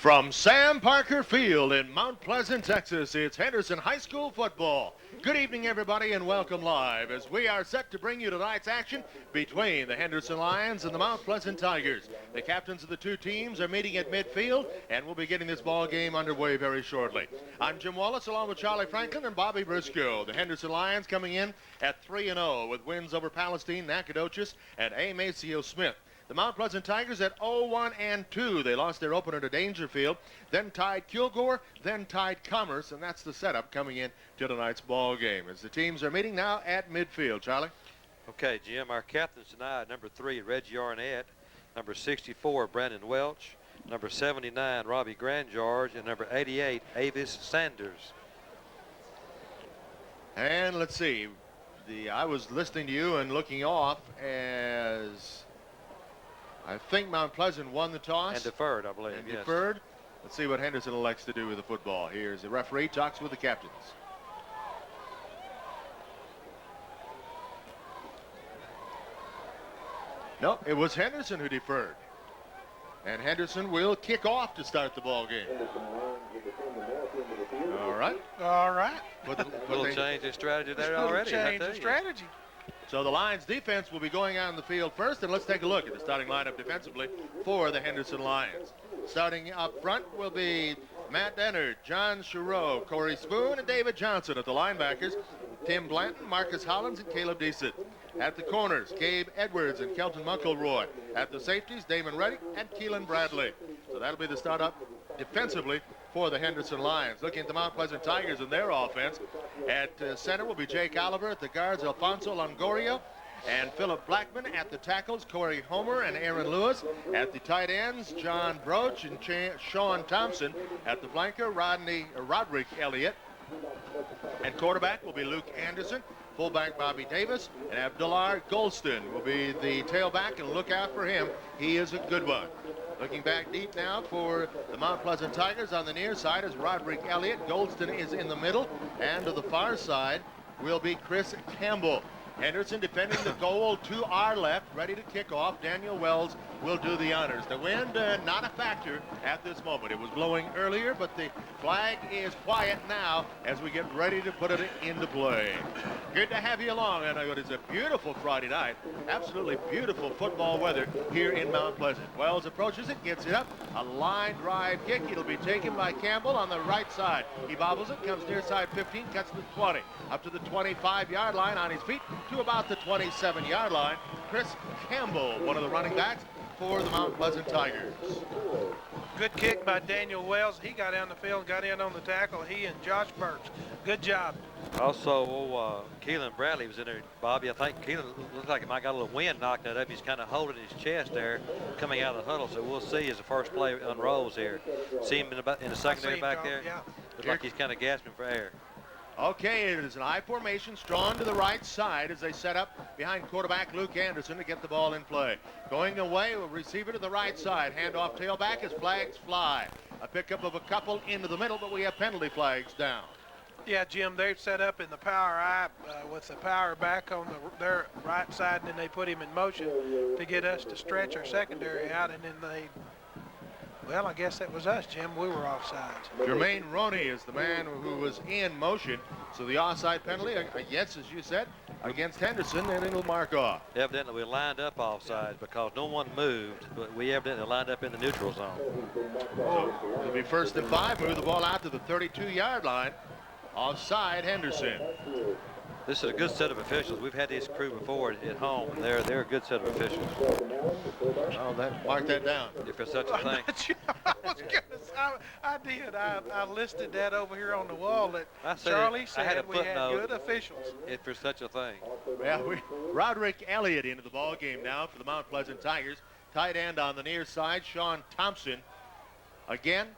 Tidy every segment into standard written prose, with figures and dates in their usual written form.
From Sam Parker Field in Mount Pleasant, Texas, it's Henderson High School football. Good evening, everybody, and welcome live as we are set to bring you tonight's action between the Henderson Lions and the Mount Pleasant Tigers. The captains of the two teams are meeting at midfield, and we'll be getting this ball game underway very shortly. I'm Jim Wallace, along with Charlie Franklin and Bobby Briscoe. The Henderson Lions coming in at 3-0 with wins over Palestine, Nacogdoches, and A. Maceo Smith. The Mount Pleasant Tigers at 0-1-2. They lost their opener to Dangerfield, then tied Kilgore, then tied Commerce, and that's the setup coming in to tonight's ball game as the teams are meeting now at midfield. Charlie? Okay, Jim, our captains tonight, number 3, Reggie Arnett, number 64, Brandon Welch, number 79, Robbie Grandgeorge, and number 88, Avis Sanders. And let's see. I was listening to you and looking off as I think Mount Pleasant won the toss. And deferred, I believe, and yes. Deferred. Let's see what Henderson elects to do with the football. Here's the referee, talks with the captains. Nope, it was Henderson who deferred. And Henderson will kick off to start the ball game. All right. All right. Little change in strategy there already. Change in strategy. So the Lions defense will be going out on the field first, and let's take a look at the starting lineup defensively for the Henderson Lions. Starting up front will be Matt Dennard, John Chereau, Corey Spoon, and David Johnson. At the linebackers, Tim Blanton, Marcus Hollins, and Caleb Deasett. At the corners, Gabe Edwards and Kelton Muckleroy. At the safeties, Damon Reddick and Keelan Bradley. So that'll be the startup defensively for the Henderson Lions. Looking at the Mount Pleasant Tigers and their offense, at center will be Jake Oliver. At the guards, Alfonso Longoria and Philip Blackman. At the tackles, Corey Homer and Aaron Lewis. At the tight ends, John Broach and Sean Thompson. At the flanker, Roderick Elliott. And quarterback will be Luke Anderson. Fullback Bobby Davis, and Abdullah Golston will be the tailback, and look out for him. He is a good one. Looking back deep now for the Mount Pleasant Tigers on the near side is Roderick Elliott. Golston is in the middle, and to the far side will be Chris Campbell. Henderson defending the goal to our left, ready to kick off. Daniel Wells will do the honors. The wind, not a factor at this moment. It was blowing earlier, but the flag is quiet now as we get ready to put it into play. Good to have you along. I know it is a beautiful Friday night. Absolutely beautiful football weather here in Mount Pleasant. Wells approaches it, gets it up. A line drive kick. It'll be taken by Campbell on the right side. He bobbles it, comes near side 15, cuts to the 20. Up to the 25-yard line on his feet to about the 27-yard line. Chris Campbell, one of the running backs for the Mount Pleasant Tigers. Good kick by Daniel Wells. He got down the field, got in on the tackle. He and Josh Burks. Good job. Also, Keelan Bradley was in there. Bobby, I think Keelan looks like he might got a little wind knocked that up. He's kind of holding his chest there, coming out of the huddle. So we'll see as the first play unrolls here. See him in the secondary back there. Yeah. Looks like he's kind of gasping for air. Okay, it is an I formation, strong to the right side as they set up behind quarterback Luke Anderson to get the ball in play. Going away, we'll receive it to the right side. Handoff tailback as flags fly. A pickup of a couple into the middle, but we have penalty flags down. Yeah, Jim, they've set up in the power I with the power back on their right side, and then they put him in motion to get us to stretch our secondary out, and then well, I guess that was us, Jim. We were offsides. Jermaine Roney is the man who was in motion. So the offside penalty, yes, as you said, against Henderson, and it'll mark off. Evidently, we lined up offsides because no one moved, but we evidently lined up in the neutral zone. So it'll be 1st and 5. Move the ball out to the 32-yard line. Offside, Henderson. This is a good set of officials. We've had this crew before at home, and they're a good set of officials. Oh, mark that down. If there's such a thing. I did. I listed that over here on the wall that Charlie said we had good officials. If there's such a thing. Well, Roderick Elliott into the ball game now for the Mount Pleasant Tigers. Tight end on the near side, Sean Thompson. Again,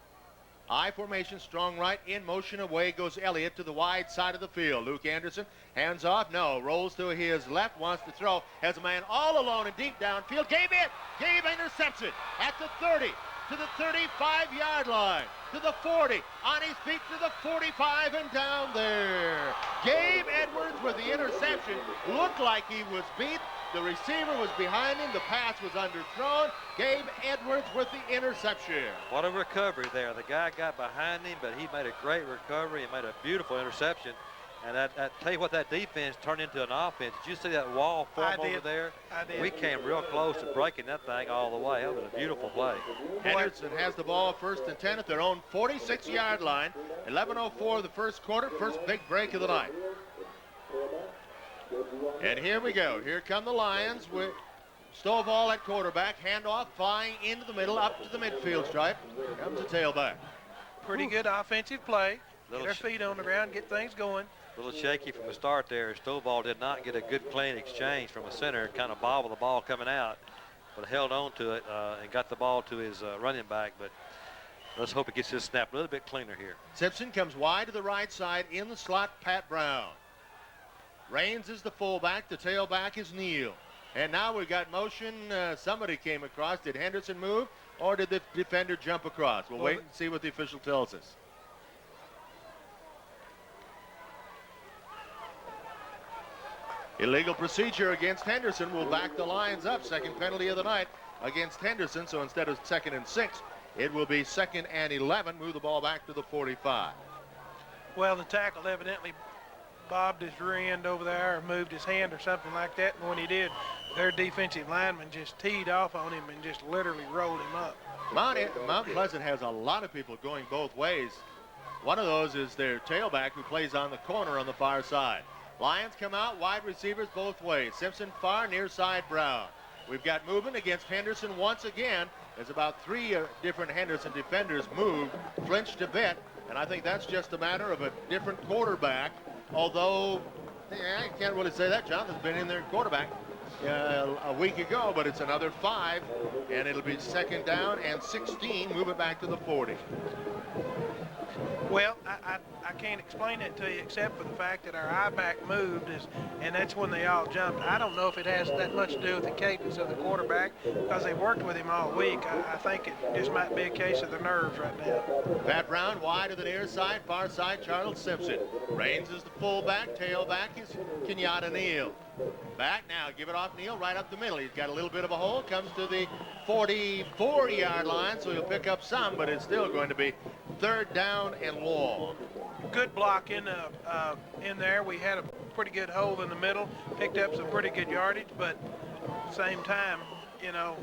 I formation, strong right, in motion, away goes Elliott to the wide side of the field. Luke Anderson, hands off, no, rolls to his left, wants to throw, has a man all alone and deep downfield. Gabe intercepts it at the 30, to the 35-yard line, to the 40, on his feet to the 45 and down there. Gabe Edwards with the interception. Looked like he was beat, The receiver was behind him. The pass was underthrown. Gabe Edwards with the interception. What a recovery there. The guy got behind him, but he made a great recovery and made a beautiful interception. And I tell you what, that defense turned into an offense. Did you see that wall form over there? I did. We came real close to breaking that thing all the way. That was a beautiful play. Henderson has the ball 1st and 10 at their own 46-yard line. 11:04 the first quarter, first big break of the night. And here we go. Here come the Lions with Stovall at quarterback. Handoff flying into the middle, up to the midfield stripe. Here comes the tailback. Pretty good offensive play. Get their feet on the ground, get things going. A little shaky from the start there. Stovall did not get a good clean exchange from the center. Kind of bobbled the ball coming out, but held on to it and got the ball to his running back. But let's hope it gets his snap a little bit cleaner here. Simpson comes wide to the right side. In the slot, Pat Brown. Raines is the fullback. The tailback is Neal. And now we've got motion. Somebody came across. Did Henderson move, or did the defender jump across? We'll wait and see what the official tells us. Illegal procedure against Henderson will back the Lions up. Second penalty of the night against Henderson. So instead of 2nd and 6, it will be 2nd and 11. Move the ball back to the 45. Well, the tackle evidently bobbed his rear end over there or moved his hand or something like that. And when he did, their defensive lineman just teed off on him and just literally rolled him up. Mount Pleasant has a lot of people going both ways. One of those is their tailback who plays on the corner on the far side. Lions come out, wide receivers both ways. Simpson far, near side Brown. We've got movement against Henderson once again. There's about 3 different Henderson defenders moved, flinched a bit, and I think that's just a matter of a different quarterback. Although, I can't really say that. Jonathan's been in there quarterback a week ago, but it's another 5, and it'll be 2nd down and 16. Move it back to the 40. Well, I can't explain it to you except for the fact that our I-back moved, and that's when they all jumped. I don't know if it has that much to do with the cadence of the quarterback because they worked with him all week. I think it just might be a case of the nerves right now. Pat Brown wide to the near side, far side, Charles Simpson. Raines is the fullback, tailback is Kenyatta Neal. Back now, give it off Neal right up the middle. He's got a little bit of a hole, comes to the 44-yard line, so he'll pick up some, but it's still going to be 3rd down and long. Good block in there. We had a pretty good hole in the middle, picked up some pretty good yardage, but at the same time, you know,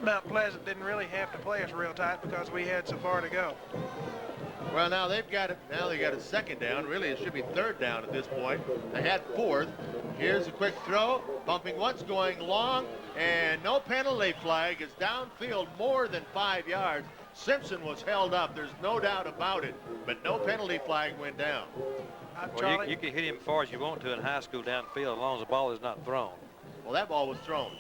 Mount Pleasant didn't really have to play us real tight because we had so far to go. Well, now they've got it. Now they got a 2nd down. Really, it should be 3rd down at this point. They had 4th. Here's a quick throw, bumping once, going long, and no penalty flag is downfield more than 5 yards. Simpson was held up. There's no doubt about it, but no penalty flag went down. Well, you can hit him as far as you want to in high school downfield as long as the ball is not thrown. Well, that ball was thrown.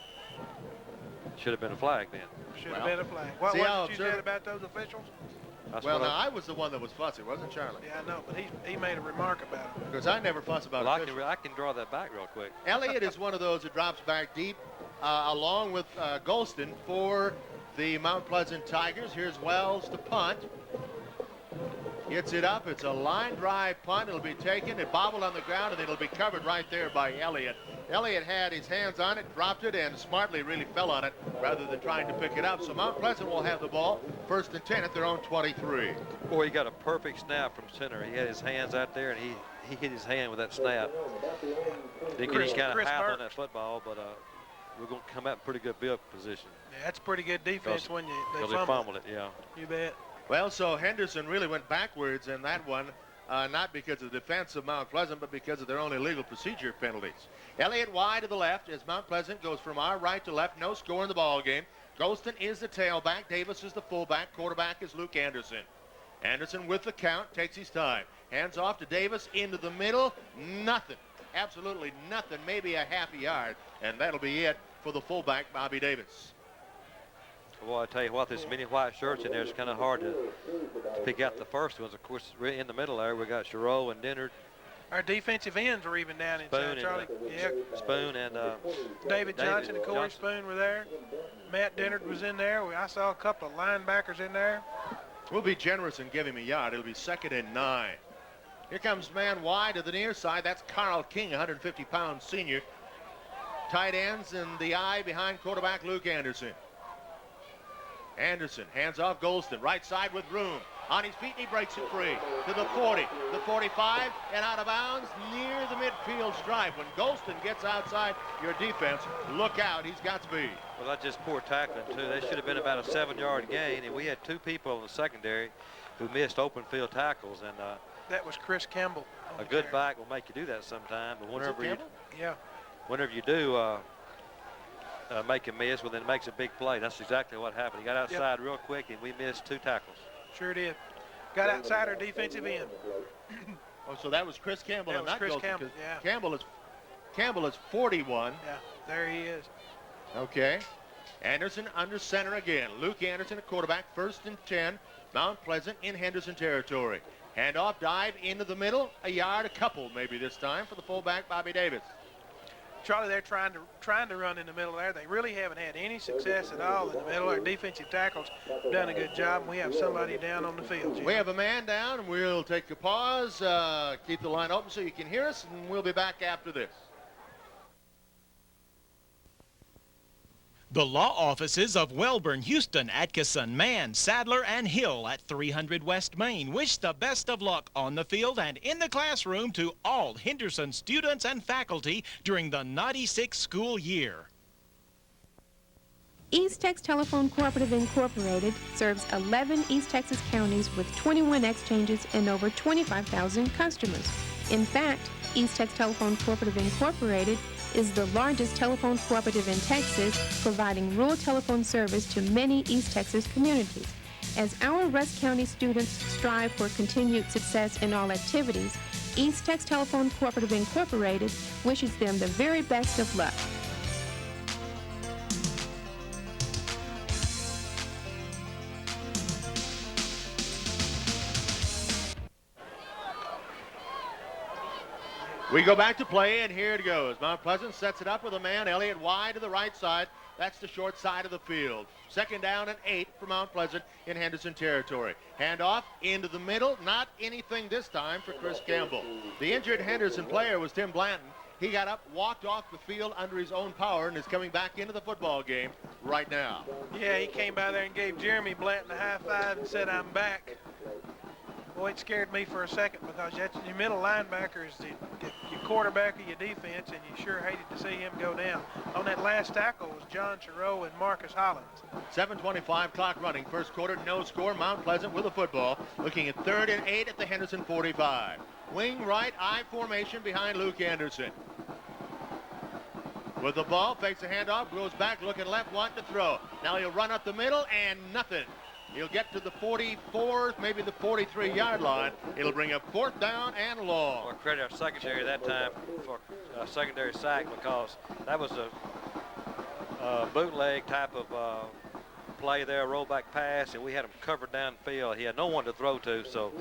Should have been a flag then. Should have been a flag. What was it you said about those officials? Well, now I was the one that was fussy, wasn't Charlie? Yeah, I know, but he made a remark about it. Because I never fuss about officials. I can draw that back real quick. Elliott is one of those that drops back deep, along with Golston for the Mount Pleasant Tigers. Here's Wells to punt. Gets it up. It's a line drive punt. It'll be taken. It bobbled on the ground, and it'll be covered right there by Elliott. Elliott had his hands on it, dropped it, and smartly really fell on it rather than trying to pick it up. So Mount Pleasant will have the ball 1st and 10 at their own 23. Boy, he got a perfect snap from center. He had his hands out there, and he hit his hand with that snap. Didn't get any kind of half on that football, but we're going to come out in pretty good field position. Yeah, that's pretty good defense when they fumbled it. Yeah. You bet. Well, so Henderson really went backwards in that one, not because of the defense of Mount Pleasant, but because of their own illegal procedure penalties. Elliott wide to the left as Mount Pleasant goes from our right to left. No score in the ball game. Golston is the tailback. Davis is the fullback. Quarterback is Luke Anderson. Anderson with the count, takes his time. Hands off to Davis into the middle. Nothing. Absolutely nothing. Maybe a half a yard. And that'll be it for the fullback, Bobby Davis. Well, I tell you what, there's many white shirts in there. It's kind of hard to pick out the first ones. Of course, in the middle there, we got Giroux and Dennard. Our defensive ends were even down inside, Charlie. Spoon and David Johnson and Corey Spoon were there. Matt Dennard was in there. I saw a couple of linebackers in there. We'll be generous and give him a yard. It'll be 2nd and 9. Here comes man wide to the near side. That's Carl King, 150-pound senior. tight ends and the eye behind quarterback Luke Anderson. Anderson hands off Golston, right side with room. On his feet, he breaks it free to the 40, the 45, and out of bounds near the midfield stripe. When Golston gets outside your defense, look out, he's got speed. Well, that's just poor tackling, too. They should have been about a 7-yard gain, and we had 2 people in the secondary who missed open field tackles. And that was Chris Campbell. A good back will make you do that sometime, but whenever you do make a miss, well, then it makes a big play. That's exactly what happened. He got outside real quick, and we missed 2 tackles. Sure did. Got outside our defensive end. Oh, so that was Chris Campbell. That was Chris Campbell, yeah. Campbell is 41. Yeah, there he is. Okay. Anderson under center again. Luke Anderson, a quarterback, 1st and 10. Mount Pleasant in Henderson territory. Handoff, dive into the middle, a yard, a couple maybe this time for the fullback, Bobby Davis. Charlie, they're trying to run in the middle there. They really haven't had any success at all in the middle. Our defensive tackles have done a good job, and we have somebody down on the field, Jim. We have a man down, and we'll take a pause, keep the line open so you can hear us, and we'll be back after this. The law offices of Welborn, Houston, Atkinson, Mann, Sadler, and Hill at 300 West Main wish the best of luck on the field and in the classroom to all Henderson students and faculty during the 96 school year. East Tex Telephone Cooperative Incorporated serves 11 East Texas counties with 21 exchanges and over 25,000 customers. In fact, East Tex Telephone Cooperative Incorporated is the largest telephone cooperative in Texas, providing rural telephone service to many East Texas communities. As our Rusk County students strive for continued success in all activities, East Tex Telephone Cooperative Incorporated wishes them the very best of luck. We go back to play, and here it goes. Mount Pleasant sets it up with a man, Elliott wide to the right side. That's the short side of the field. 2nd down and 8 for Mount Pleasant in Henderson territory. Handoff into the middle. Not anything this time for Chris Campbell. The injured Henderson player was Tim Blanton. He got up, walked off the field under his own power, and is coming back into the football game right now. Yeah, he came by there and gave Jeremy Blanton a high five and said, "I'm back." Boy, it scared me for a second because that's your middle linebacker is your quarterback of your defense, and you sure hated to see him go down. On that last tackle was John Giroux and Marcus Hollins. 7:25 clock running. First quarter, no score. Mount Pleasant with the football. Looking at 3rd and 8 at the Henderson 45. Wing right, I formation behind Luke Anderson. With the ball, fakes a handoff, goes back, looking left, wanting to throw. Now he'll run up the middle, and nothing. He'll get to the 44, maybe the 43-yard line. It'll bring up 4th down and long. Well, credit our secondary that time for a secondary sack, because that was a bootleg type of play there, rollback pass, and we had him covered downfield. He had no one to throw to, so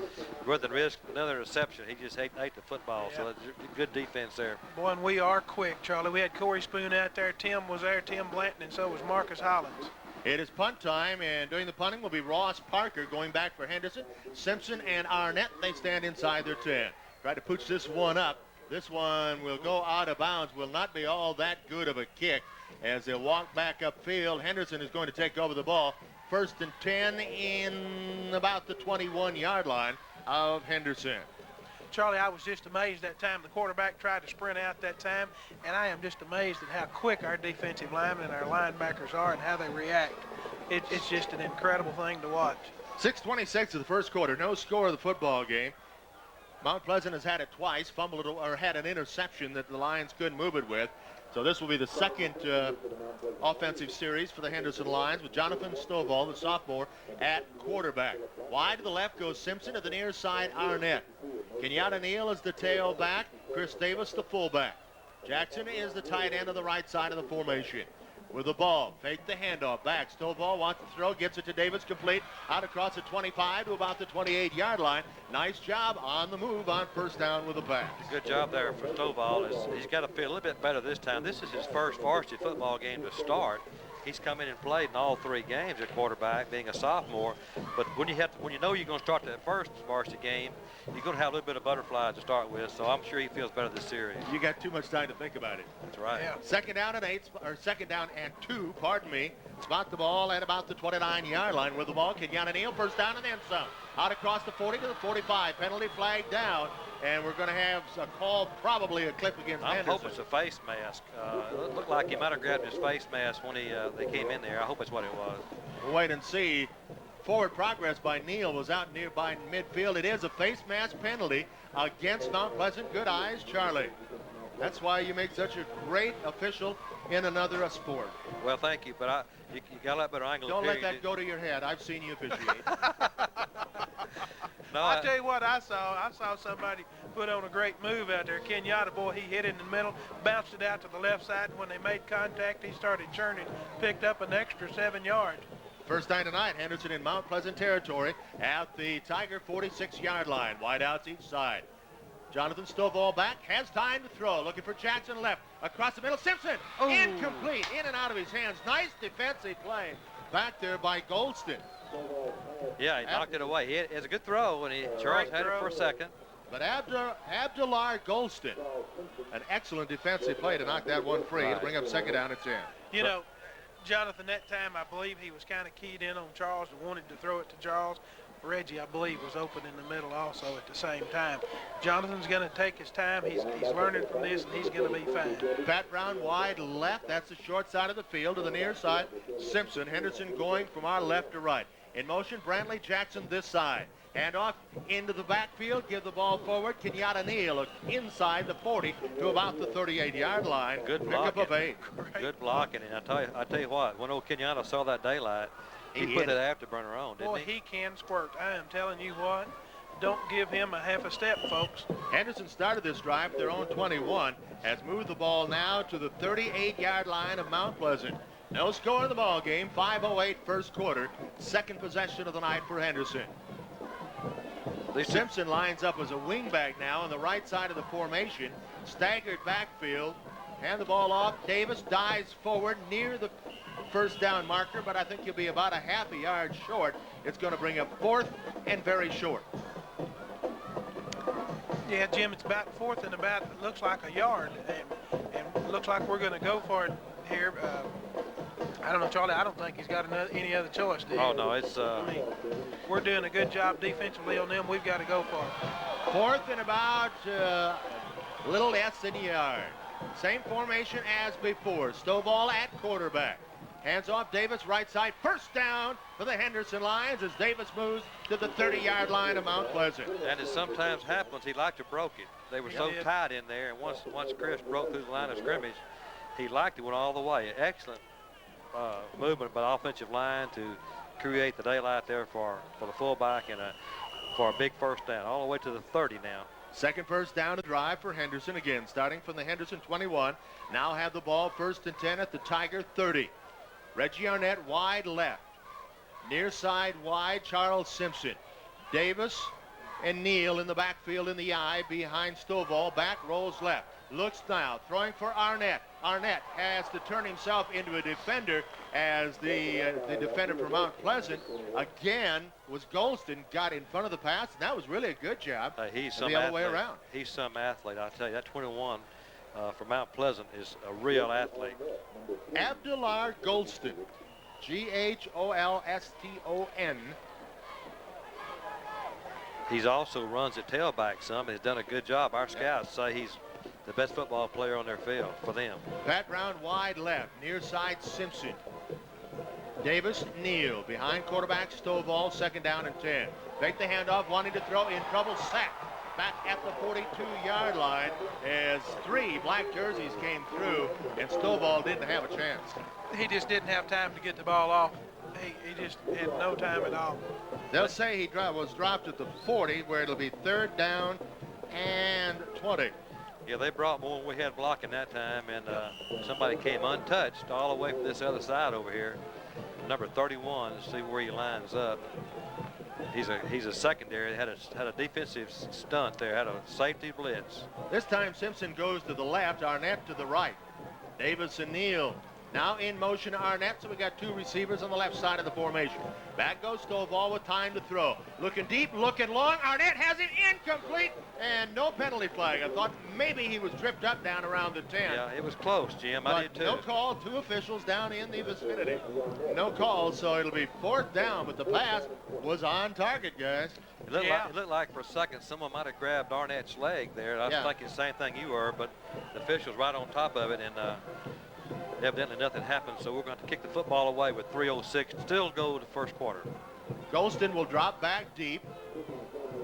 rather than risk another reception, he just ate the football. Yeah. So that's good defense there. Boy, and we are quick, Charlie. We had Corey Spoon out there. Tim was there, Tim Blanton, and so was Marcus Hollins. It is punt time, and doing the punting will be Ross Parker going back for Henderson. Simpson and Arnett, they stand inside their 10. Try to pooch this one up. This one will go out of bounds, will not be all that good of a kick as they'll walk back upfield. Henderson is going to take over the ball. 1st and 10 in about the 21-yard line of Henderson. Charlie, I was just amazed that time. The quarterback tried to sprint out that time, and I am just amazed at how quick our defensive linemen and our linebackers are and how they react. It's just an incredible thing to watch. 6:26 of the first quarter, no score of the football game. Mount Pleasant has had it twice, fumbled it, or had an interception that the Lions couldn't move it with. So this will be the second offensive series for the Henderson Lions with Jonathan Stovall, the sophomore, at quarterback. Wide to the left goes Simpson, to the near side Arnett. Kenyatta Neal is the tailback. Chris Davis the fullback. Jackson is the tight end of the right side of the formation. With the ball, fake the handoff, back. Stovall wants to throw, gets it to Davis, complete. Out across the 25 to about the 28-yard line. Nice job on the move on 1st down with the pass. Good job there for Stovall. He's got to feel a little bit better this time. This is his first varsity football game to start. He's come in and played in all 3 games at quarterback, being a sophomore. But when you know you're going to start that first varsity game, you're going to have a little bit of butterflies to start with. So I'm sure he feels better this series. You got too much time to think about it. That's right. Yeah. Second down and 2, pardon me. Spot the ball at about the 29-yard line with the ball. Kenyatta Neal, first down and then some. Out across the 40 to the 45. Penalty flag down. And we're going to have a call, probably a clip against I'm Henderson. hoping it's a face mask. It looked like he might have grabbed his face mask when they came in there. I hope it's what it was. We'll wait and see. Forward progress by Neal was out nearby midfield. It is a face mask penalty against Mount Pleasant. Good eyes, Charlie. That's why you make such a great official in another sport. Well, thank you, but you got a lot better angle. Don't let that go to your head. I've seen you officiate. No, I'll tell you what I saw. I saw somebody put on a great move out there. Kenyatta, boy, he hit it in the middle, bounced it out to the left side, and when they made contact, he started churning, picked up an extra 7 yards. First time tonight, Henderson in Mount Pleasant territory at the Tiger 46-yard line. Wide outs each side. Jonathan Stovall back, has time to throw. Looking for Jackson left. Across the middle, Simpson. Oh. Incomplete, in and out of his hands. Nice defensive play back there by Goldston. Yeah, he knocked it away. It's a good throw, and Charles had it for a second. But Abdullah Goldston, an excellent defensive play to knock that one free. Right. It'll bring up second down and 10. You know, Jonathan, that time I believe he was kind of keyed in on Charles and wanted to throw it to Charles. Reggie, I believe, was open in the middle also at the same time. Jonathan's going to take his time. He's learning from this, and he's going to be fine. Pat Brown wide left. That's the short side of the field. To the near side, Simpson. Henderson going from our left to right. In motion, Brantley Jackson this side. Hand off into the backfield. Give the ball forward. Kenyatta Neal inside the 40 to about the 38-yard line. Good Pickup blocking. of 8. Good blocking. And I tell you what, when old Kenyatta saw that daylight, he put that afterburner on, didn't Boy, he can squirt. I am telling you what. Don't give him a half a step, folks. Henderson started this drive at their own 21. Has moved the ball now to the 38-yard line of Mount Pleasant. No score in the ball game. 5:08 first quarter. Second possession of the night for Henderson. Simpson lines up as a wingback now on the right side of the formation. Staggered backfield. Hand the ball off. Davis dives forward near the first down marker, but I think he'll be about a half a yard short. It's going to bring up fourth and very short. Yeah, Jim, it's about fourth and about, it looks like a yard, and looks like we're going to go for it here. I don't know, Charlie, I don't think he's got any other choice, do you? Oh, no, it's... I mean, we're doing a good job defensively on them. We've got to go for it. Fourth and about a little less than a yard. Same formation as before. Stovall at quarterback. Hands off Davis, right side. First down for the Henderson Lions as Davis moves to the 30-yard line of Mount Pleasant. And it sometimes happens, he liked to broke it. They were so tight in there, and once Chris broke through the line of scrimmage, he liked it, went all the way. Excellent movement by the offensive line to create the daylight there for the fullback and for a big first down, all the way to the 30 now. Second first down to drive for Henderson again, starting from the Henderson 21. Now have the ball first and 10 at the Tiger 30. Reggie Arnett wide left. Near side wide, Charles Simpson. Davis and Neal in the backfield in the eye behind Stovall. Back rolls left. Looks now, throwing for Arnett. Arnett has to turn himself into a defender as the defender for Mount Pleasant again was Goldston, got in front of the pass, and that was really a good job. He's some the other athlete. way around. He's some athlete, I tell you. That 21 for Mount Pleasant is a real athlete. Abdullah Goldston, G-H-O-L-S-T-O-N. He's also runs at tailback some. He's done a good job. Our scouts say he's the best football player on their field for them. Pat Brown wide left, near side Simpson. Davis, Neal, behind quarterback Stovall, second down and 10. Take the handoff, wanting to throw, in trouble, sacked. Back at the 42-yard line as 3 black jerseys came through, and Stovall didn't have a chance. He just didn't have time to get the ball off. He just had no time at all. They'll say he was dropped at the 40, where it'll be third down and 20. Yeah, they brought more than we had blocking that time, and somebody came untouched all the way from this other side over here. Number 31, let's see where he lines up. He's a secondary. Had a defensive stunt there. Had a safety blitz. This time Simpson goes to the left, Arnett to the right. Davis and Neal Now in motion Arnett, so we got two receivers on the left side of the formation. Back goes Stovall with time to throw. Looking deep, looking long. Arnett has it incomplete, and no penalty flag. I thought maybe he was tripped up down around the 10. Yeah, it was close, Jim. I did too. No call. Two officials down in the vicinity. No call, so it'll be 4th down, but the pass was on target, guys. It looked like for a second someone might have grabbed Arnett's leg there. I was thinking the same thing you were, but the official's right on top of it, and evidently nothing happened, so we're going to kick the football away with 3:06 still go to first quarter. Golston will drop back deep.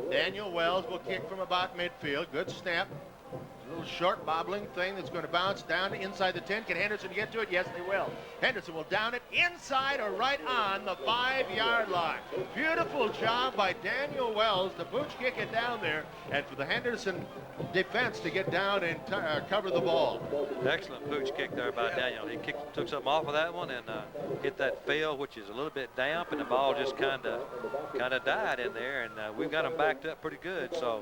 Daniel Wells will kick from about midfield. Good snap. A little short bobbling thing that's going to bounce down inside the 10. Can Henderson get to it? Yes, they will. Henderson will down it inside or right on the 5-yard line. Beautiful job by Daniel Wells to pooch kick it down there, and for the Henderson defense to get down and cover the ball. Excellent pooch kick there by Daniel. He took something off of that one and hit that field, which is a little bit damp, and the ball just kind of died in there, and we've got them backed up pretty good, so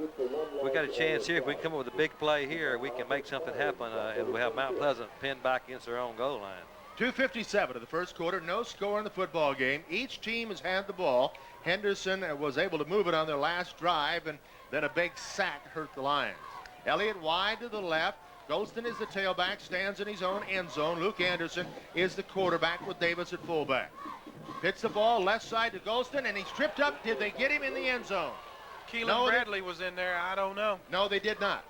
we got a chance here. If we can come up with a big play here, we can make something happen, and we have Mount Pleasant pinned back against their own goal line. 2:57 of the first quarter, no score in the football game. Each team has had the ball. Henderson was able to move it on their last drive, and then a big sack hurt the Lions. Elliott wide to the left. Golston is the tailback, stands in his own end zone. Luke Anderson is the quarterback with Davis at fullback. Hits the ball left side to Golston, and he's tripped up. Did they get him in the end zone? Keelan Bradley was in there. I don't know. No, they did not.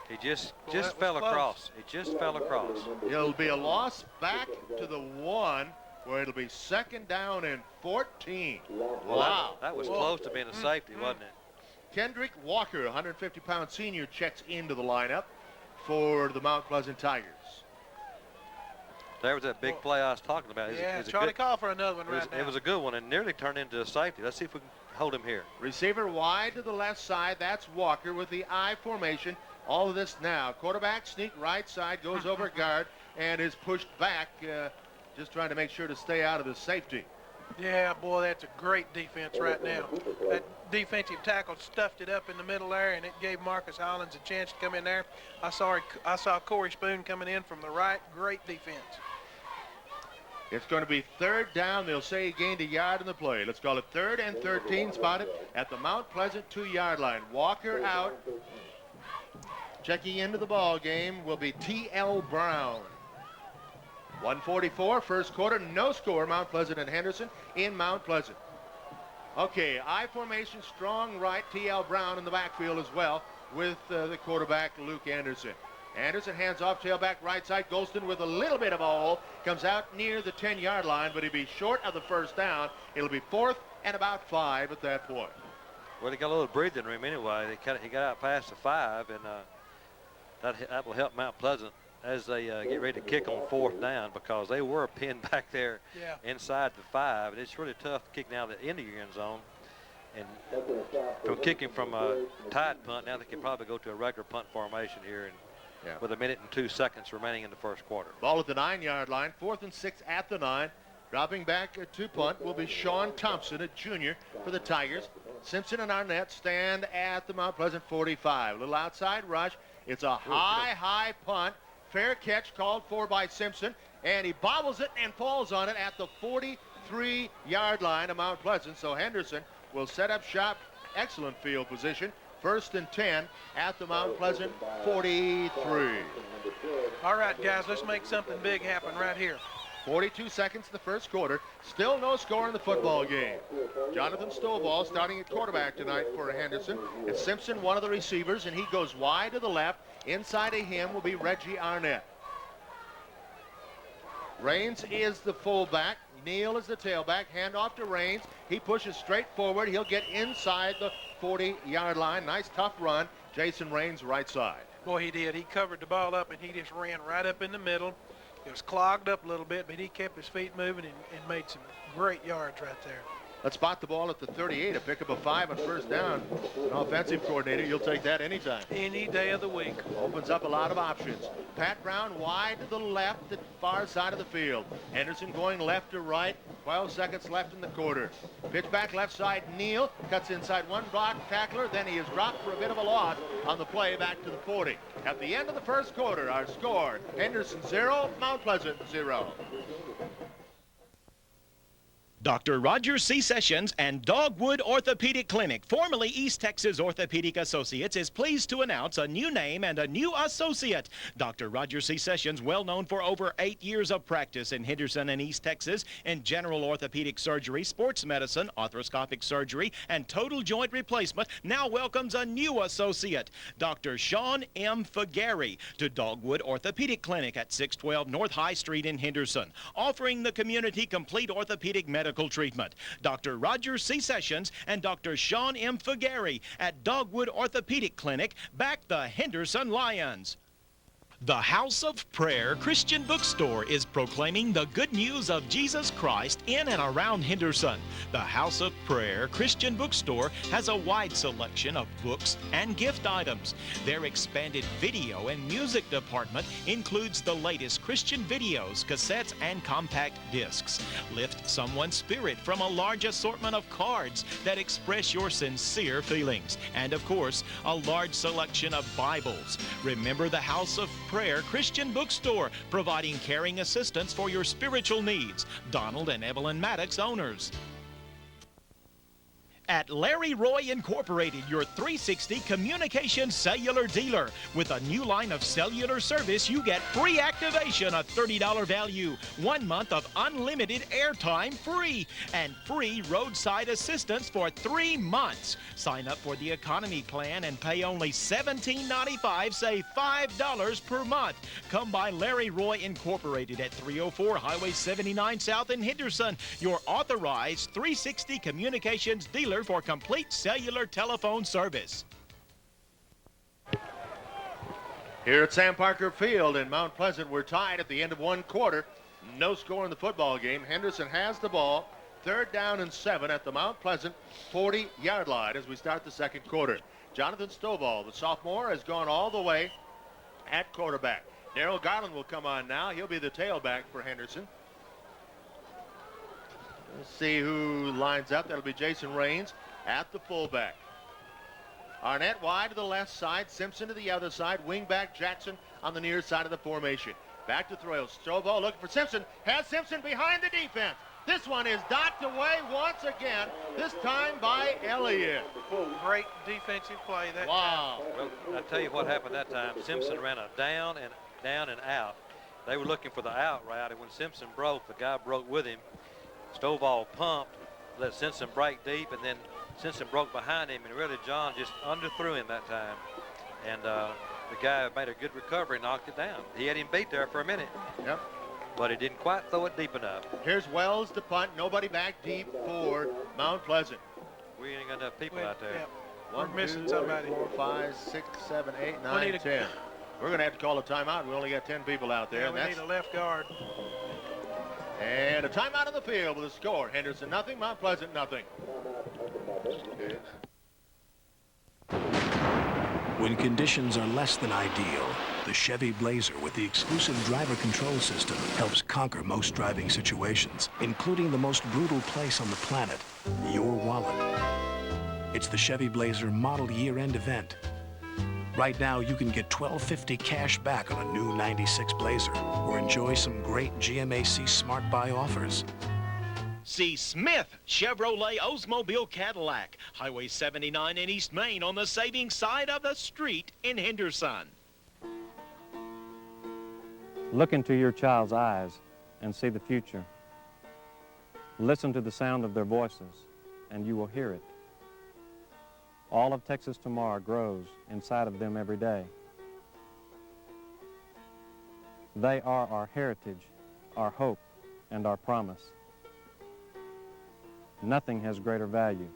He just fell across. He just fell across. It'll be a loss back to the 1, where it'll be 2nd down and 14. Wow. That was close to being a safety, wasn't it? Kendrick Walker, 150-pound senior, checks into the lineup for the Mount Pleasant Tigers. There was that big play I was talking about. Charlie call for another one right now. It was a good one and nearly turned into a safety. Let's see if we can hold him here. Receiver wide to the left side. That's Walker with the I formation. All of this now. Quarterback sneak right side, goes over guard, and is pushed back, just trying to make sure to stay out of the safety. Yeah, boy, that's a great defense right now. That defensive tackle stuffed it up in the middle there, and it gave Marcus Hollins a chance to come in there. I saw Corey Spoon coming in from the right. Great defense. It's going to be 3rd down. They'll say he gained a yard in the play. Let's call it 3rd and 13, spotted at the Mount Pleasant 2-yard line. Walker out. Checking into the ball game will be T.L. Brown. 1:44, first quarter, no score. Mount Pleasant and Henderson in Mount Pleasant. Okay, I formation, strong right. T.L. Brown in the backfield as well with the quarterback, Luke Anderson. Anderson hands off, tailback right side. Golston with a little bit of a hole. Comes out near the 10-yard line, but he'll be short of the first down. It'll be 4th and about 5 at that point. Well, he got a little breathing room anyway. He got out past the 5, and that will help Mount Pleasant as they get ready to kick on 4th down, because they were pinned back there inside the 5, and it's really tough kicking out of the end of your end zone. And from kicking from a tied punt, now they can probably go to a regular punt formation here, and with 1 minute and 2 seconds remaining in the first quarter. Ball at the 9-yard line, 4th and 6 at the 9. Dropping back to punt will be Sean Thompson, a junior for the Tigers. Simpson and Arnett stand at the Mount Pleasant 45. A little outside rush. It's a high punt. Fair catch called for by Simpson, and he bobbles it and falls on it at the 43-yard line of Mount Pleasant. So Henderson will set up shop. Excellent field position. 1st and 10 at the Mount Pleasant 43. All right, guys, let's make something big happen right here. 42 seconds in the first quarter. Still no score in the football game. Jonathan Stovall starting at quarterback tonight for Henderson. It's Simpson, one of the receivers, and he goes wide to the left. Inside of him will be Reggie Arnett. Raines is the fullback. Neal is the tailback. Hand off to Raines. He pushes straight forward. He'll get inside the 40-yard line. Nice tough run. Jason Raines right side. Boy, he did. He covered the ball up, and he just ran right up in the middle. It was clogged up a little bit, but he kept his feet moving and made some great yards right there. Let's spot the ball at the 38. A pickup of 5 on first down. An offensive coordinator, you'll take that anytime. Any day of the week. Opens up a lot of options. Pat Brown wide to the left, the far side of the field. Henderson going left to right. 12 seconds left in the quarter. Pitch back left side, Neal cuts inside one block tackler, then he is dropped for a bit of a loss on the play back to the 40. At the end of the first quarter, our score, Henderson 0, Mount Pleasant 0. Dr. Roger C. Sessions and Dogwood Orthopedic Clinic, formerly East Texas Orthopedic Associates, is pleased to announce a new name and a new associate. Dr. Roger C. Sessions, well known for over 8 years of practice in Henderson and East Texas in general orthopedic surgery, sports medicine, arthroscopic surgery, and total joint replacement, now welcomes a new associate, Dr. Sean M. Fagari, to Dogwood Orthopedic Clinic at 612 North High Street in Henderson, offering the community complete orthopedic medical treatment. Dr. Roger C. Sessions and Dr. Sean M. Fagari at Dogwood Orthopedic Clinic back the Henderson Lions. The House of Prayer Christian Bookstore is proclaiming the good news of Jesus Christ in and around Henderson. The House of Prayer Christian Bookstore has a wide selection of books and gift items. Their expanded video and music department includes the latest Christian videos, cassettes, and compact discs. Lift someone's spirit from a large assortment of cards that express your sincere feelings. And of course, a large selection of Bibles. Remember the House of Prayer Christian Bookstore, providing caring assistance for your spiritual needs. Donald and Evelyn Maddox, owners. At Larry Roy Incorporated, your 360 communication cellular dealer. With a new line of cellular service, you get free activation, a $30 value, 1 month of unlimited airtime free, and free roadside assistance for 3 months. Sign up for the economy plan and pay only $17.95, save $5 per month. Come by Larry Roy Incorporated at 304 Highway 79 South in Henderson, your authorized 360 communications dealer for complete cellular telephone service. Here at Sam Parker Field in Mount Pleasant, we're tied at the end of one quarter. No score in the football game. Henderson has the ball. 3rd down and 7 at the Mount Pleasant 40-yard line as we start the second quarter. Jonathan Stovall, the sophomore, has gone all the way at quarterback. Darrell Garland will come on now. He'll be the tailback for Henderson. Let's see who lines up. That'll be Jason Raines at the fullback. Arnett wide to the left side. Simpson to the other side. Wingback Jackson on the near side of the formation. Back to throw. Stovall looking for Simpson. Has Simpson behind the defense. This one is docked away once again, this time by Elliott. Great defensive play that wow. time. Well, I'll tell you what happened that time. Simpson ran a down and out. They were looking for the out route, and when Simpson broke, the guy broke with him. Stovall pumped, let Simpson break deep, and then Simpson broke behind him, and really John just underthrew him that time. And the guy made a good recovery, knocked it down. He had him beat there for a minute. Yep. But he didn't quite throw it deep enough. Here's Wells to punt. Nobody back deep for Mount Pleasant. We ain't got enough people out there. Yeah. One, We're missing 2, somebody. 4, 5, 6, 7, 8, 9, 10. We're going to have to call a timeout. We only got 10 people out there. Yeah, and we that's need a left guard. And a timeout on the field with a score. Henderson nothing, Mount Pleasant nothing. When conditions are less than ideal, the Chevy Blazer with the exclusive driver control system helps conquer most driving situations, including the most brutal place on the planet, your wallet. It's the Chevy Blazer model year-end event. Right now, you can get $12.50 cash back on a new 96 Blazer or enjoy some great GMAC Smart Buy offers. See Smith Chevrolet Oldsmobile Cadillac, Highway 79 in East Main on the saving side of the street in Henderson. Look into your child's eyes and see the future. Listen to the sound of their voices, and you will hear it. All of Texas tomorrow grows inside of them every day. They are our heritage, our hope, and our promise. Nothing has greater value.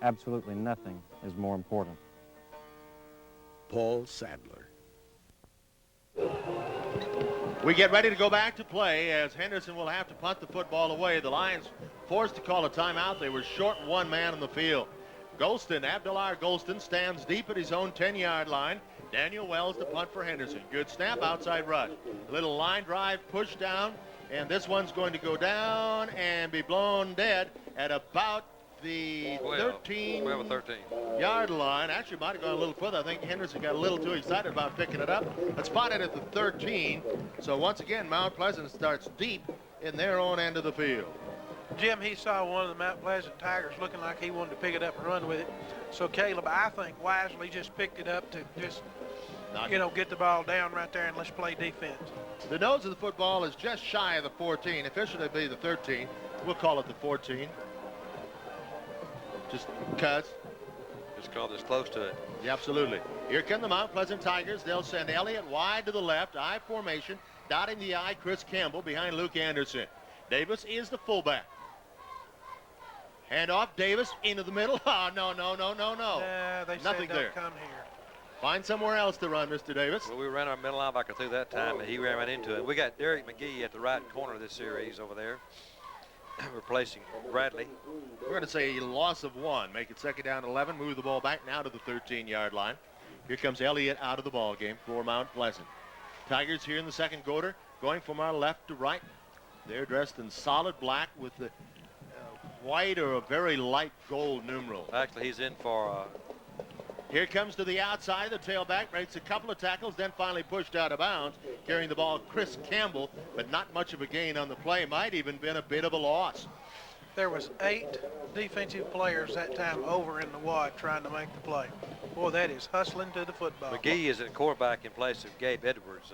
Absolutely nothing is more important. Paul Sadler. We get ready to go back to play as Henderson will have to punt the football away. The Lions forced to call a timeout. They were short one man on the field. Abdullah Golston stands deep at his own 10-yard line. Daniel Wells to punt for Henderson. Good snap, outside rush. A little line drive, push down, And this one's going to go down and be blown dead at about the 13-yard line. Actually, might have gone a little further. I think Henderson got a little too excited about picking it up. It's spotted at the 13. So once again, Mount Pleasant starts deep in their own end of the field. Jim, he saw one of the Mount Pleasant Tigers looking like he wanted to pick it up and run with it. So Caleb, I think, wisely just picked it up to just, get the ball down right there and let's play defense. The nose of the football is just shy of the 14. Officially, it'll be the 13. We'll call it the 14. Just because. Just call this close to it. Yeah, absolutely. Here come the Mount Pleasant Tigers. They'll send Elliott wide to the left. I formation. Dotting the I, Chris Campbell behind Luke Anderson. Davis is the fullback. Hand off, Davis into the middle. Oh, no. They Nothing said there. Don't come here. Find somewhere else to run, Mr. Davis. Well, we ran our middle linebacker through that time, and he ran right into it. We got Derek McGee at the right corner of this series over there, replacing Bradley. We're going to say a loss of 1. Make it second down 11. Move the ball back now to the 13-yard line. Here comes Elliott out of the ball game for Mount Pleasant. Tigers here in the second quarter, going from our left to right. They're dressed in solid black with the white or a very light gold numeral. Actually, he's in for... Here comes to the outside. The tailback breaks a couple of tackles, then finally pushed out of bounds. Carrying the ball, Chris Campbell, but not much of a gain on the play. Might even been a bit of a loss. There was 8 defensive players that time over in the wad trying to make the play. Boy, that is hustling to the football. McGee is at quarterback in place of Gabe Edwards.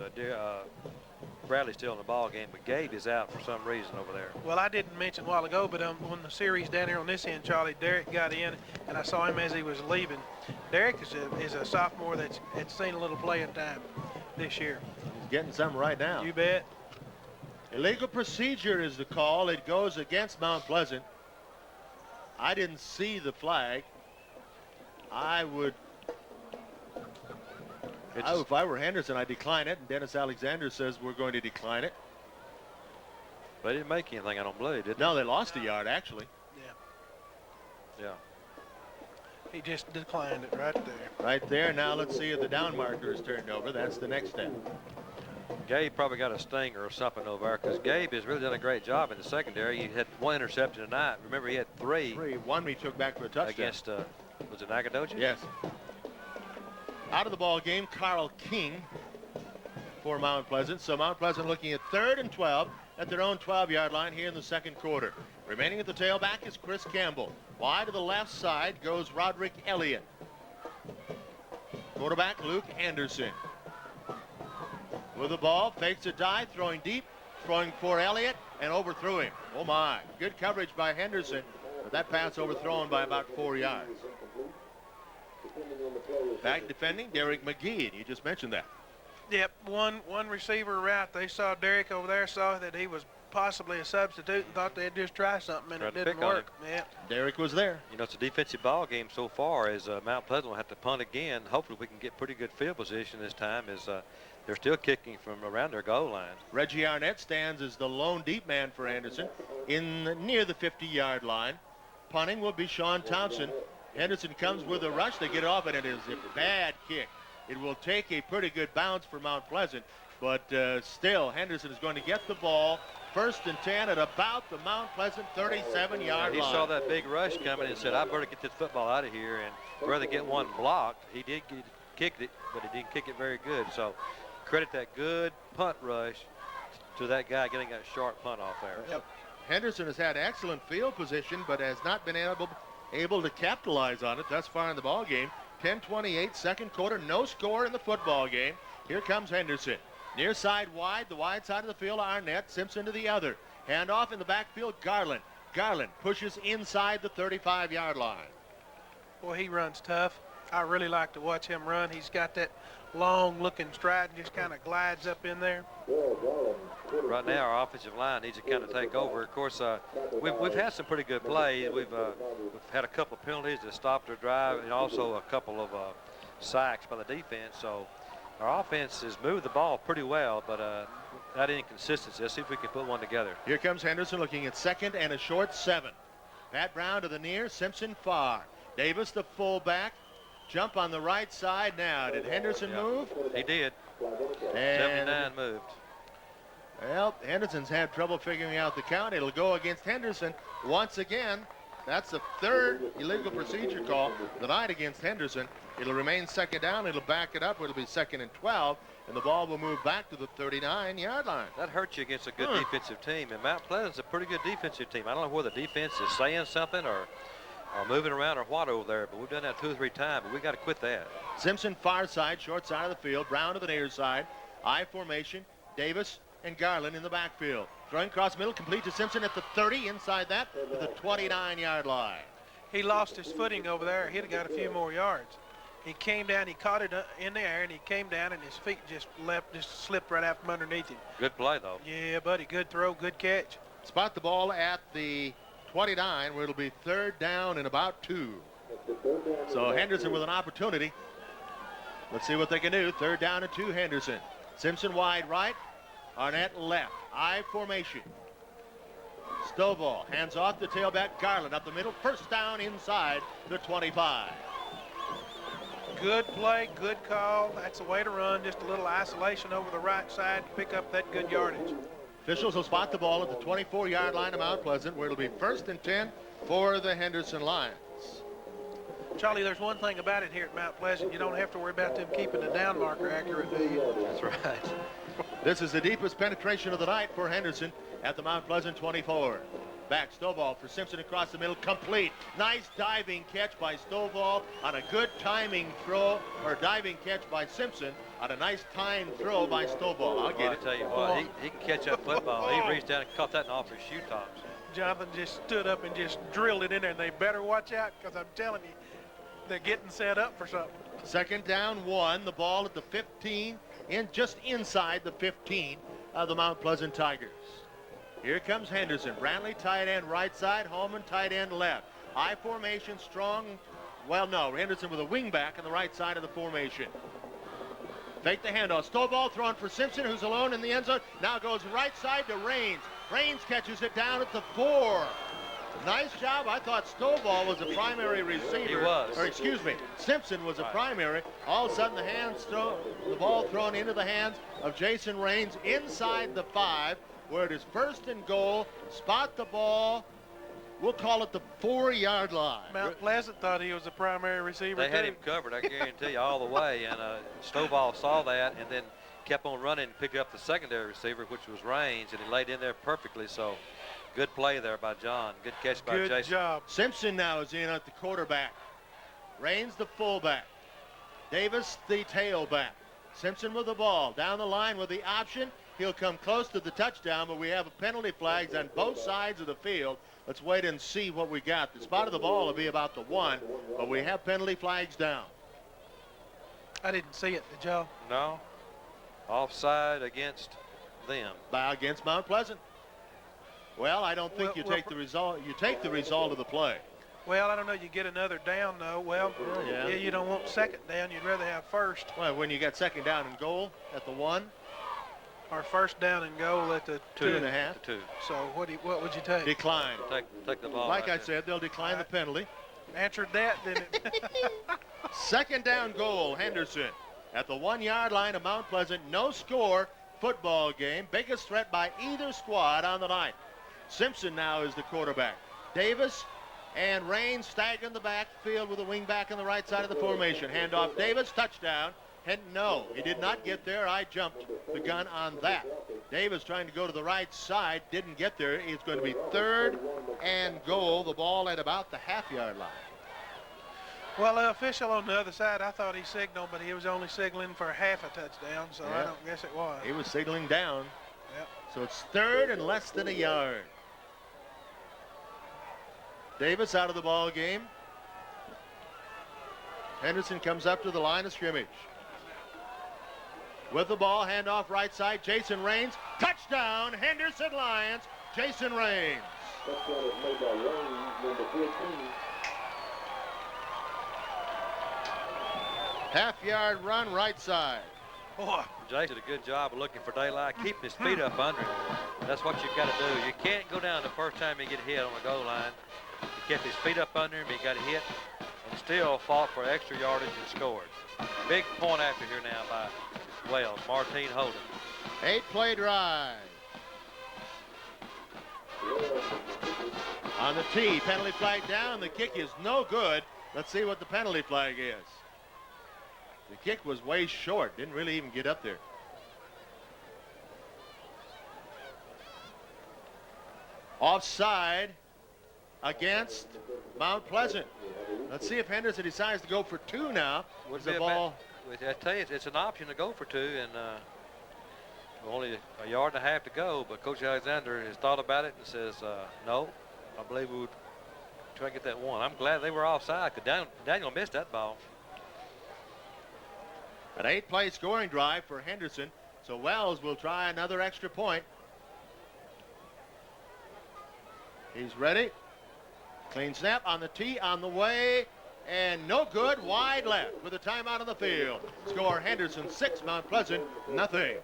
Bradley's still in the ball game, but Gabe is out for some reason over there. Well, I didn't mention a while ago, but when the series down here on this end, Charlie, Derek got in, and I saw him as he was leaving. Derek is a sophomore that's seen a little playing time this year. He's getting some right now. You bet. Illegal procedure is the call. It goes against Mount Pleasant. I didn't see the flag. If I were Henderson, I'd decline it, and Dennis Alexander says we're going to decline it. They didn't make anything, I don't believe, did they? No, they lost a yard, actually. Yeah. He just declined it right there. Right there. Now let's see if the down marker is turned over. That's the next step. Gabe probably got a stinger or something over there, because Gabe has really done a great job in the secondary. He had 1 interception tonight. Remember, he had 3. 1 we took back for a touchdown. Against, was it Nagadoches? Yes. Out of the ball game, Carl King for Mount Pleasant. So Mount Pleasant looking at 3rd and 12 at their own 12-yard line here in the second quarter. Remaining at the tailback is Chris Campbell. Wide to the left side goes Roderick Elliott. Quarterback Luke Anderson. With the ball, fakes a dive, throwing deep, throwing for Elliott, and overthrew him. Oh my, good coverage by Henderson, but that pass overthrown by about 4 yards. Back defending, Derek McGee, and you just mentioned that. Yep, one receiver route. They saw Derek over there, saw that he was possibly a substitute, and thought they'd just try something, and it didn't work. Yeah. Derek was there. You know, it's a defensive ball game so far, as Mount Pleasant will have to punt again. Hopefully we can get pretty good field position this time, as they're still kicking from around their goal line. Reggie Arnett stands as the lone deep man for Anderson near the 50-yard line. Punting will be Sean Thompson. Henderson comes with a rush. They get off, and it is a bad kick. It will take a pretty good bounce for Mount Pleasant, but still, Henderson is going to get the ball. 1st and 10 at about the Mount Pleasant 37-yard line. He saw that big rush coming and said, I better get this football out of here, and rather get one blocked. He did kick it, but he didn't kick it very good. So credit that good punt rush to that guy getting that sharp punt off there. Yep. Henderson has had excellent field position, but has not been able to capitalize on it thus far in the ball game. 10:28, second quarter, no score in the football game. Here comes Henderson. Near side wide, the wide side of the field, Arnett, Simpson to the other. Hand off in the backfield, Garland. Garland pushes inside the 35-yard line. Boy, he runs tough. I really like to watch him run. He's got that long-looking stride and just kind of glides up in there. Right now, our offensive line needs to kind of take over. Of course, we've had some pretty good play. We've had a couple of penalties that stopped their drive, and also a couple of sacks by the defense. So our offense has moved the ball pretty well, but not inconsistency. Let's see if we can put one together. Here comes Henderson looking at 2nd and a short 7. Pat Brown to the near, Simpson far. Davis, the fullback. Jump on the right side now. Did Henderson move? He did. And 79 moved. Well, Henderson's had trouble figuring out the count. It'll go against Henderson once again. That's the third illegal procedure call tonight against Henderson. It'll remain second down. It'll back it up. It'll be 2nd and 12, and the ball will move back to the 39-yard line. That hurts you against a good defensive team, and Mount Pleasant's a pretty good defensive team. I don't know whether the defense is saying something or moving around or what over there, but we've done that 2 or 3 times, but we got to quit that. Simpson far side, short side of the field. Brown to the near side. I formation. Davis and Garland in the backfield. Throwing cross middle, complete to Simpson at the 30. Inside that to the 29-yard line. He lost his footing over there. He'd have got a few more yards. He came down, he caught it in the air, and he came down, and his feet just slipped right out from underneath him. Good play, though. Yeah, buddy, good throw, good catch. Spot the ball at the 29, where it'll be 3rd down and about 2. So Henderson with an opportunity. Let's see what they can do. 3rd down and 2, Henderson. Simpson wide right, Arnett left. I formation. Stovall hands off the tailback. Garland up the middle. 1st down inside the 25. Good play, good call. That's the way to run. Just a little isolation over the right side to pick up that good yardage. Officials will spot the ball at the 24-yard line of Mount Pleasant, where it'll be 1st and 10 for the Henderson Lions. Charlie, there's one thing about it here at Mount Pleasant. You don't have to worry about them keeping the down marker accurate, do you? That's right. This is the deepest penetration of the night for Henderson at the Mount Pleasant 24. Back Stovall for Simpson across the middle, complete. Nice diving catch by Stovall on a good timing throw, or diving catch by Simpson on a nice timed throw by Stovall. I'll get it. I tell you what, he can catch that football. He reached down and caught that off his shoe tops. Jonathan just stood up and just drilled it in there, and they better watch out, because I'm telling you, they're getting set up for something. 2nd down 1, the ball at the 15, just inside the 15 of the Mount Pleasant Tigers. Here comes Henderson. Brantley tight end right side, Holman tight end left. I formation strong. Well, no, Henderson with a wing back on the right side of the formation. Fake the handoff. Stovall thrown for Simpson, who's alone in the end zone. Now goes right side to Raines. Raines catches it down at the 4. Nice job. I thought Stovall was a primary receiver. He was. Or excuse me, Simpson was a primary. All of a sudden the ball thrown into the hands of Jason Raines inside the 5, where it is 1st and goal. Spot the ball. We'll call it the 4-yard line. Mount Pleasant thought he was a primary receiver. They had him covered, I guarantee you, all the way. And Stovall saw that and then kept on running and picked up the secondary receiver, which was Raines, and he laid in there perfectly. So good play there by John. Good catch by Jason. Good job. Simpson now is in at the quarterback. Raines the fullback. Davis the tailback. Simpson with the ball. Down the line with the option. He'll come close to the touchdown, but we have penalty flags on both sides of the field. Let's wait and see what we got. The spot of the ball will be about the 1, but we have penalty flags down. I didn't see it, did y'all? No. Offside against them. Against Mount Pleasant. Well, I don't think you take the result. You take the result of the play. Well, I don't know. You get another down, though. Well, yeah, you don't want 2nd down. You'd rather have 1st. Well, when you got 2nd down and goal at the 1. Or 1st down and goal at the 2.5. 2. So what would you take? Decline. Take the ball. Like I said, they'll decline the penalty. Answered that, didn't it? 2nd down goal, Henderson. At the 1-yard line of Mount Pleasant. No score football game. Biggest threat by either squad on the night. Simpson now is the quarterback. Davis and Raines stagger in the backfield with a wing back on the right side of the formation. Handoff Davis, touchdown. No, he did not get there. I jumped the gun on that. Davis trying to go to the right side, didn't get there. It's going to be 3rd and goal. The ball at about the half-yard line. Well, the official on the other side, I thought he signaled, but he was only signaling for half a touchdown, so I don't guess it was. He was signaling down. Yep. So it's 3rd and less than a yard. Davis out of the ball game. Henderson comes up to the line of scrimmage. With the ball, handoff right side, Jason Raines. Touchdown, Henderson Lions, Jason Raines. Touchdown is made by Raines, number 14. Half-yard run right side. Boy. Jason did a good job of looking for daylight, keeping his feet up under him. That's what you've got to do. You can't go down the first time you get hit on the goal line. He kept his feet up under him, he got hit, and still fought for extra yardage and scored. Big point after here now by Wells. Martine Holden. 8-play drive. On the tee, penalty flag down. The kick is no good. Let's see what the penalty flag is. The kick was way short. Didn't really even get up there. Offside against Mount Pleasant. Let's see if Henderson decides to go for two now. Would The be ball. I tell you, it's an option to go for two, and only a yard and a half to go. But Coach Alexander has thought about it and says, no, I believe we would try and get that one. I'm glad they were offside because Daniel missed that ball. An 8-play scoring drive for Henderson. So Wells will try another extra point. He's ready. Clean snap on the tee, on the way, and no good. Wide left with a timeout on the field. Score Henderson 6, Mount Pleasant nothing.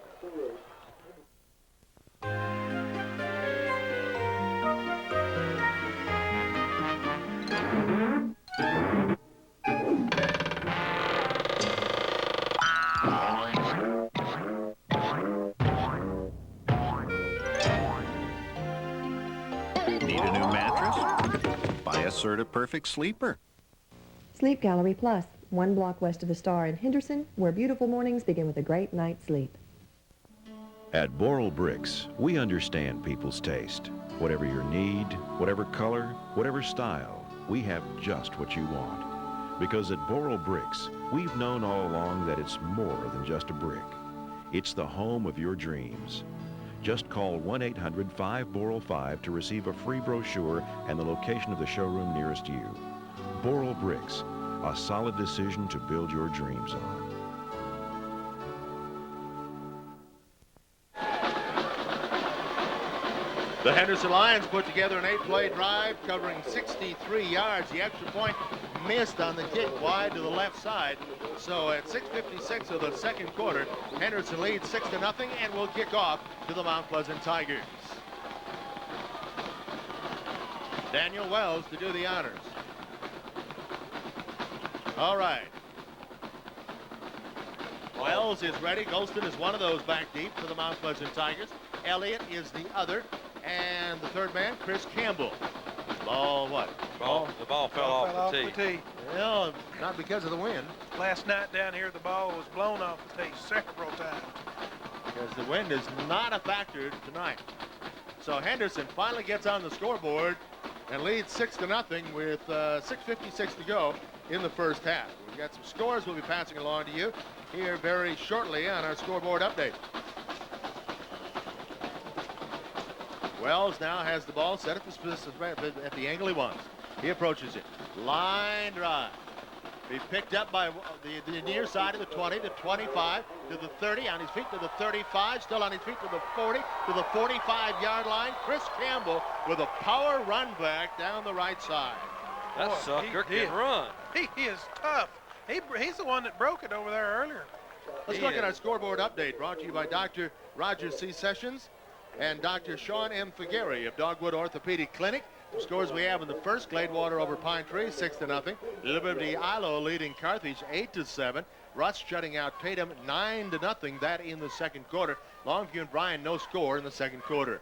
Need a new mattress? Buy a Serta Perfect Sleeper. Sleep Gallery Plus, 1 block west of the Star in Henderson, where beautiful mornings begin with a great night's sleep. At Boral Bricks, we understand people's taste. Whatever your need, whatever color, whatever style, we have just what you want. Because at Boral Bricks, we've known all along that it's more than just a brick. It's the home of your dreams. Just call 1-800-5-BORAL-5 to receive a free brochure and the location of the showroom nearest you. Boral Bricks, a solid decision to build your dreams on. The Henderson Lions put together an 8-play drive covering 63 yards. The extra point missed on the kick wide to the left side. So at 6:56 of the second quarter, Henderson leads 6-0 and will kick off to the Mount Pleasant Tigers. Daniel Wells to do the honors. All right. Wells is ready. Golston is one of those back deep for the Mount Pleasant Tigers. Elliott is the other. And the third man, Chris Campbell. Ball what? The ball fell off the tee. Well, not because of the wind. Last night down here, the ball was blown off the tee several times. Because the wind is not a factor tonight. So Henderson finally gets on the scoreboard and leads 6-0 with 6:56 to go in the first half. We've got some scores we'll be passing along to you here very shortly on our scoreboard update. Wells now has the ball set at the angle he wants. He approaches it. Line drive. Be picked up by the near side of the 20, the 25, to the 30, on his feet to the 35, still on his feet to the 40, to the 45-yard line. Chris Campbell with a power run back down the right side. That sucker can run. He is tough. He's the one that broke it over there earlier. Let's look at our scoreboard update brought to you by Dr. Roger C. Sessions and Dr. Sean M. Figueri of Dogwood Orthopedic Clinic. The scores we have in the first: Gladewater over Pine Tree, 6-0. Liberty Ilo leading Carthage 8-7. Russ shutting out Tatum 9-0. That in the second quarter. Longview and Bryan no score in the second quarter.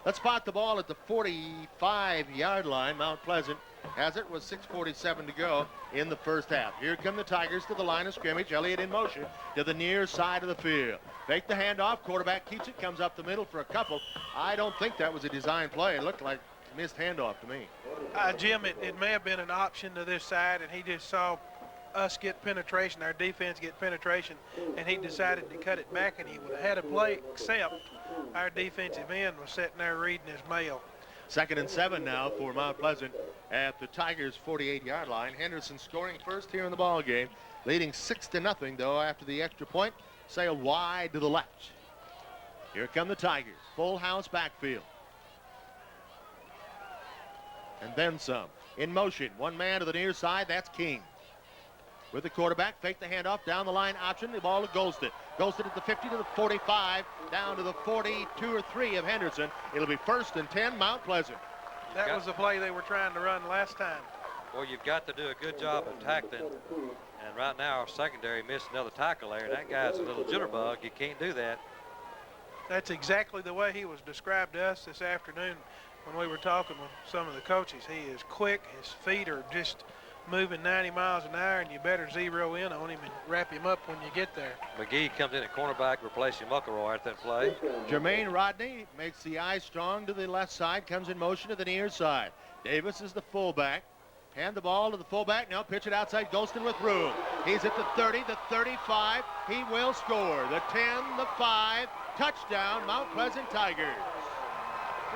Let's spot the ball at the 45-yard line. Mount Pleasant has it with 6:47 to go in the first half. Here come the Tigers to the line of scrimmage. Elliott in motion to the near side of the field. Fake the handoff. Quarterback keeps it. Comes up the middle for a couple. I don't think that was a design play. It looked like missed handoff to me. Jim, it may have been an option to this side, and he just saw us get penetration, our defense get penetration, and he decided to cut it back, and he would have had a play, except our defensive end was sitting there reading his mail. 2nd and 7 now for Mount Pleasant at the Tigers' 48-yard line. Henderson scoring first here in the ball game, leading 6-0 though after the extra point. Sailed wide to the left. Here come the Tigers. Full house backfield. And then some. In motion, one man to the near side, that's King. With the quarterback, fake the handoff, down the line option, the ball to Golston. Golston at the 50 to the 45, down to the 42 or 3 of Henderson. It'll be 1st and 10, Mount Pleasant. That was the play they were trying to run last time. Well, you've got to do a good job of tackling. And right now, our secondary missed another tackle there. That guy's a little jitterbug. You can't do that. That's exactly the way he was described to us this afternoon. when we were talking with some of the coaches, he is quick. His feet are just moving 90 miles an hour, and you better zero in on him and wrap him up when you get there. McGee comes in at cornerback, replacing Muckleroy at that play. Jermaine Rodney makes the eye strong to the left side, comes in motion to the near side. Davis is the fullback. Hand the ball to the fullback. Now pitch it outside. Golston with room. He's at the 30, the 35. He will score. The 10, the 5. Touchdown, Mount Pleasant Tigers.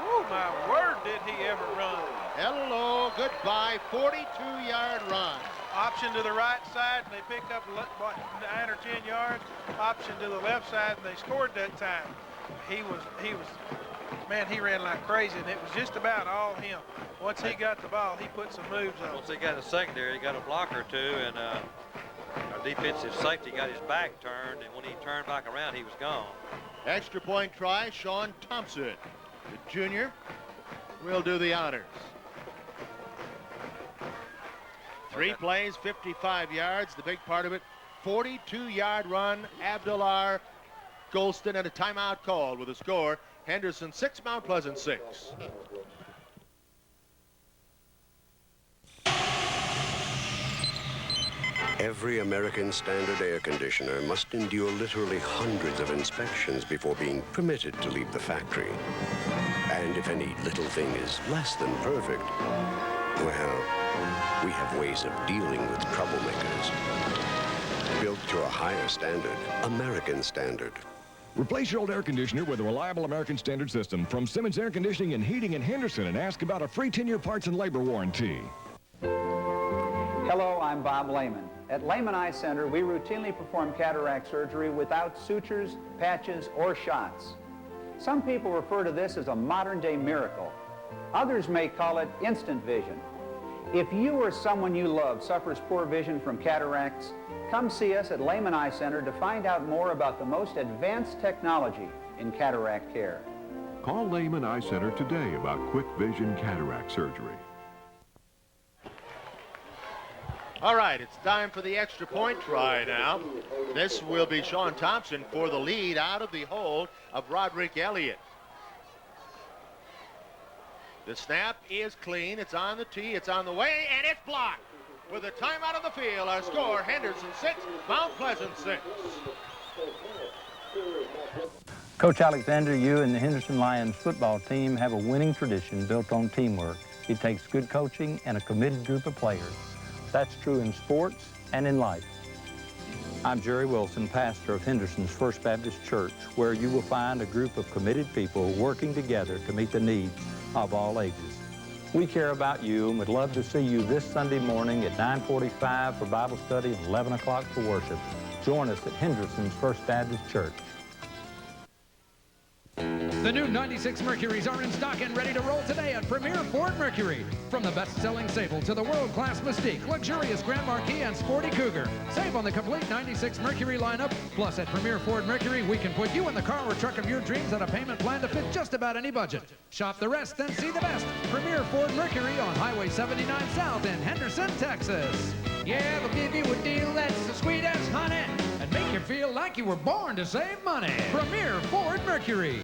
Oh, my word, did he ever run. Hello, goodbye, 42-yard run. Option to the right side, and they pick up, what, 9 or 10 yards. Option to the left side, and they scored that time. Man, he ran like crazy, and it was just about all him. Once he got the ball, he put some moves on. Once he got a secondary, he got a blocker or two, and our defensive safety got his back turned, and when he turned back around, he was gone. Extra point try, Sean Thompson, the junior, will do the honors. 3 plays, 55 yards. The big part of it, 42-yard run. Abdullah Golston, and a timeout called with a score. Henderson 6, Mount Pleasant 6. Every American Standard air conditioner must endure literally hundreds of inspections before being permitted to leave the factory. And if any little thing is less than perfect, well, we have ways of dealing with troublemakers. Built to a higher standard, American Standard. Replace your old air conditioner with a reliable American Standard system from Simmons Air Conditioning and Heating in Henderson, and ask about a free 10-year parts and labor warranty. Hello, I'm Bob Lehman. At Lehman Eye Center, we routinely perform cataract surgery without sutures, patches, or shots. Some people refer to this as a modern-day miracle. Others may call it instant vision. If you or someone you love suffers poor vision from cataracts, come see us at Lehman Eye Center to find out more about the most advanced technology in cataract care. Call Lehman Eye Center today about quick vision cataract surgery. All right, it's time for the extra point try now. This will be Sean Thompson for the lead out of the hold of Roderick Elliott. The snap is clean. It's on the tee. It's on the way, and it's blocked. With a timeout on the field, our score, Henderson 6, Mount Pleasant 6. Coach Alexander, you and the Henderson Lions football team have a winning tradition built on teamwork. It takes good coaching and a committed group of players. That's true in sports and in life. I'm Jerry Wilson, pastor of Henderson's First Baptist Church, where you will find a group of committed people working together to meet the needs of all ages. We care about you and would love to see you this Sunday morning at 9:45 for Bible study and 11 o'clock for worship. Join us at Henderson's First Baptist Church. The new 96 Mercuries are in stock and ready to roll today at Premier Ford Mercury. From the best-selling Sable to the world-class Mystique, luxurious Grand Marquis, and sporty Cougar. Save on the complete 96 Mercury lineup. Plus, at Premier Ford Mercury, we can put you in the car or truck of your dreams at a payment plan to fit just about any budget. Shop the rest, then see the best. Premier Ford Mercury on Highway 79 South in Henderson, Texas. Yeah, they'll give you a deal that's as sweet as honey and make you feel like you were born to save money. Premier Ford Mercury.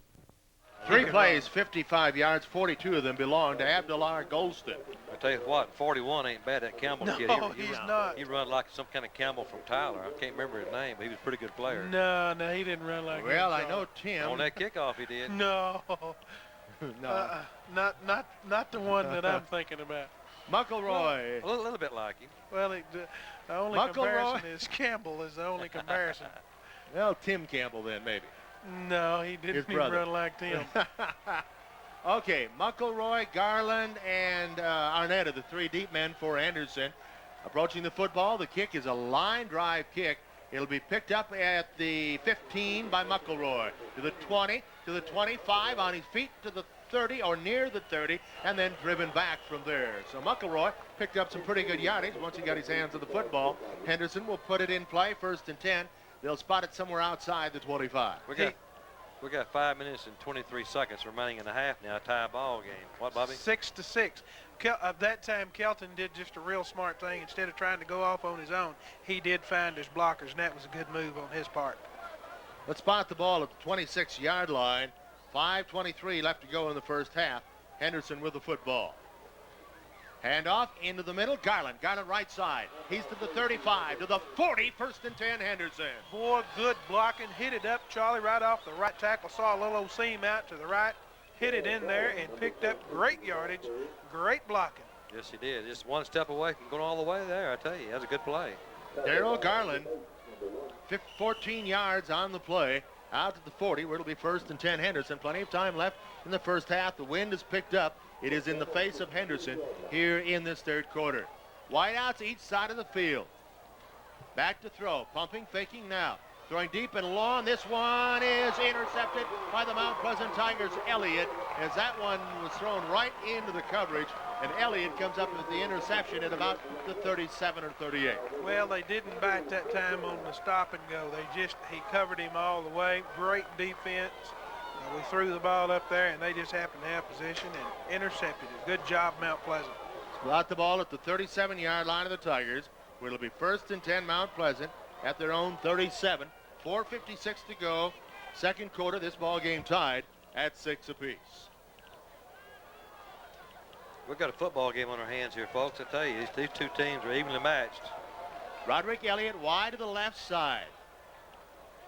3 plays, 55 yards, 42 of them belong to Abdullah Golston. I tell you what, 41 ain't bad, that Campbell kid. He's not. He run like some kind of Campbell from Tyler. I can't remember his name, but he was a pretty good player. No, he didn't run like that. Well, I know Tim. On that kickoff he did. No. No. Not the one that I'm thinking about. McElroy. A little bit like him. Well, the only comparison is Campbell is the only comparison. Well, Tim Campbell then, maybe. No, he didn't even run like Tim. Okay, McElroy, Garland, and Arnett are the 3 deep men for Anderson. Approaching the football, the kick is a line drive kick. It'll be picked up at the 15 by McElroy. To the 20, to the 25, on his feet to the 30 or near the 30, and then driven back from there. So McElroy picked up some pretty good yardage once he got his hands on the football. Henderson will put it in play, 1st and 10. They'll spot it somewhere outside the 25. We got 5 minutes and 23 seconds remaining in the half now, tie ball game. What, Bobby? 6-6. At that time, Kelton did just a real smart thing. Instead of trying to go off on his own, he did find his blockers, and that was a good move on his part. Let's spot the ball at the 26-yard line. 5:23 left to go in the first half. Henderson with the football. Handoff into the middle. Garland right side. He's to the 35, to the 40. 1st and 10, Henderson. Boy, good blocking. Hit it up, Charlie, right off the right tackle. Saw a little old seam out to the right. Hit it in there and picked up great yardage. Great blocking. Yes, he did. Just one step away from going all the way there, I tell you. That was a good play. Darrell Garland, 14 yards on the play. Out to the 40, where it'll be 1st and 10, Henderson. Plenty of time left in the first half. The wind is picked up. It is in the face of Henderson here in this 3rd quarter. Wideouts each side of the field. Back to throw. Pumping, faking now. Throwing deep and long. This one is intercepted by the Mount Pleasant Tigers' Elliott, as that one was thrown right into the coverage, and Elliott comes up with the interception at about the 37 or 38. Well, they didn't bite that time on the stop and go. He covered him all the way. Great defense. We threw the ball up there, and they just happened to have position and intercepted it. Good job, Mount Pleasant. Got the ball at the 37-yard line of the Tigers, where it'll be 1st and 10, Mount Pleasant at their own 37. 4:56 to go. 2nd quarter. This ball game tied at 6 apiece. We've got a football game on our hands here, folks. I tell you, these two teams are evenly matched. Roderick Elliott wide to the left side.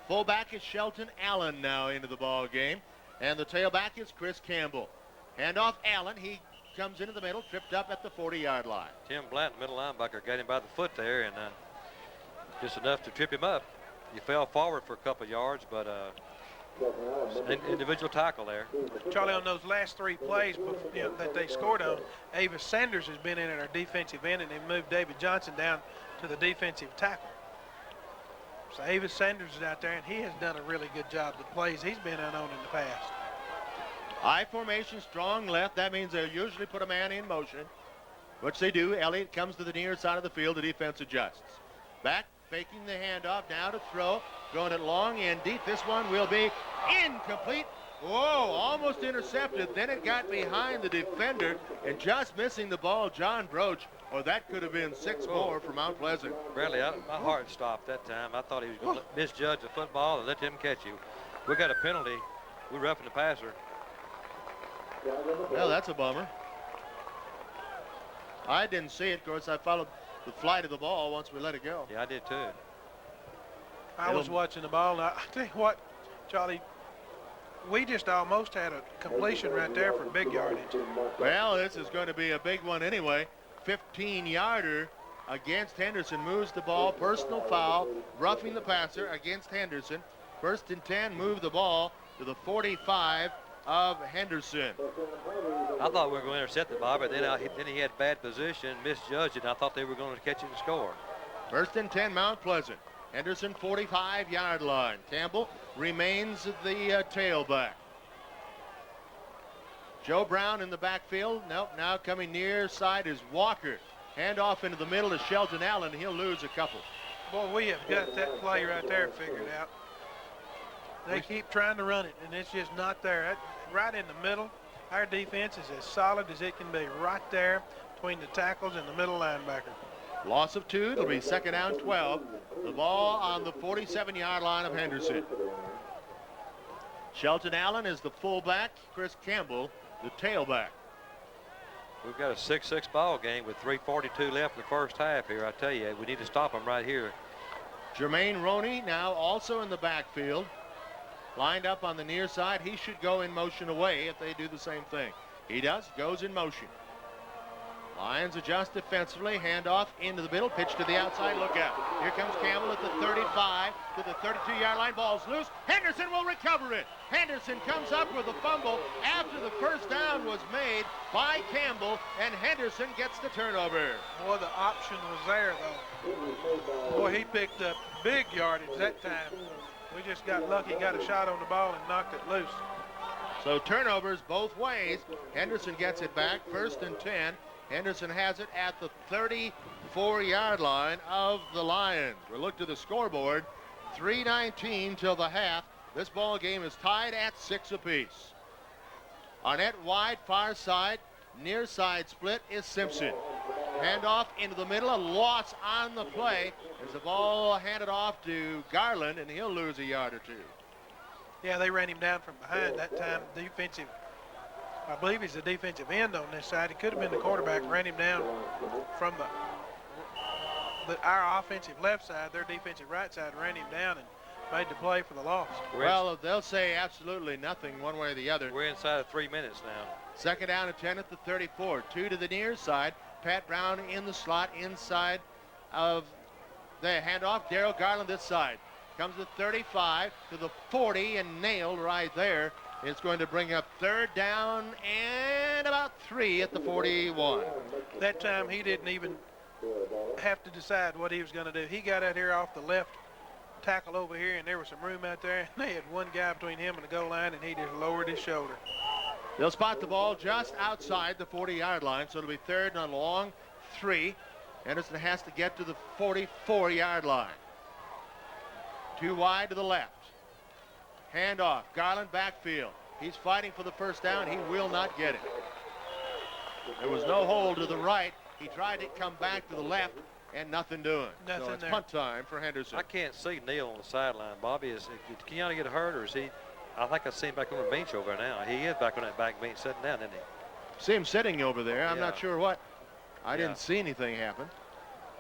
Fullback is Shelton Allen now into the ball game, and the tailback is Chris Campbell. Handoff Allen. He comes into the middle, tripped up at the 40-yard line. Tim Blanton, middle linebacker, got him by the foot there, and just enough to trip him up. He fell forward for a couple of yards, but individual tackle there. Charlie, on those last 3 plays that they scored on, Avis Sanders has been in at our defensive end, and they moved David Johnson down to the defensive tackle. So Avis Sanders is out there, and he has done a really good job. The plays he's been on in the past. I formation, strong left. That means they'll usually put a man in motion, which they do. Elliott comes to the near side of the field. The defense adjusts. Back, faking the handoff, now to throw. Throwing it long and deep. This one will be incomplete. Whoa, almost intercepted. Then it got behind the defender and just missing the ball, John Broach. Or that could have been 6 more for Mount Pleasant. Bradley, my heart stopped that time. I thought he was going to misjudge the football and let him catch you. We got a penalty. We're roughing the passer. Well, that's a bummer. I didn't see it. Of course, I followed the flight of the ball once we let it go. Yeah, I did too. I was watching the ball. Now, I tell you what, Charlie, we just almost had a completion right there for big yardage. Well, this is going to be a big one anyway. 15-yarder against Henderson. Moves the ball. Personal foul. Roughing the passer against Henderson. 1st and 10. Move the ball to the 45 of Henderson. I thought we were going to intercept the ball, but then he had bad position, misjudged it, and I thought they were going to catch it and score. 1st and 10, Mount Pleasant. Henderson, 45-yard line. Campbell remains the tailback. Joe Brown in the backfield. Nope, now coming near side is Walker. Handoff into the middle to Shelton Allen. He'll lose a couple. Boy, we have got that play right there figured out. They keep trying to run it, and it's just not there. Right in the middle, our defense is as solid as it can be, right there between the tackles and the middle linebacker. Loss of 2. It'll be 2nd down 12. The ball on the 47-yard line of Henderson. Shelton Allen is the fullback. Chris Campbell, the tailback. We've got a 6-6 ball game with 3:42 left in the first half here. I tell you, we need to stop them right here. Jermaine Roney now also in the backfield. Lined up on the near side. He should go in motion away if they do the same thing. He does. Goes in motion. Lions adjust defensively. Handoff into the middle. Pitch to the outside. Look out. Here comes Campbell at the 35 to the 32-yard line. Ball's loose. Henderson will recover it. Henderson comes up with a fumble after the first down was made by Campbell, and Henderson gets the turnover. Boy, the option was there, though. Boy, he picked up big yardage that time. We just got lucky, got a shot on the ball and knocked it loose. So turnovers both ways. Henderson gets it back. 1st and 10. Henderson has it at the 34-yard line of the Lions. We'll look to the scoreboard. 3:19 till the half. This ball game is tied at 6 apiece. Arnett wide, far side. Near side split is Simpson. Handoff into the middle. A loss on the play as the ball handed off to Garland, and he'll lose a yard or 2. Yeah, they ran him down from behind that time. Defensive I believe he's the defensive end on this side. He could have been the quarterback, ran him down from our offensive left side, their defensive right side, ran him down and made the play for the loss. Well, they'll say absolutely nothing one way or the other. We're inside of 3 minutes now. Second down and 10 at the 34. 2 to the near side. Pat Brown in the slot inside of the handoff. Darryl Garland this side. Comes to 35 to the 40 and nailed right there. It's going to bring up third down and about 3 at the 41. That time he didn't even have to decide what he was going to do. He got out here off the left tackle over here, and there was some room out there, and they had one guy between him and the goal line, and he just lowered his shoulder. They'll spot the ball just outside the 40-yard line, so it'll be third and a long 3. Henderson has to get to the 44-yard line. 2 wide to the left. Handoff. Garland backfield. He's fighting for the first down. He will not get it. There was no hold to the right. He tried to come back to the left, and nothing doing. Nothing so it's there. punt time for Henderson. I can't see Neal on the sideline. Bobby, did Kenyatta get hurt, or is he? I think I see him back on the bench over there now. He is back on that back bench sitting down, isn't he? See him sitting over there. I'm not sure what. I didn't see anything happen.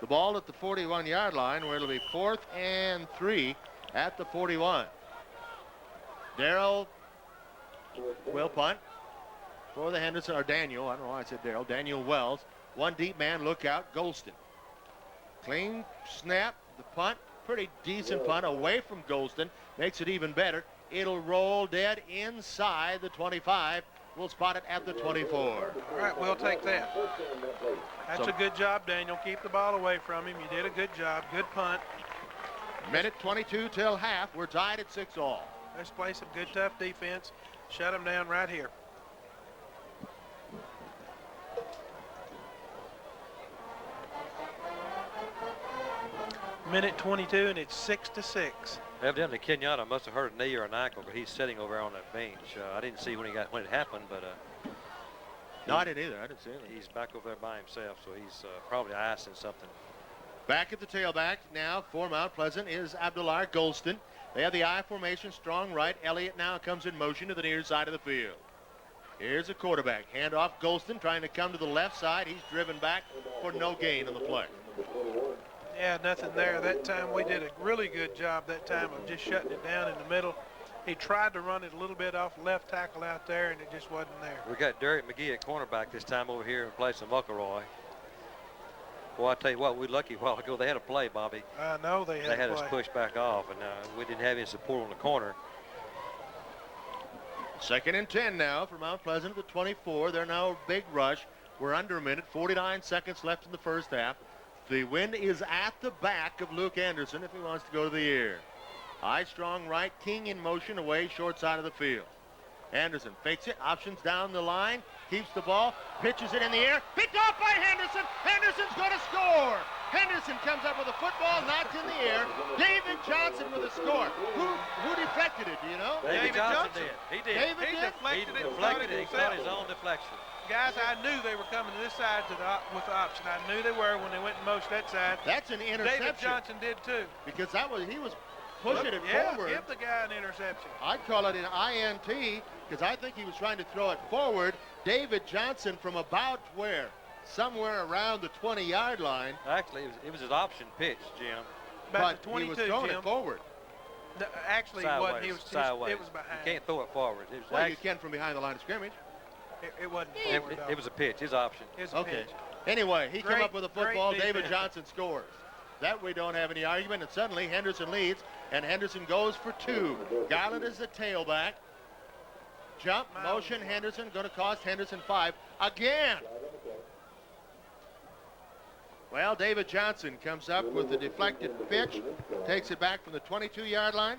The ball at the 41-yard line, where it'll be 4th and 3 at the 41. Darryl will punt for the Henderson, or Daniel. I don't know why I said Darryl. Daniel Wells. One deep man, look out, Golston. Clean snap, the punt, pretty decent punt away from Golston. Makes it even better. It'll roll dead inside the 25. We'll spot it at the 24. All right, we'll take that. That's a good job, Daniel. Keep the ball away from him. You did a good job. Good punt. Minute 22 till half. We're tied at 6-all. Let's play some good, tough defense. Shut them down right here. Minute 22, and it's 6-6. Evidently, Kenyatta must have hurt a knee or an ankle, but he's sitting over on that bench. I didn't see when it happened, but no, I didn't either. I didn't see it. He's back over there by himself, so he's probably icing something. Back at the tailback now for Mount Pleasant is Abdullah Golston. They have the I formation, strong right. Elliott now comes in motion to the near side of the field. Here's a quarterback. Handoff, Golston trying to come to the left side. He's driven back for no gain on the play. Yeah, nothing there. That time we did a really good job that time of just shutting it down in the middle. He tried to run it a little bit off left tackle out there, and it just wasn't there. We got Derek McGee at cornerback this time over here in place of Muckelroy. Well, I tell you what, we lucky a while ago. They had a play, Bobby. I know they had us pushed back off, and we didn't have any support on the corner. 2nd and 10 now for Mount Pleasant at the 24. They're now a big rush. We're under a minute, 49 seconds left in the first half. The wind is at the back of Luke Anderson if he wants to go to the air. High, strong right, King in motion away short side of the field. Anderson fakes it, options down the line, keeps the ball, pitches it in the air, picked off by Henderson. Henderson's going to score. Henderson comes up with a football, knocked in the air. David Johnson with a score. Who deflected it, do you know? David Johnson did. He did. He deflected it. He caught his own deflection. Guys, I knew they were coming to this side with the option. I knew they were when they went in motion that side. That's an interception. David Johnson did too. Because he was pushing it forward. Give the guy an interception. I'd call it an INT because I think he was trying to throw it forward. David Johnson from about where? Somewhere around the 20-yard line. Actually, it was his option pitch, Jim. About the 22, he was throwing it forward. No, actually, sideways, it was sideways. It was behind. You can't throw it forward. Well, you can from behind the line of scrimmage. It wasn't forward. It was a pitch, his option. Okay. Anyway, he came up with a football. David defense. Johnson scores. That we don't have any argument. And suddenly Henderson leads, and Henderson goes for 2. Garland is the tailback. Jump, motion, Henderson, going to cost Henderson 5 again. Well, David Johnson comes up with the deflected pitch, takes it back from the 22-yard line.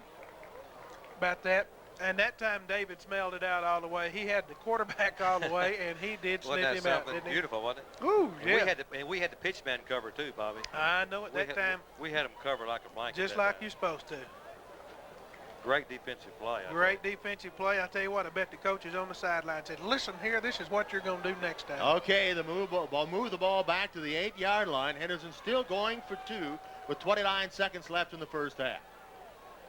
About that. And that time, David smelled it out all the way. He had the quarterback all the way, and he did sniff him out, didn't he? Beautiful, wasn't it? Ooh, yeah. We had the pitch man covered too, Bobby. I know it that time. We had him covered like a blanket. Just like you're supposed to. Great defensive play. Great defensive play. I tell you what, I bet the coaches on the sideline said, listen here, this is what you're going to do next time. Okay, move the ball back to the 8-yard line. Henderson still going for 2 with 29 seconds left in the first half.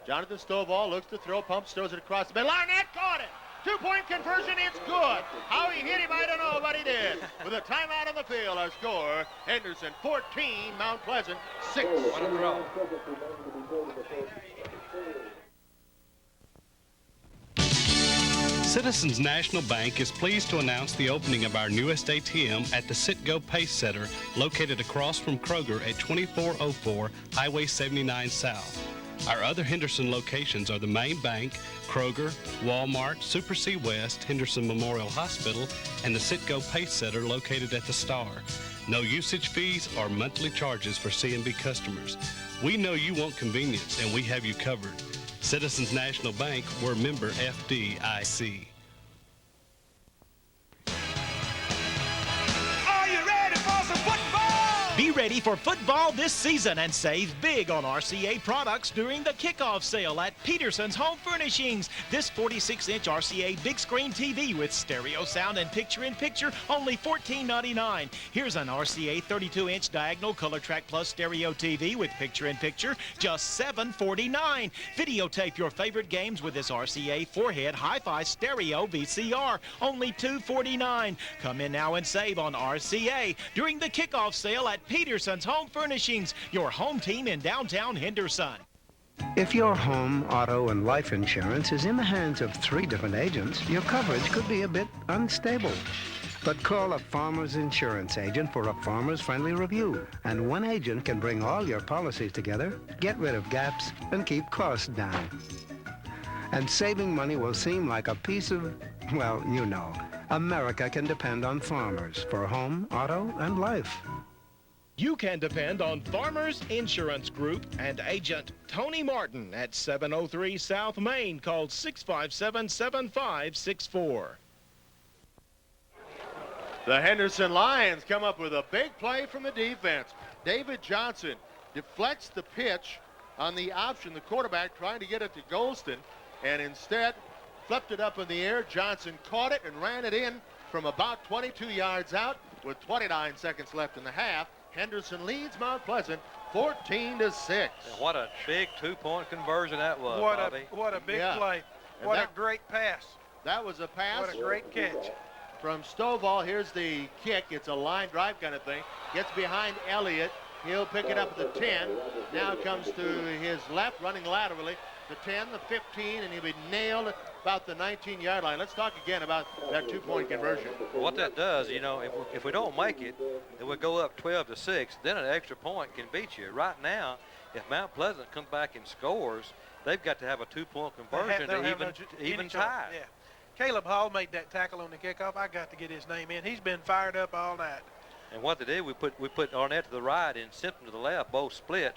Jonathan Stovall looks to throw, pumps, throws it across the middle. Arnett caught it. Two-point conversion, it's good. How he hit him, I don't know, but he did. With a timeout on the field, our score, Henderson 14, Mount Pleasant 6. What a throw. Citizens National Bank is pleased to announce the opening of our newest ATM at the Citgo Pace Center, located across from Kroger at 2404 Highway 79 South. Our other Henderson locations are the main bank, Kroger, Walmart, Super C West, Henderson Memorial Hospital, and the Citgo Pace Center located at the Star. No usage fees or monthly charges for C&B customers. We know you want convenience, and we have you covered. Citizens National Bank, we're member FDIC. Are you ready for some football? Be ready for football this season and save big on RCA products during the kickoff sale at Peterson's Home Furnishings. This 46-inch RCA big screen TV with stereo sound and picture-in-picture, only $14.99. Here's an RCA 32-inch diagonal Color Track Plus stereo TV with picture-in-picture, just $7.49. Videotape your favorite games with this RCA 4-head hi-fi stereo VCR, only $2.49. Come in now and save on RCA during the kickoff sale at Peterson's Home Furnishings, your home team in downtown Henderson. If your home, auto, and life insurance is in the hands of 3 different agents, your coverage could be a bit unstable. But call a Farmers Insurance agent for a farmers-friendly review. And one agent can bring all your policies together, get rid of gaps, and keep costs down. And saving money will seem like a piece of, well, you know. America can depend on farmers for home, auto, and life. You can depend on Farmers Insurance Group and agent Tony Martin at 703 South Main. Call 657-7564. The Henderson Lions come up with a big play from the defense. David Johnson deflects the pitch on the option, the quarterback trying to get it to Golston, and instead flipped it up in the air. Johnson caught it and ran it in from about 22 yards out with 29 seconds left in the half. Henderson leads Mount Pleasant 14-6. And what a big two-point conversion that was, Bobby. What a big play. What a great pass. That was a pass. What a great catch. From Stovall, here's the kick. It's a line drive kind of thing. Gets behind Elliott. He'll pick it up at the 10. Now comes to his left, running laterally. The 10, the 15, and he'll be nailed about the 19-yard line. Let's talk again about that two-point conversion. What that does, you know, if we don't make it, then we go up 12-6. Then an extra point can beat you. Right now, if Mount Pleasant comes back and scores, they've got to have a two-point conversion to even tie. Yeah. Caleb Hall made that tackle on the kickoff. I got to get his name in. He's been fired up all night. And what they did, we put Arnett to the right and Simpson to the left, both split,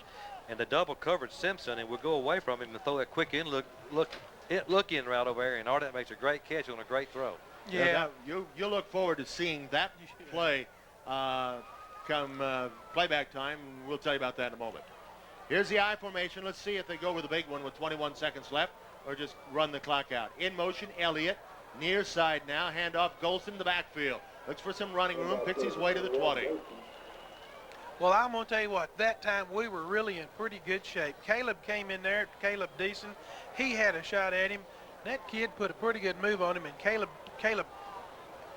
and the double covered Simpson, and we'll go away from him and throw that quick in look in route over there, and Arnett makes a great catch on a great throw. Yeah, you look forward to seeing that play come playback time. We'll tell you about that in a moment. Here's the I formation. Let's see if they go with the big one with 21 seconds left or just run the clock out. In motion, Elliott. Near side now. Handoff, Golston in the backfield. Looks for some running room. Picks his way to the 20. Well, I'm going to tell you what. That time we were really in pretty good shape. Caleb came in there. Caleb Deason. He had a shot at him. That kid put a pretty good move on him, and Caleb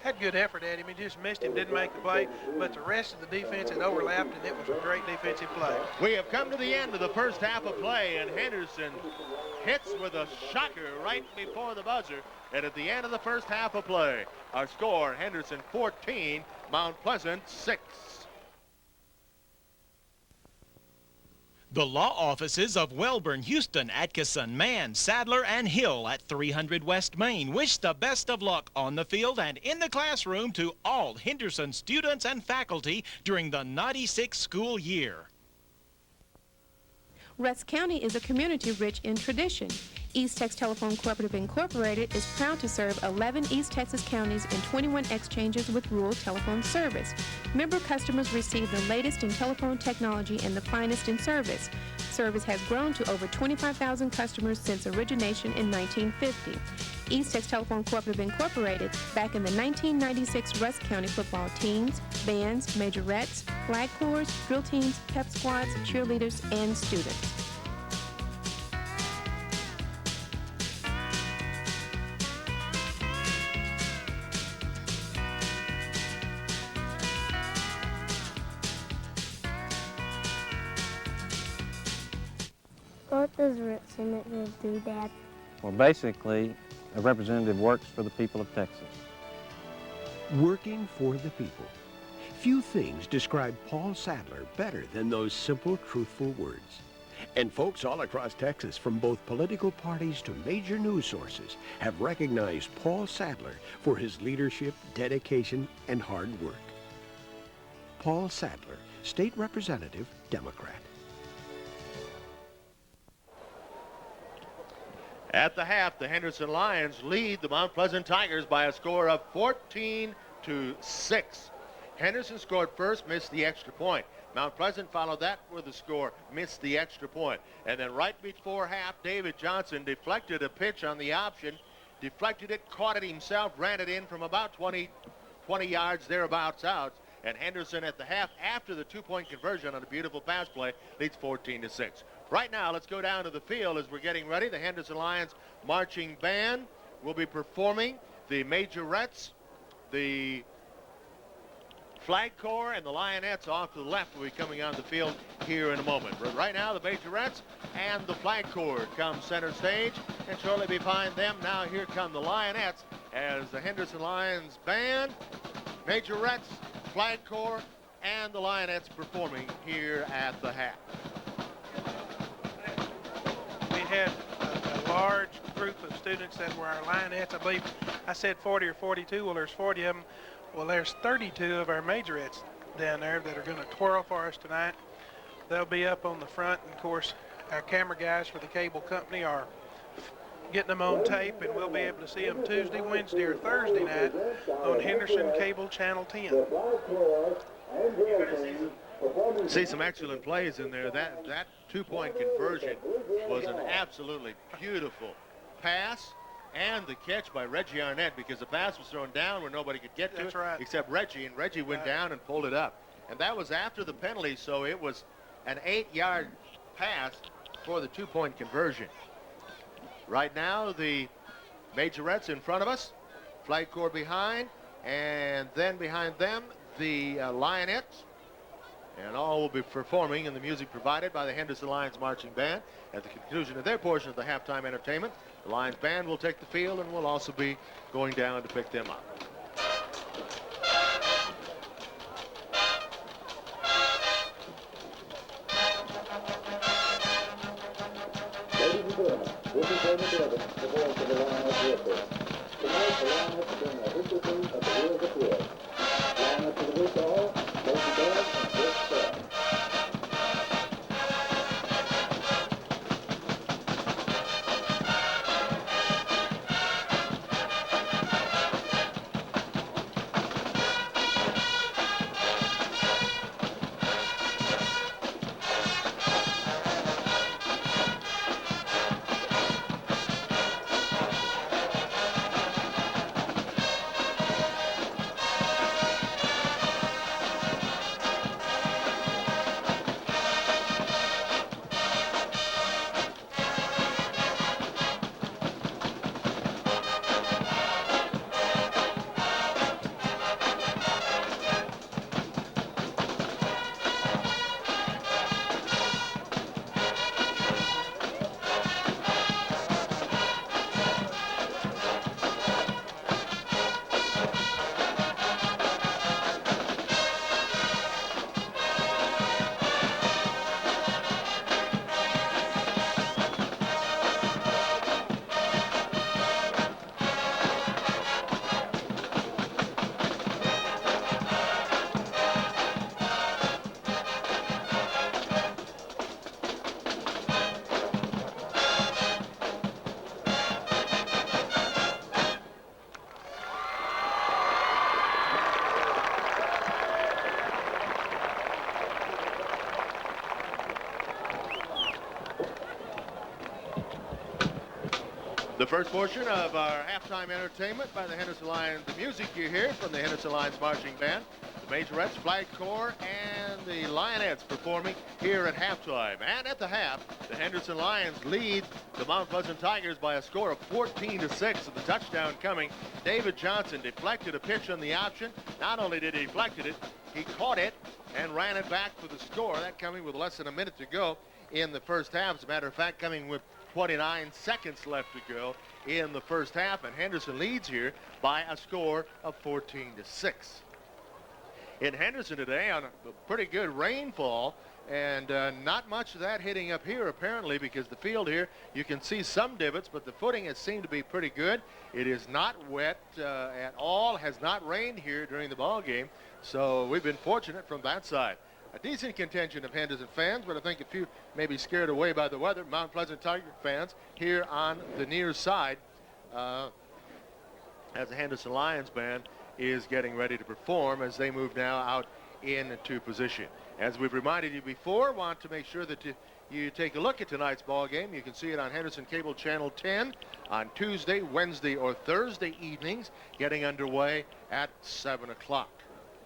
had good effort at him. He just missed him, didn't make the play, but the rest of the defense had overlapped, and it was a great defensive play. We have come to the end of the first half of play, and Henderson hits with a shocker right before the buzzer. And at the end of the first half of play, our score, Henderson 14, Mount Pleasant 6. The law offices of Welborn, Houston, Atkinson, Mann, Sadler, and Hill at 300 West Main wish the best of luck on the field and in the classroom to all Henderson students and faculty during the 96 school year. Russ County is a community rich in tradition. East Texas Telephone Cooperative Incorporated is proud to serve 11 East Texas counties and 21 exchanges with rural telephone service. Member customers receive the latest in telephone technology and the finest in service. Service has grown to over 25,000 customers since origination in 1950. East Texas Telephone Cooperative Incorporated, back in the 1996 Russ County football teams, bands, majorettes, flag corps, drill teams, pep squads, cheerleaders, and students. does representative do, Dad? Well, basically, a representative works for the people of Texas. Working for the people. Few things describe Paul Sadler better than those simple, truthful words. And folks all across Texas, from both political parties to major news sources, have recognized Paul Sadler for his leadership, dedication, and hard work. Paul Sadler, State Representative, Democrat. At the half, the Henderson Lions lead the Mount Pleasant Tigers by a score of 14-6. Henderson scored first, missed the extra point. Mount Pleasant followed that with a score, missed the extra point. And then right before half, David Johnson deflected a pitch on the option, deflected it, caught it himself, ran it in from about 20 yards thereabouts out. And Henderson at the half, after the two-point conversion on a beautiful pass play, leads 14-6. Right now, let's go down to the field as we're getting ready. The Henderson Lions marching band will be performing. The Majorettes, the Flag Corps, and the Lionettes off to the left will be coming on the field here in a moment. But right now, the Majorettes and the Flag Corps come center stage, and shortly behind them, now here come the Lionettes as the Henderson Lions band, Majorettes, Flag Corps, and the Lionettes performing here at the half. We had a large group of students that were our Lionettes. I believe I said 40 or 42. Well, there's 40 of them. Well, there's 32 of our Majorettes down there that are going to twirl for us tonight. They'll be up on the front, and of course, our camera guys for the cable company are getting them on tape, and we'll be able to see them Tuesday, Wednesday, or Thursday night on Henderson Cable Channel 10. See some excellent plays in there. That two-point conversion was an absolutely beautiful pass and the catch by Reggie Arnett, because the pass was thrown down where nobody could get to That's it right. except Reggie, and Reggie went down and pulled it up. And that was after the penalty, so it was an 8-yard pass for the two-point conversion. Right now, the Majorettes in front of us, Flag Corps behind, and then behind them, the Lionettes. And all will be performing in the music provided by the Henderson Lions Marching Band. At the conclusion of their portion of the halftime entertainment, the Lions Band will take the field and will also be going down to pick them up. Ladies and gentlemen, this is David Davis, the voice of the Lioness Warfare. Tonight, the Lioness bring a history of the Wheels of War. Lioness to the Wish All, Motion Dog, and Chris Star. The first portion of our halftime entertainment by the Henderson Lions, the music you hear from the Henderson Lions Marching Band, the Majorettes, Flag Corps, and the Lionettes performing here at halftime. And at the half, the Henderson Lions lead the Mount Pleasant Tigers by a score of 14-6, with the touchdown coming. David Johnson deflected a pitch on the option. Not only did he deflect it, he caught it and ran it back for the score. That coming with less than a minute to go in the first half. As a matter of fact, coming with 29 seconds left to go in the first half, and Henderson leads here by a score of 14-6. In Henderson today on a pretty good rainfall, and not much of that hitting up here apparently, because the field here, you can see some divots, but the footing has seemed to be pretty good. It is not wet at all, has not rained here during the ball game, so we've been fortunate from that side. A decent contingent of Henderson fans, but I think a few may be scared away by the weather. Mount Pleasant Tiger fans here on the near side as the Henderson Lions band is getting ready to perform as they move now out into position. As we've reminded you before, want to make sure that you take a look at tonight's ball game. You can see it on Henderson Cable Channel 10 on Tuesday, Wednesday, or Thursday evenings, getting underway at 7 o'clock.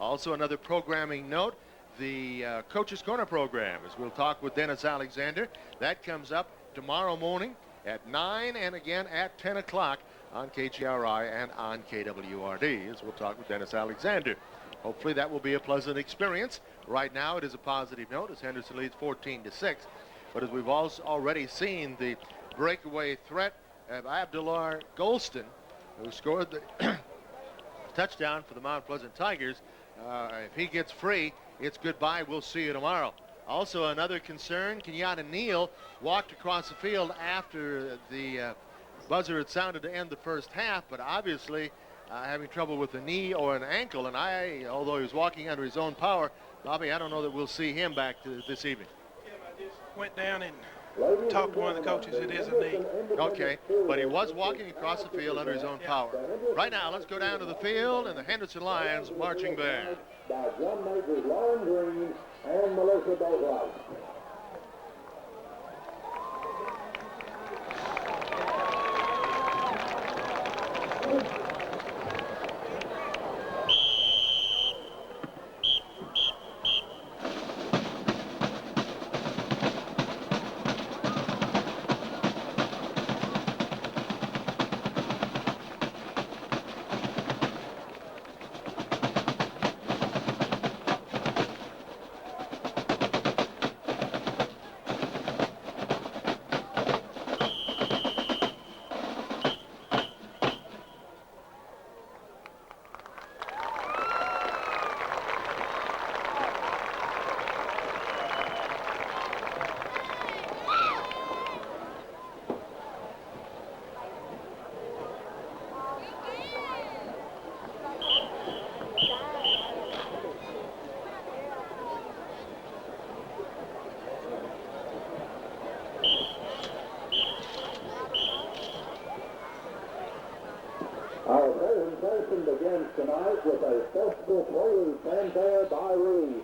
Also, another programming note, the Coach's Corner program, as we'll talk with Dennis Alexander. That comes up tomorrow morning at 9 and again at 10 o'clock on KGRI and on KWRD, as we'll talk with Dennis Alexander. Hopefully that will be a pleasant experience. Right now it is a positive note as Henderson leads 14-6. But as we've also already seen, the breakaway threat of Abdullah Golston, who scored the touchdown for the Mount Pleasant Tigers, if he gets free, it's goodbye. We'll see you tomorrow. Also, another concern, Kenyatta Neal walked across the field after the buzzer had sounded to end the first half, but obviously having trouble with a knee or an ankle, and although he was walking under his own power, Bobby, I don't know that we'll see him back this evening. I just went down and talked to one of the coaches. It is a knee. Okay, but he was walking across the field under his own power. Right now, let's go down to the field and the Henderson Lions marching band. By John Majors, Lauren Green, and Melissa Boatwright. Our presentation begins tonight with a festival prelude fanfare by Reed.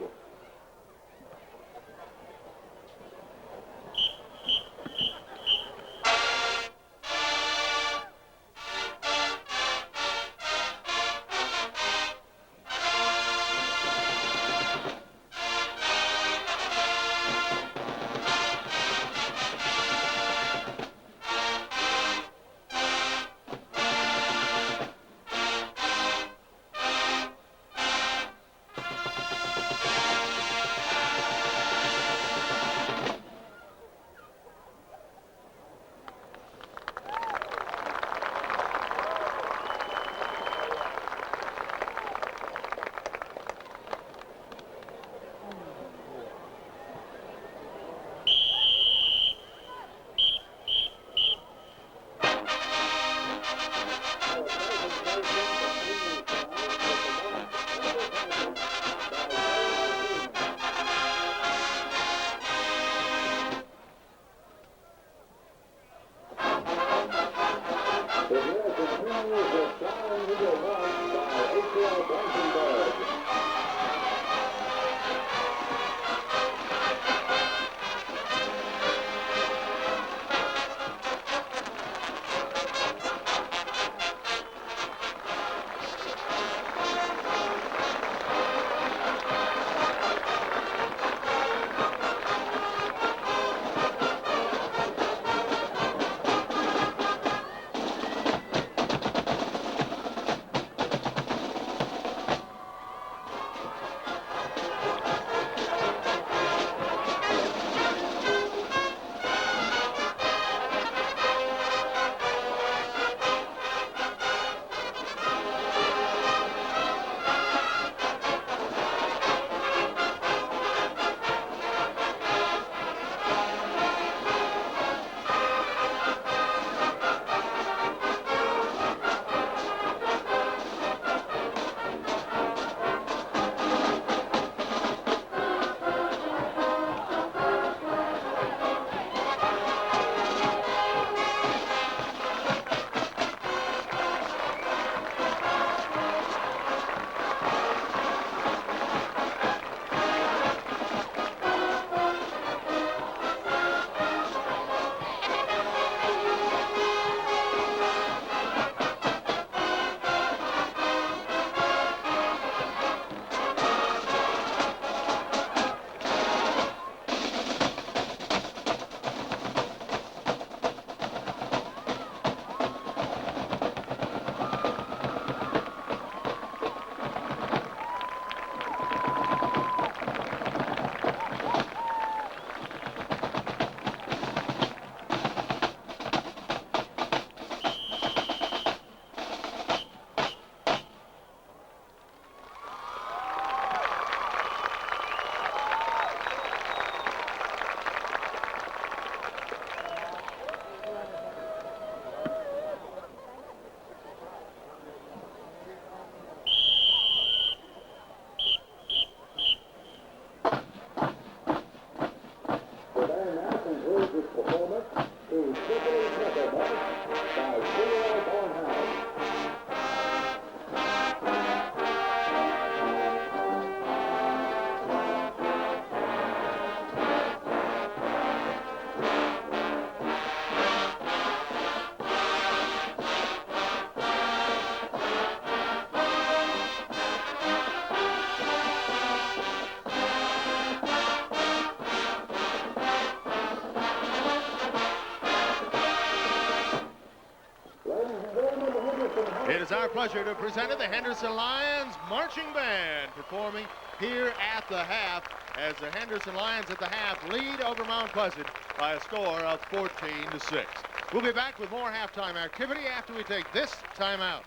our pleasure to present the Henderson Lions Marching Band performing here at the half as the Henderson Lions at the half lead over Mount Pleasant by a score of 14-6. We'll be back with more halftime activity after we take this timeout.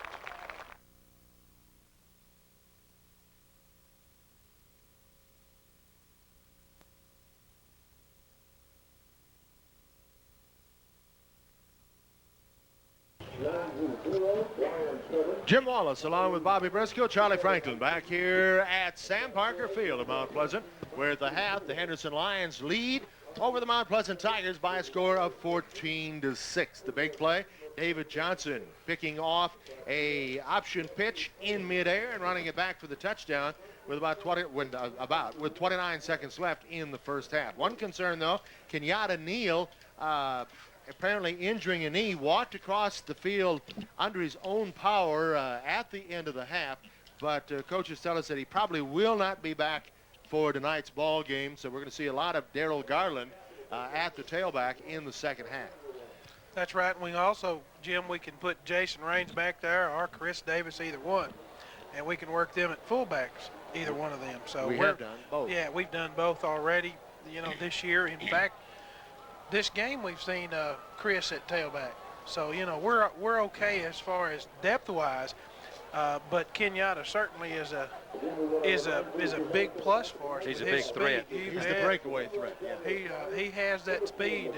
Jim Wallace along with Bobby Briscoe, Charlie Franklin back here at Sam Parker Field of Mount Pleasant, where at the half the Henderson Lions lead over the Mount Pleasant Tigers by a score of 14-6. The big play, David Johnson picking off a option pitch in midair and running it back for the touchdown with about 29 seconds left in the first half. One concern though, Kenyatta Neal apparently injuring a knee, walked across the field under his own power at the end of the half, but coaches tell us that he probably will not be back for tonight's ball game, so we're going to see a lot of Darrell Garland at the tailback in the second half. That's right, and we also, Jim, we can put Jason Raines back there or Chris Davis, either one, and we can work them at fullbacks, either one of them. So we have done both. Yeah, we've done both already, this year. In fact, this game we've seen Chris at tailback, so we're okay as far as depth-wise. But Kenyatta certainly is a big plus for us. He's a big threat. He's the breakaway threat. Yeah. He has that speed,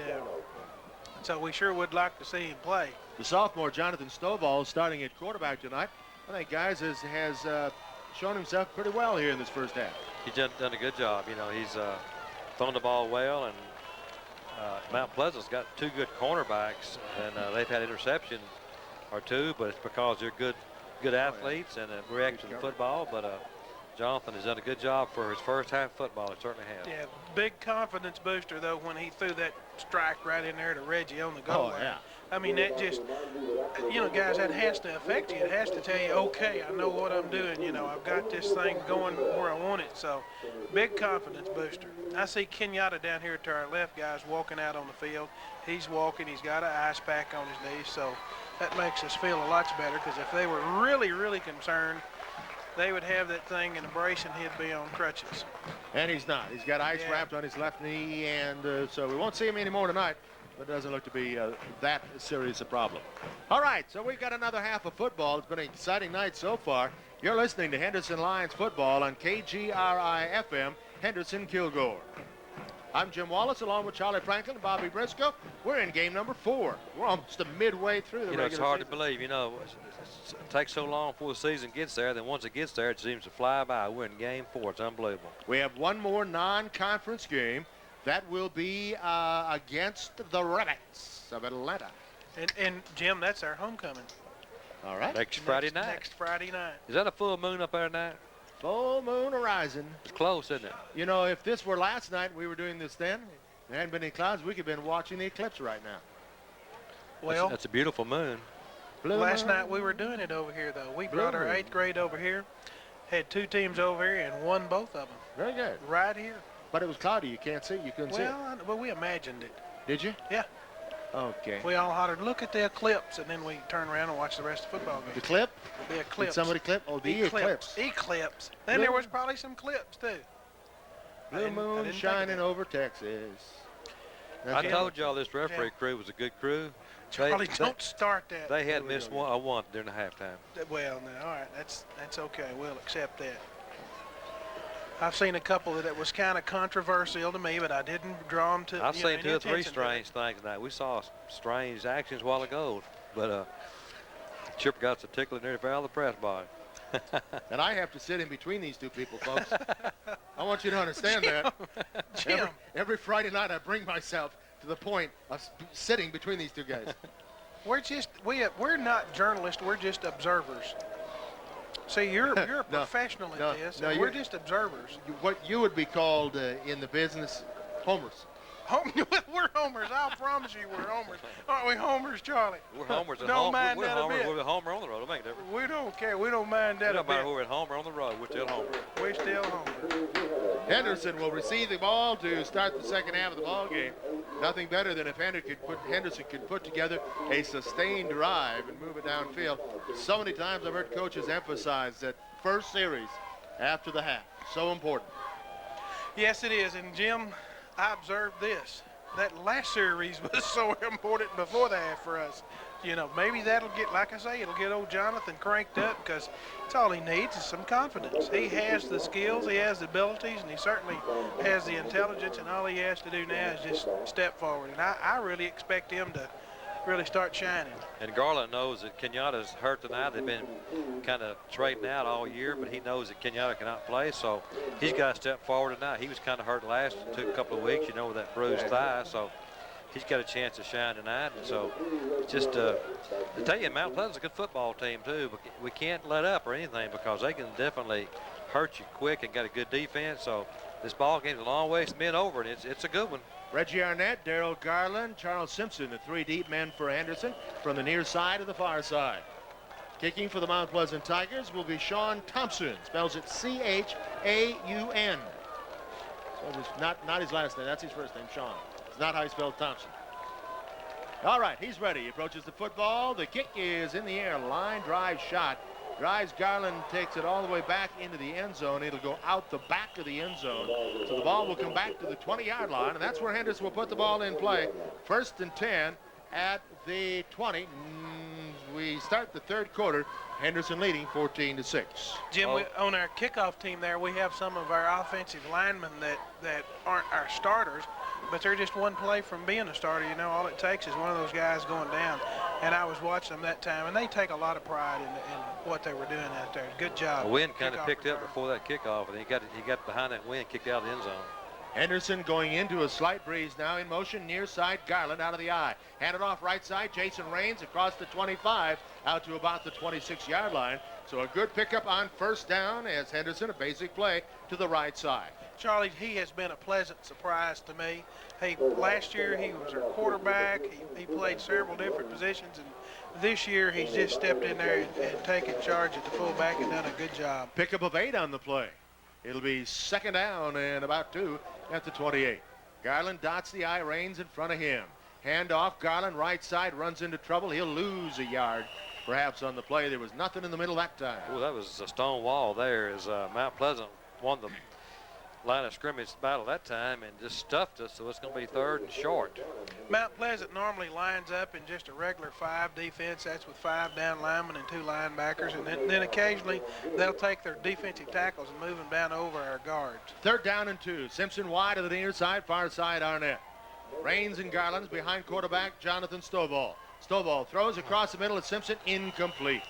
so we sure would like to see him play. The sophomore Jonathan Stovall starting at quarterback tonight. I think guys has shown himself pretty well here in this first half. He's done a good job. He's thrown the ball well, and Mount Pleasant's got two good cornerbacks, and they've had interception or two, but it's because they're good athletes and react to the football. But Jonathan has done a good job for his first half of football. He certainly has. Yeah, big confidence booster though when he threw that strike right in there to Reggie on the goal line. Yeah. I mean, that just, guys, that has to affect you. It has to tell you, okay, I know what I'm doing. I've got this thing going where I want it. So, big confidence booster. I see Kenyatta down here to our left, guys, walking out on the field. He's walking. He's got an ice pack on his knee. So, that makes us feel a lot better, because if they were really, really concerned, they would have that thing in a brace and he'd be on crutches. And he's not. He's got ice wrapped on his left knee, and so we won't see him anymore tonight. But it doesn't look to be that serious a problem. All right, so we've got another half of football. It's been an exciting night so far. You're listening to Henderson Lions football on KGRI-FM, Henderson Kilgore. I'm Jim Wallace, along with Charlie Franklin and Bobby Briscoe. We're in game number 4. We're almost midway through the regular it's hard season. to believe. It takes so long before the season gets there. Then once it gets there, it seems to fly by. We're in game 4. It's unbelievable. We have one more non-conference game. That will be against the Rabbits of Atlanta. And Jim, that's our homecoming. All right. Next Friday night. Next Friday night. Is that a full moon up there tonight? Full moon horizon. It's close, isn't it? If this were last night, we were doing this then. There hadn't been any clouds. We could have been watching the eclipse right now. Well, that's a beautiful moon. Last night we were doing it over here, though. We brought our 8th grade over here, had 2 teams over here, and won both of them. Very good. Right here. But it was cloudy. You can't see. You couldn't see it. Well, we imagined it. Did you? Yeah. Okay. We all hollered, look at the eclipse, and then we turned around and watched the rest of the football game. The clip? The eclipse. Did somebody clip? Oh, the eclipse. Eclipse. Then there was probably some clips, too. Blue moon shining over Texas. I told y'all this referee crew was a good crew. Charlie, don't start that. They had missed one during the halftime. Well, no, all right, that's okay. We'll accept that. I've seen a couple that was kind of controversial to me, but I didn't draw them to. I've seen 2 or 3 strange things tonight. We saw strange actions a while ago, but Chipper got so tickled nearly fell out of the press box. And I have to sit in between these 2 people, folks. I want you to understand that. Jim. Every Friday night I bring myself to the point of sitting between these 2 guys. We're not journalists. We're just observers. See, you're a professional at this, and we're just observers. What you would be called in the business, homers. We're homers. I'll promise you we're homers. Aren't we homers, Charlie? We're homers at Don't home. mind We're that a homers. bit. We're a homer on the road. Don't make a difference. We don't care. We don't mind that It a don't matter bit. who we're at home or on the road. We're still homers. We're still homers. Henderson will receive the ball to start the second half of the ball game. Nothing better than if Henderson could put together a sustained drive and move it downfield. So many times I've heard coaches emphasize that first series after the half. So important. Yes, it is. And, Jim, I observed this. That last series was so important before the half for us. You know, maybe that'll get, like I say, it'll get old Jonathan cranked up because it's all he needs is some confidence. He has the skills, he has the abilities, and he certainly has the intelligence, and all he has to do now is just step forward. And I really expect him to really start shining. And Garland knows that Kenyatta's hurt tonight. They've been kind of trading out all year, but he knows that Kenyatta cannot play, so he's got to step forward tonight. He was kind of hurt last, took a couple of weeks, you know, with that bruised thigh, so he's got a chance to shine tonight. And so just to tell you, Mount Pleasant's a good football team too, but we can't let up or anything because they can definitely hurt you quick and got a good defense. So this ball game's a long ways from being over, and it's a good one. Reggie Arnett, Darrell Garland, Charles Simpson, the three deep men for Henderson from the near side to the far side. Kicking for the Mount Pleasant Tigers will be Sean Thompson. Spells it C-H-A-U-N. So it's not his last name. That's his first name, Sean. It's not how he spells Thompson. All right, he's ready. He approaches the football. The kick is in the air. Line drive shot. Drives Garland, takes it all the way back into the end zone. It'll go out the back of the end zone. So the ball will come back to the 20-yard line, and that's where Henderson will put the ball in play. 1st and 10 at the 20. We start the third quarter. Henderson leading 14-6. Jim, on our kickoff team there, we have some of our offensive linemen that aren't our starters, but they're just one play from being a starter. You know, all it takes is one of those guys going down. And I was watching them that time, and they take a lot of pride in what they were doing out there. Good job. The wind kind of picked up before that kickoff, and he got behind that wind, kicked out of the end zone. Henderson going into a slight breeze now in motion near side. Garland out of the eye. Handed off right side. Jason Raines across the 25 out to about the 26-yard line. So a good pickup on first down as Henderson, a basic play to the right side. Charlie, he has been a pleasant surprise to me. Hey, last year he was our quarterback. He played several different positions, and this year he's just stepped in there and taken charge at the fullback and done a good job. Pickup of 8 on the play. It'll be second down and about 2 at the 28. Garland dots the I, Raines in front of him. Hand off, Garland right side, runs into trouble. He'll lose a yard perhaps on the play. There was nothing in the middle that time. Well, that was a stone wall there as Mount Pleasant won the line of scrimmage battle that time and just stuffed us, so it's going to be 3rd and short. Mount Pleasant normally lines up in just a regular 5 defense. That's with 5 down linemen and 2 linebackers, and then occasionally they'll take their defensive tackles and move them down over our guards. 3rd down and 2. Simpson wide to the near side, far side Arnett. Raines and Garland's behind quarterback Jonathan Stovall. Stovall throws across the middle of Simpson, incomplete.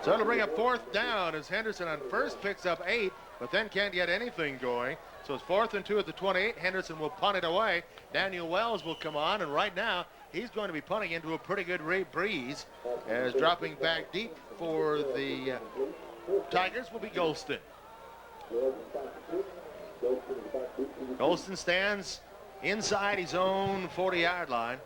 So it'll bring up 4th down as Henderson on first picks up 8, but then can't get anything going. So it's 4th and 2 at the 28. Henderson will punt it away. Daniel Wells will come on, and right now he's going to be punting into a pretty good breeze as dropping back deep for the Tigers will be Golston. Golston stands inside his own 40-yard line.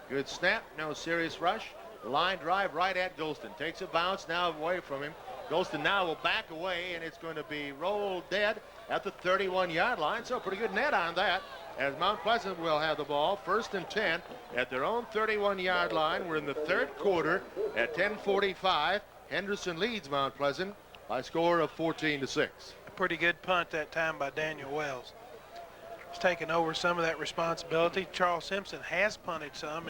Good snap, no serious rush. Line drive right at Golston. Takes a bounce now away from him. Golston now will back away, and it's going to be rolled dead at the 31-yard line. So pretty good net on that as Mount Pleasant will have the ball. 1st and 10 at their own 31-yard line. We're in the third quarter at 10:45. Henderson leads Mount Pleasant by a score of 14-6. A pretty good punt that time by Daniel Wells. He's taken over some of that responsibility. Charles Simpson has punted some,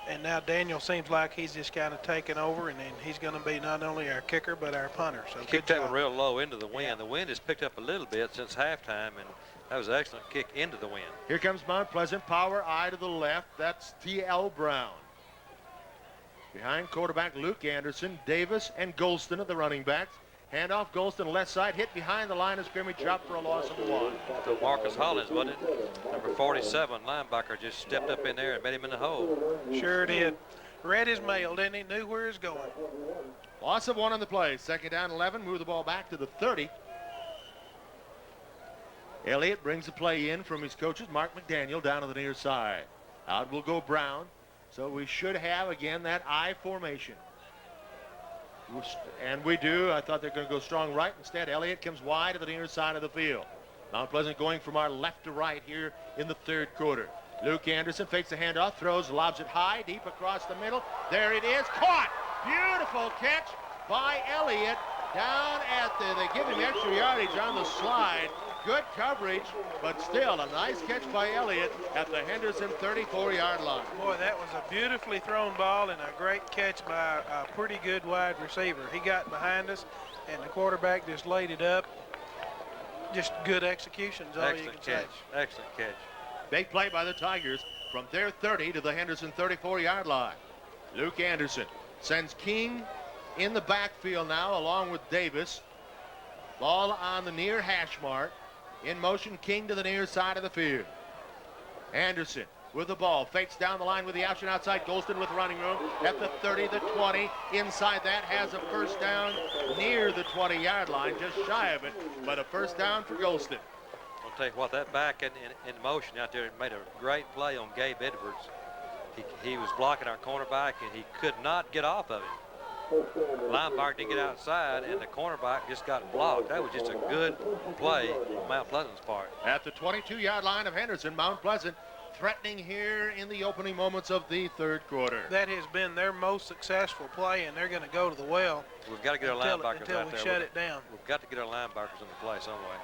and now Daniel seems like he's just kind of taken over, and he's going to be not only our kicker but our punter. So kicked that one real low into the wind. The wind has picked up a little bit since halftime, and that was an excellent kick into the wind. Here comes Mount Pleasant. Power eye to the left. That's T.L. Brown. Behind quarterback Luke Anderson, Davis, and Golston at the running backs. Hand off Golston left side, hit behind the line of scrimmage, dropped for a loss of 1. So Marcus Hollins, wasn't it? Number 47 linebacker just stepped up in there and met him in the hole. Sure did. Read his mail, didn't he? Knew where he was going. Loss of 1 on the play. 2nd down 11. Move the ball back to the 30. Elliott brings the play in from his coaches, Mark McDaniel, down to the near side. Out will go Brown. So we should have, again, that I formation. And we do. I thought they're going to go strong right. Instead, Elliott comes wide to the near side of the field. Mount Pleasant going from our left to right here in the third quarter. Luke Anderson fakes the handoff, throws, lobs it high, deep across the middle. There it is, caught! Beautiful catch by Elliott down at they give him extra yardage on the slide. Good coverage, but still a nice catch by Elliott at the Henderson 34-yard line. Boy, that was a beautifully thrown ball and a great catch by a pretty good wide receiver. He got behind us, and the quarterback just laid it up. Just good execution is all you can say. Excellent catch. Big play by the Tigers from their 30 to the Henderson 34-yard line. Luke Anderson sends King in the backfield now along with Davis. Ball on the near hash mark. In motion, King to the near side of the field. Anderson with the ball, fakes down the line with the option outside. Golston with running room at the 30, the 20. Inside that has a first down near the 20-yard line, just shy of it, but a first down for Golston. I'll tell you what, that back in motion out there made a great play on Gabe Edwards. He was blocking our cornerback, and he could not get off of him. Linebacker didn't get outside, and the cornerback just got blocked. That was just a good play on Mount Pleasant's part. At the 22-yard line of Henderson, Mount Pleasant threatening here in the opening moments of the third quarter. That has been their most successful play, and they're going to go to the well. We've got to get our linebackers until out we there. Shut it down. We've got to get our linebackers in the play some way.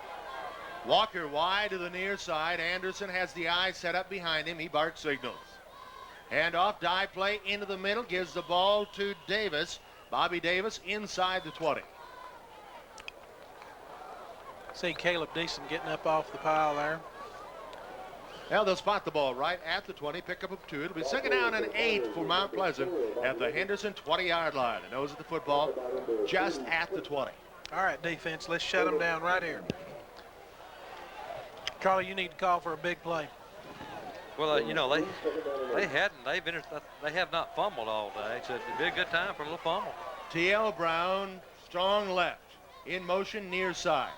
Walker wide to the near side. Anderson has the eye set up behind him. He bark signals. Handoff, dive play into the middle, gives the ball to Davis. Bobby Davis inside the 20. See Caleb Deason getting up off the pile there. Well, they'll spot the ball right at the 20, pick up 2. It'll be second down and 8 for Mount Pleasant at the Henderson 20-yard line. The nose of the football just at the 20. All right, defense, let's shut them down right here. Charlie, you need to call for a big play. Well, you know, they have not fumbled all day, so it'd be a good time for a little fumble. T.L. Brown, strong left, in motion near side.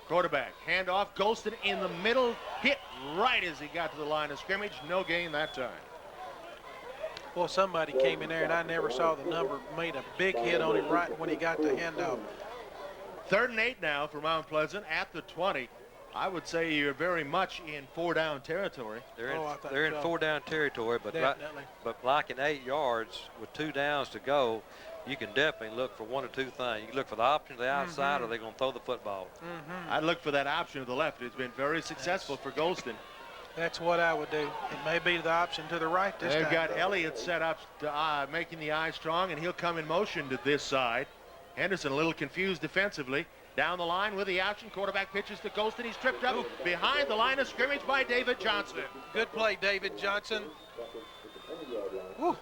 Quarterback, handoff, Golston in the middle, hit right as he got to the line of scrimmage. No gain that time. Well, somebody came in there, and I never saw the number, made a big hit on him right when he got the handoff. 3rd and 8 now for Mount Pleasant at the 20. I would say you're very much in 4-down territory. They're in 4-down territory, but like in 8 yards with 2 downs to go, you can definitely look for one or two things. You can look for the option to the outside, or they're going to throw the football. I'd look for that option to the left. It's been very successful for Golston. That's what I would do. It may be the option to the right this time. They've got Elliott set up to, making the eye strong, and he'll come in motion to this side. Henderson a little confused defensively. Down the line with the option. Quarterback pitches to Golston. He's tripped up behind the line of scrimmage by David Johnson. Good play, David Johnson. Whew.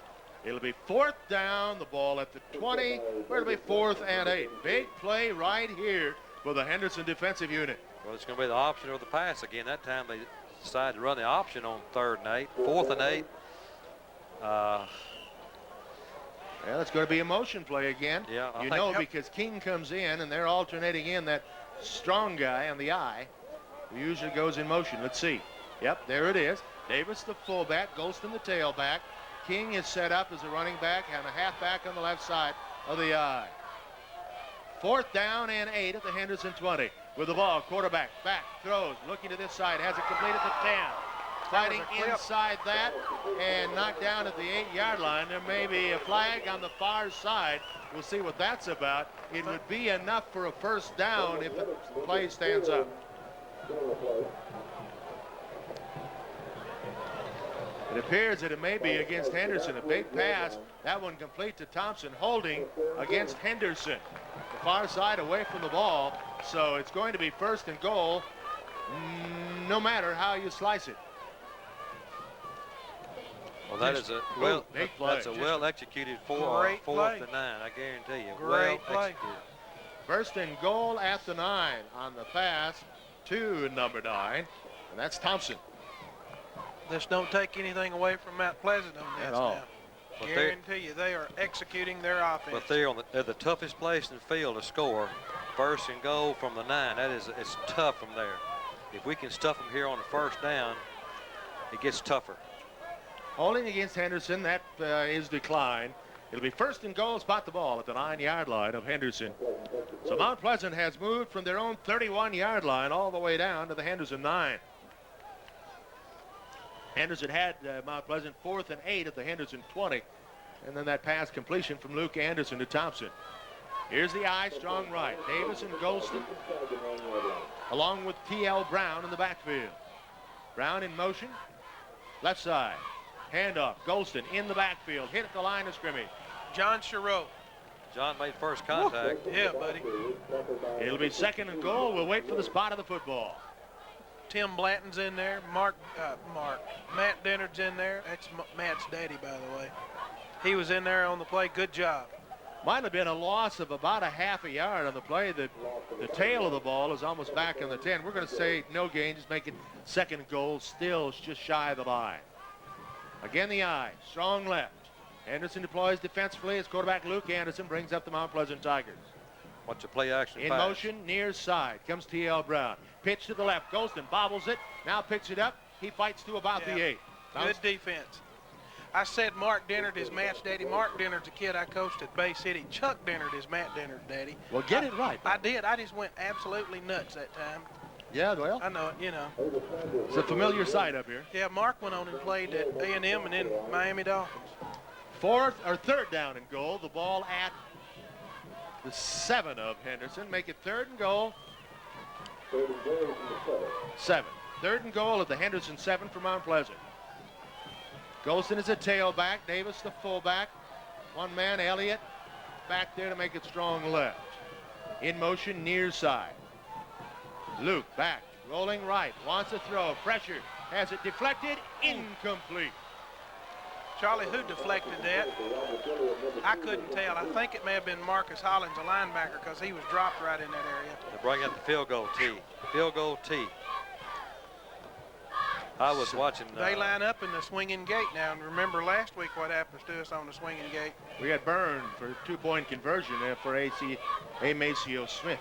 It'll be 4th down, the ball at the 20, or it'll be 4th and 8. Big play right here for the Henderson defensive unit. Well, it's going to be the option or the pass again. That time they decided to run the option on 3rd and 8. 4th and 8. Well, it's going to be a motion play again. Yeah, you know, because King comes in, and they're alternating in that strong guy on the eye, who usually goes in motion. Let's see. Yep, there it is. Davis, the fullback. Golston, the tailback. King is set up as a running back and a halfback on the left side of the eye. 4th down and 8 at the Henderson 20. With the ball, quarterback, back, throws, looking to this side, has it completed at the 10. Fighting inside that and knocked down at the 8-yard line. There may be a flag on the far side. We'll see what that's about. It would be enough for a first down if the play stands up. It appears that it may be against Henderson. A big pass. That one complete to Thompson. Holding against Henderson. The far side away from the ball. So it's going to be 1st and goal no matter how you slice it. Well, that is that's a well-executed 4th and 9, I guarantee you. Great play. 1st and goal at the 9 on the pass to number 9, and that's Thompson. This don't take anything away from Mount Pleasant on this at all. Now. Guarantee you they are executing their offense. But they're the toughest place in the field to score, First and goal from the 9. It's tough from there. If we can stuff them here on the first down, it gets tougher. Holding against Henderson, that is declined. It'll be first and goal, spot the ball at the 9-yard line of Henderson. So Mount Pleasant has moved from their own 31-yard line all the way down to the Henderson 9. Henderson had Mount Pleasant 4th and 8 at the Henderson 20. And then that pass completion from Luke Anderson to Thompson. Here's the eye, strong right. Davis and Golston, along with T.L. Brown in the backfield. Brown in motion, left side. Handoff, Golston in the backfield, hit at the line of scrimmage. John Chereau. John made first contact. Yeah, buddy. It'll be second and goal. We'll wait for the spot of the football. Tim Blanton's in there. Matt Dennard's in there. That's Matt's daddy, by the way. He was in there on the play. Good job. Might have been a loss of about a half a yard on the play. The tail of the ball is almost back in the 10. We're going to say no gain, just make it second and goal. Still just shy of the line. Again, the eye, strong left. Henderson deploys defensively as quarterback Luke Anderson brings up the Mount Pleasant Tigers. Watch the play action In pass. motion, near side, comes T.L. Brown. Pitch to the left, Golston bobbles it, now picks it up. He fights to about the 8. Good defense. I said Mark Dennard is Matt's daddy. Mark Dennard's a kid I coached at Bay City. Chuck Dennard is Matt Dennard's daddy. Well, get it right. I did. I just went absolutely nuts that time. Yeah, well. I know it, you know. It's a familiar sight up here. Yeah, Mark went on and played at A&M and then Miami Dolphins. Third down and goal. The ball at the 7 of Henderson. Make it third and goal. 7. Third and goal at the Henderson 7 for Mount Pleasant. Golston is a tailback. Davis the fullback. One man, Elliott, back there to make it strong left. In motion, near side. Luke back, rolling right, wants to throw. Pressure, has it deflected, incomplete. Charlie, who deflected that? I couldn't tell. I think it may have been Marcus Hollins, a linebacker, because he was dropped right in that area. They bring up the field goal tee. Field goal tee. I was watching. They line up in the swinging gate now, and remember last week what happens to us on the swinging gate. We got burned for a 2-point conversion there for A. Maceo Smith.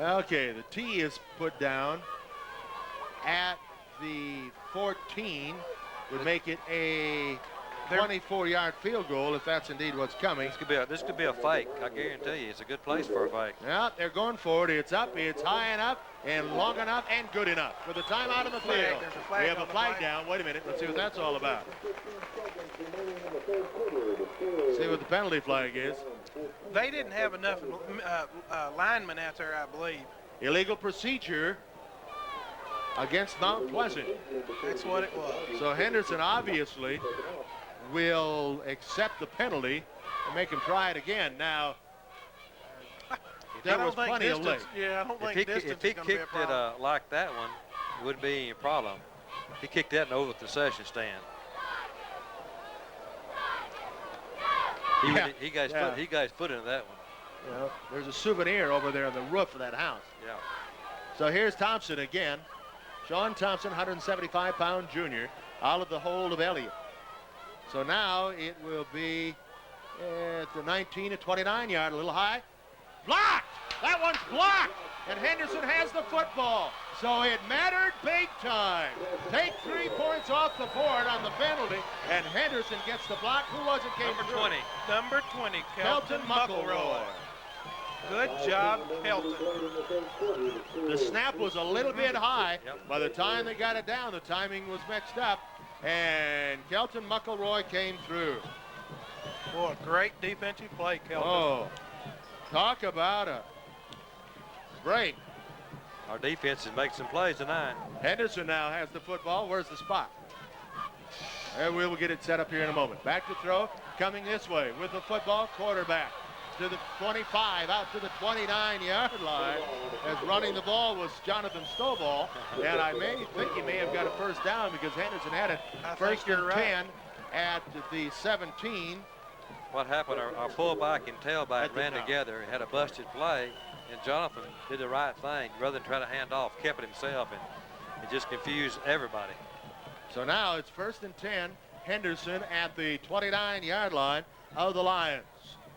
Okay, the tee is put down at the 14. Would make it a 24-yard field goal if that's indeed what's coming. This could be a fake. I guarantee you, it's a good place for a fake. Yeah, they're going for it. It's up, it's high enough, and long enough, and good enough. For the timeout on the field, we have a flag down. Wait a minute, let's see what that's all about. See what the penalty flag is. They didn't have enough linemen out there, I believe. Illegal procedure against Mount Pleasant. That's what it was. So Henderson obviously will accept the penalty and make him try it again. Now, there was plenty of length. Yeah, I don't think distance if he is going to be a kicked problem. it like that one, it wouldn't be any problem. He kicked that over the concession stand. He guys foot into that one. Yeah, there's a souvenir over there on the roof of that house. Yeah. So here's Thompson again. Sean Thompson, 175-pound junior, out of the hold of Elliott. So now it will be at the 19 to 29-yard, a little high. Blocked! That one's blocked! And Henderson has the football. So it mattered big time. Take 3 points off the board on the penalty, and Henderson gets the block. Who was it came Number through? 20. Number 20, Kelton McElroy. Good job, Kelton. The snap was a little bit high. By the time they got it down, the timing was mixed up, and Kelton McElroy came through. Boy, great defensive play, Kelton. Oh, talk about a break. Our defense is making some plays tonight. Henderson now has the football. Where's the spot? And we will get it set up here in a moment. Back to throw, coming this way with the football, quarterback to the 25, out to the 29-yard line. As running the ball was Jonathan Stovall, and I think he may have got a first down because Henderson had it first and 10 at the 17. What happened, our fullback and tailback ran together and had a busted play, and Jonathan did the right thing. Rather than try to hand off, kept it himself, and it just confused everybody. So now it's first and 10. Henderson at the 29-yard line of the Lions.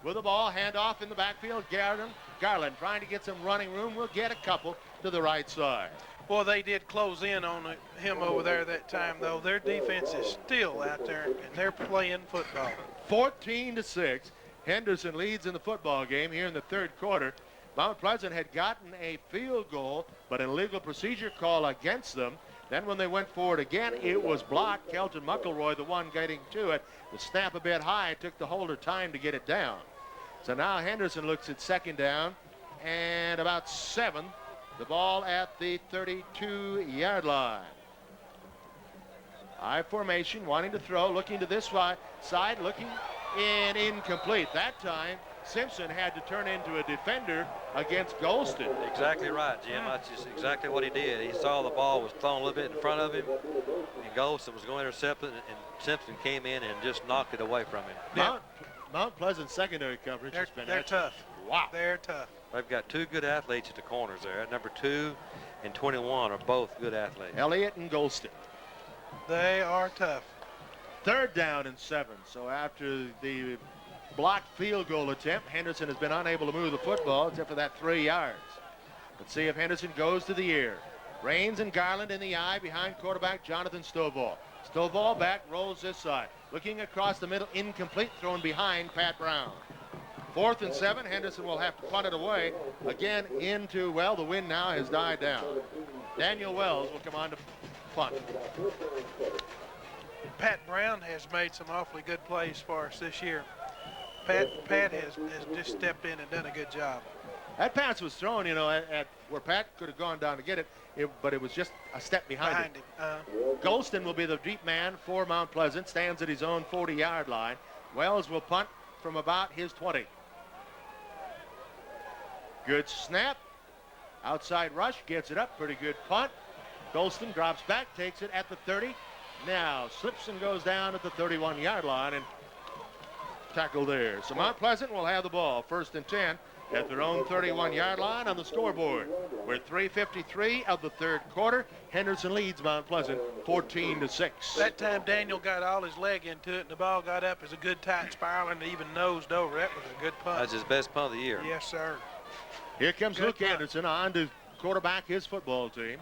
With the ball, handoff in the backfield. Garrett Garland trying to get some running room. Will get a couple to the right side. Well, they did close in on him over there that time, though. Their defense is still out there, and they're playing football. 14-6. Henderson leads in the football game here in the third quarter. Mount Pleasant had gotten a field goal, but an illegal procedure call against them. Then when they went for it again, it was blocked. Kelton McElroy, the one getting to it. The snap a bit high. It took the holder time to get it down. So now Henderson looks at second down and about 7. The ball at the 32-yard line. I formation, wanting to throw, looking to this side, looking and incomplete. That time, Simpson had to turn into a defender against Golston. Exactly right, Jim. That's just exactly what he did. He saw the ball was thrown a little bit in front of him, and Golston was going to intercept it, and Simpson came in and just knocked it away from him. Mount Pleasant secondary coverage has been They're tough. Wow. They're tough. They've got 2 good athletes at the corners there. Number 2 and 21 are both good athletes. Elliott and Golston. They are tough. Third down and 7. So after the blocked field goal attempt, Henderson has been unable to move the football except for that 3 yards. Let's see if Henderson goes to the air. Raines and Garland in the eye behind quarterback Jonathan Stovall. Stovall back, rolls this side. Looking across the middle, incomplete, thrown behind Pat Brown. 4th and 7, Henderson will have to punt it away. Again into, well, the wind now has died down. Daniel Wells will come on to punt. Pat Brown has made some awfully good plays for us this year. Pat has just stepped in and done a good job. That pass was thrown, you know, at where Pat could have gone down to get it, but it was just a step behind him. Golston will be the deep man for Mount Pleasant, stands at his own 40-yard line. Wells will punt from about his 20. Good snap. Outside rush, gets it up, pretty good punt. Golston drops back, takes it at the 30. Now slips and goes down at the 31-yard line and tackled there. So Mount Pleasant will have the ball, 1st and 10 at their own 31-yard line on the scoreboard. We're 3:53 of the third quarter. Henderson leads Mount Pleasant 14-6. That time Daniel got all his leg into it, and the ball got up as a good tight spiral and even nosed over. That was a good punt. That's his best punt of the year. Yes, sir. Here comes Luke Anderson on to quarterback his football team.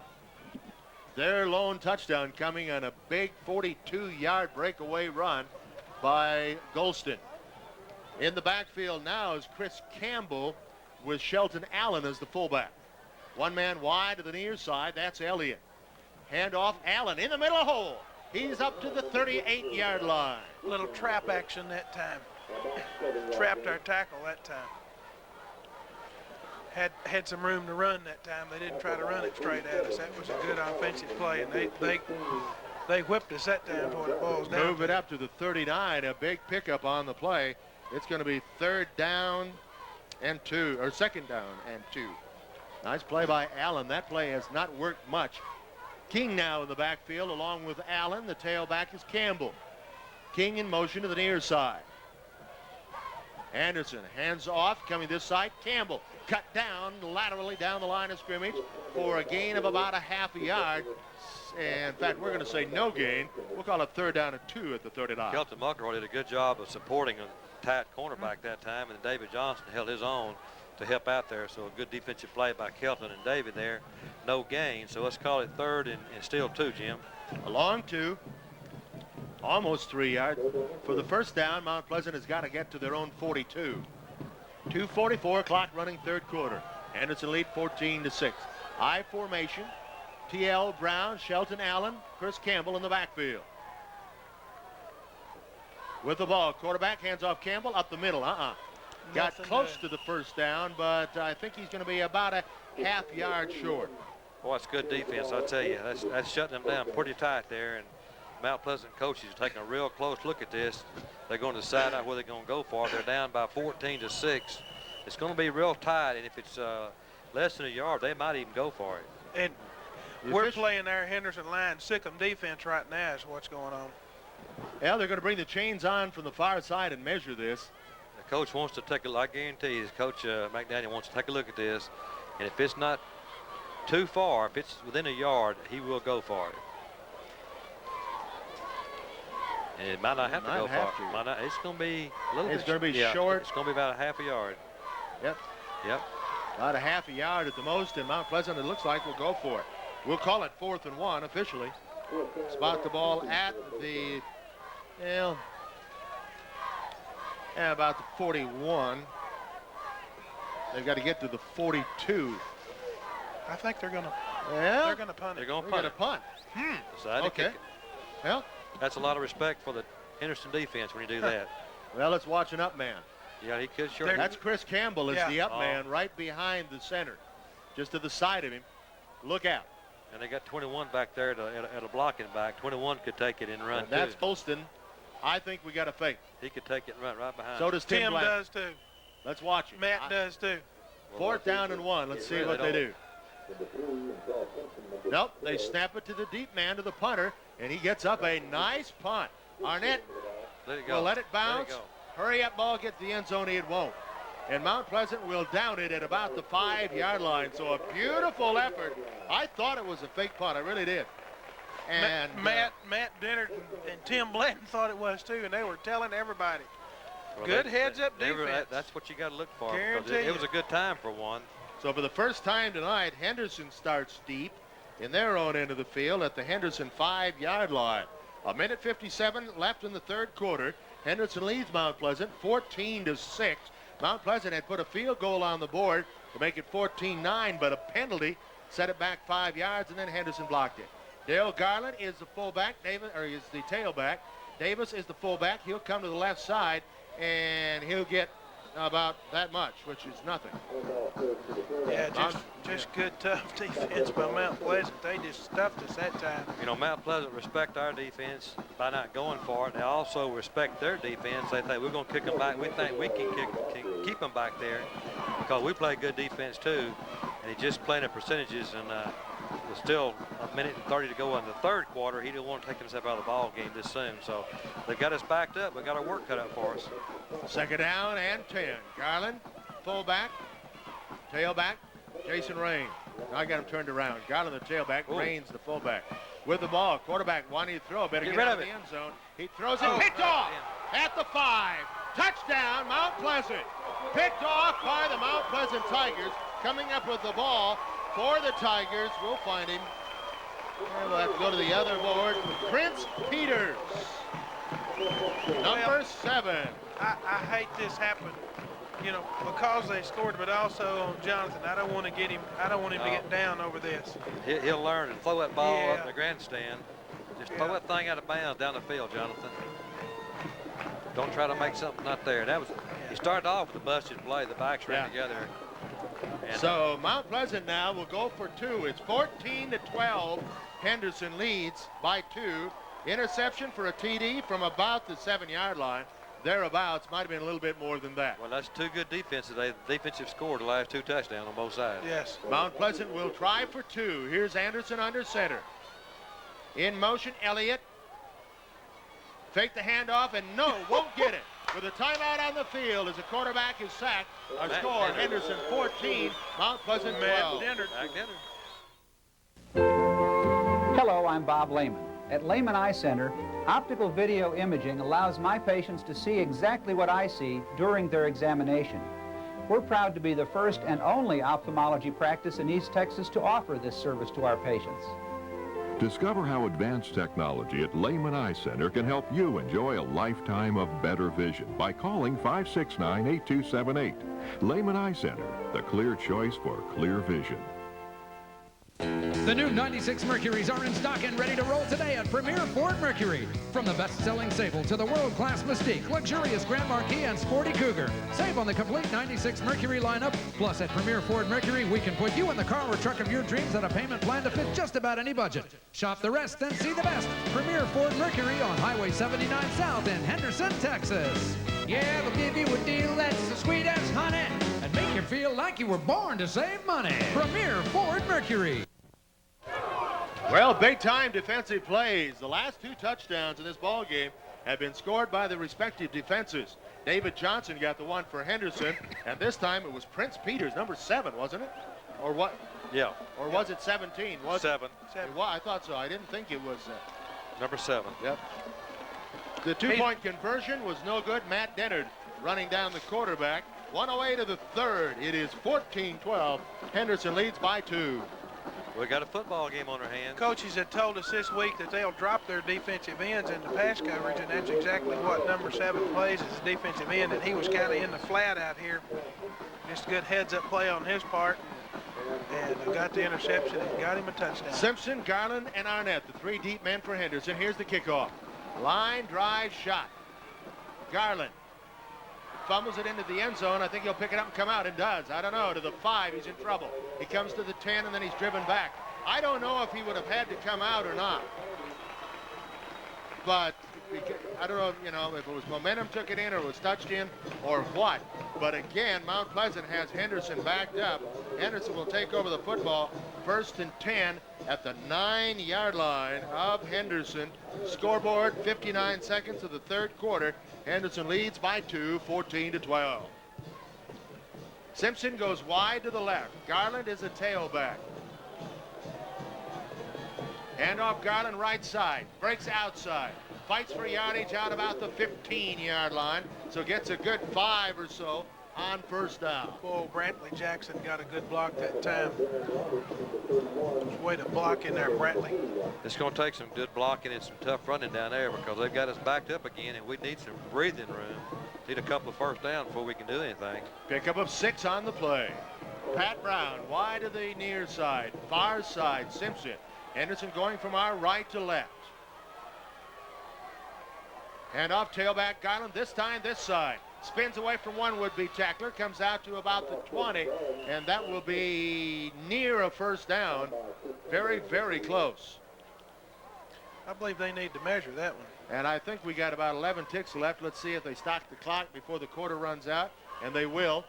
Their lone touchdown coming on a big 42-yard breakaway run by Golston. In the backfield now is Chris Campbell with Shelton Allen as the fullback. One man wide to the near side, that's Elliott. Handoff, Allen in the middle of the hole. He's up to the 38-yard line. Little trap action that time. Trapped our tackle that time. Had some room to run that time. They didn't try to run it straight at us. That was a good offensive play, and they whipped us that time toward the balls down. Move it up to the 39, a big pickup on the play. It's going to be 3rd down and 2, or 2nd down and 2. Nice play by Allen. That play has not worked much. King now in the backfield along with Allen. The tailback is Campbell. King in motion to the near side. Anderson hands off, coming this side. Campbell cut down laterally down the line of scrimmage for a gain of about a half a yard. And in fact, we're going to say no gain. We'll call it 3rd down and 2 at the 39. Kelton McElroy did a good job of supporting a tight cornerback that time, and David Johnson held his own to help out there. So a good defensive play by Kelton and David there. No gain, so let's call it 3rd and still 2, Jim. A long 2. Almost 3 yards. For the first down, Mount Pleasant has got to get to their own 42. 2:44, clock running, third quarter. Anderson lead 14-6. I formation. T.L. Brown, Shelton Allen, Chris Campbell in the backfield. With the ball, quarterback hands off Campbell up the middle. Got close to the first down, but I think he's going to be about a half yard short. Boy, it's good defense, I tell you. That's shutting them down pretty tight there. And Mount Pleasant coaches are taking a real close look at this. They're going to decide out where they're going to go for it. They're down by 14-6. It's going to be real tight, and if it's less than a yard, they might even go for it. And we're playing our Henderson Lions sick-em defense right now is what's going on. Yeah, they're going to bring the chains on from the far side and measure this. The coach wants to take a look. I guarantee you, Coach McDaniel wants to take a look at this. And if it's not too far, if it's within a yard, he will go for it. And it might not have to go far. It's going to be a little bit. It's going to be short. It's going to be about a half a yard. Yep. Yep. About a half a yard at the most, and Mount Pleasant, it looks like, will go for it. We'll call it 4th and 1 officially. Spot the ball at the, well, yeah, about the 41. They've got to get to the 42. I think they're gonna. Well, they're gonna punt it. They're going to We're punt going to it. punt. Decide to Okay. kick it. Well, That's a lot of respect for the Henderson defense when you do that. well, let's watch an up man. Yeah, he could sure. That's Chris Campbell is Yeah. the up Oh. man right behind the center, just to the side of him. Look out. And they got 21 back there at a blocking back. 21 could take it and run, And that's too. Holston. I think we got a fake. He could take it and run right behind. So does Tim Blank. does too. Let's watch it. Matt does too. 4th down and 1. Let's see what they do. Nope, they snap it to the deep man, to the punter, and he gets up a nice punt. Arnett Let it go. will let it Let bounce. go. Hurry up, ball, get to the end zone. It won't. And Mount Pleasant will down it at about the 5-yard line. So a beautiful effort. I thought it was a fake punt. I really did. And Matt Dennard and Tim Blanton thought it was too, and they were telling everybody. Well, Good heads-up defense. That's what you got to look for. because Guarantee It was a good time for one. so for the first time tonight, Henderson starts deep in their own end of the field at the Henderson 5-yard line. 1:57 left in the 3rd quarter. Henderson leads Mount Pleasant 14-6. Mount Pleasant had put a field goal on the board to make it 14-9, but a penalty set it back 5 yards, and then Henderson blocked it. Dale Garland is the fullback. Is the tailback. Davis is the fullback. He'll come to the left side, and he'll get about that much, which is nothing. Yeah, just good, tough defense by Mount Pleasant. They just stuffed us that time. You know, Mount Pleasant respect our defense by not going for it. They also respect their defense. They think we're going to kick them back. We think we can keep them back there because we play good defense too. And he just playing the percentages, and there's still 1:30 to go in the 3rd quarter. He didn't want to take himself out of the ball game this soon. So they got us backed up. We got our work cut out for us. 2nd down and 10. Garland, fullback, tailback, Jason Rain. Now I got him turned around. Garland, the tailback, Rains, the fullback. With the ball, quarterback wanting to throw. Better get rid out of of it. the end zone. He throws it, picked off at the 5. Touchdown, Mount Pleasant. Picked off by the Mount Pleasant Tigers. Coming up with the ball for the Tigers. We'll find him. And we'll have to go to the other board. Prince Peters, number 7. I hate this happen, you know, because they scored, but also on Jonathan. I don't want to get him. I don't want him to get down over this. He'll learn and throw that ball up in the grandstand. Just throw that thing out of bounds down the field, Jonathan. Don't try to make something not there. That was. He started off with a busted play. The backs ran together. And So Mount Pleasant now will go for 2. It's 14-12. Henderson leads by 2. Interception for a TD from about the 7-yard line. Thereabouts, might have been a little bit more than that. Well, that's 2 good defenses. The defensive scored the last 2 touchdowns on both sides. Yes. Mount Pleasant will try for 2. Here's Anderson under center. In motion, Elliott. Fake the handoff, and no, won't get it. With a timeout on the field as the quarterback is sacked. Our score, Henderson 14, Mount Pleasant 12. Hello, I'm Bob Lehman. At Lehman Eye Center, optical video imaging allows my patients to see exactly what I see during their examination. We're proud to be the first and only ophthalmology practice in East Texas to offer this service to our patients. Discover how advanced technology at Lehman Eye Center can help you enjoy a lifetime of better vision by calling 569-8278. Lehman Eye Center, the clear choice for clear vision. The new 96 Mercurys are in stock and ready to roll today at Premier Ford Mercury. From the best-selling Sable to the world-class Mystique, luxurious Grand Marquis, and sporty Cougar. Save on the complete 96 Mercury lineup. Plus, at Premier Ford Mercury, we can put you in the car or truck of your dreams at a payment plan to fit just about any budget. Shop the rest, then see the best. Premier Ford Mercury on Highway 79 South in Henderson, Texas. Yeah, they'll give you a deal that's the sweet as honey and make you feel like you were born to save money. Premier Ford Mercury. Well, big-time defensive plays. The last 2 touchdowns in this ball game have been scored by the respective defenses. David Johnson got the one for Henderson, and this time it was Prince Peters, number 7, wasn't it? Or what? Yeah. Or was it 17? Was 7. Well, I thought so. I didn't think it was. Number 7. Yep. The 2-point conversion was no good. Matt Dennard running down the quarterback 1:08 of the third. It is 14-12. Henderson leads by 2. We got a football game on our hands. Coaches had told us this week that they'll drop their defensive ends in the pass coverage, and that's exactly what number 7 plays as a defensive end, and he was kind of in the flat out here. Just a good heads-up play on his part, and got the interception and got him a touchdown. Simpson, Garland, and Arnett, the 3 deep men for Henderson. Here's the kickoff. Line drive shot. Garland fumbles it into the end zone. I think he'll pick it up and come out. It does. I don't know. To the 5, he's in trouble. He comes to the 10, and then he's driven back. I don't know if he would have had to come out or not. But I don't know, if it was momentum took it in or was touched in or what. But again, Mount Pleasant has Henderson backed up. Henderson will take over the football. 1st and 10 at the 9-yard line of Henderson. Scoreboard, 59 seconds of the third quarter. Henderson leads by 2, 14-12. Simpson goes wide to the left. Garland is a tailback. Handoff, Garland right side. Breaks outside. Fights for yardage out about the 15-yard line. So gets a good 5 or so on first down. Boy, Brantley Jackson got a good block that time. Way to block in there, Brantley. It's going to take some good blocking and some tough running down there because they've got us backed up again, and we need some breathing room. Need a couple of first down before we can do anything. Pickup of 6 on the play. Pat Brown wide to the near side. Far side, Simpson. Henderson going from our right to left. Hand off, tailback Garland, this time this side. Spins away from one would-be tackler, comes out to about the 20, and that will be near a first down. Very, very close. I believe they need to measure that one. And I think we got about 11 ticks left. Let's see if they stop the clock before the quarter runs out, and they will.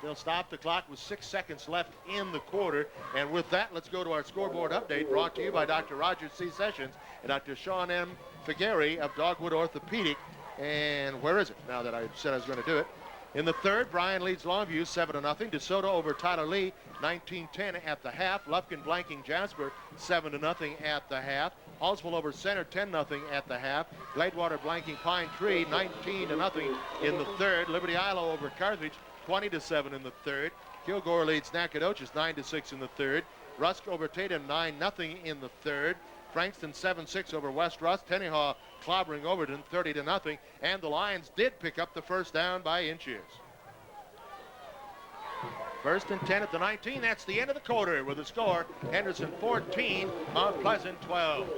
They'll stop the clock with 6 seconds left in the quarter. And with that, let's go to our scoreboard update brought to you by Dr. Roger C. Sessions and Dr. Sean M. Figueri of Dogwood Orthopedic. And where is it now that I said I was going to do it? In the third, Bryan leads Longview 7-0. DeSoto over Tyler Lee 19-10 at the half. Lufkin blanking Jasper 7-0 at the half. Hallsville over Center 10-0 at the half. Gladewater blanking Pine Tree 19-0 in the third. Liberty Isle over Carthage 20-7 in the third. Kilgore leads Nacogdoches 9-6 in the third. Rusk over Tatum 9-0 in the third. Frankston 7-6 over West Rusk. Tennehaw clobbering Overton 30-0. And the Lions did pick up the first down by inches. 1st and 10 at the 19. That's the end of the quarter with the score. Henderson 14, Mount Pleasant 12.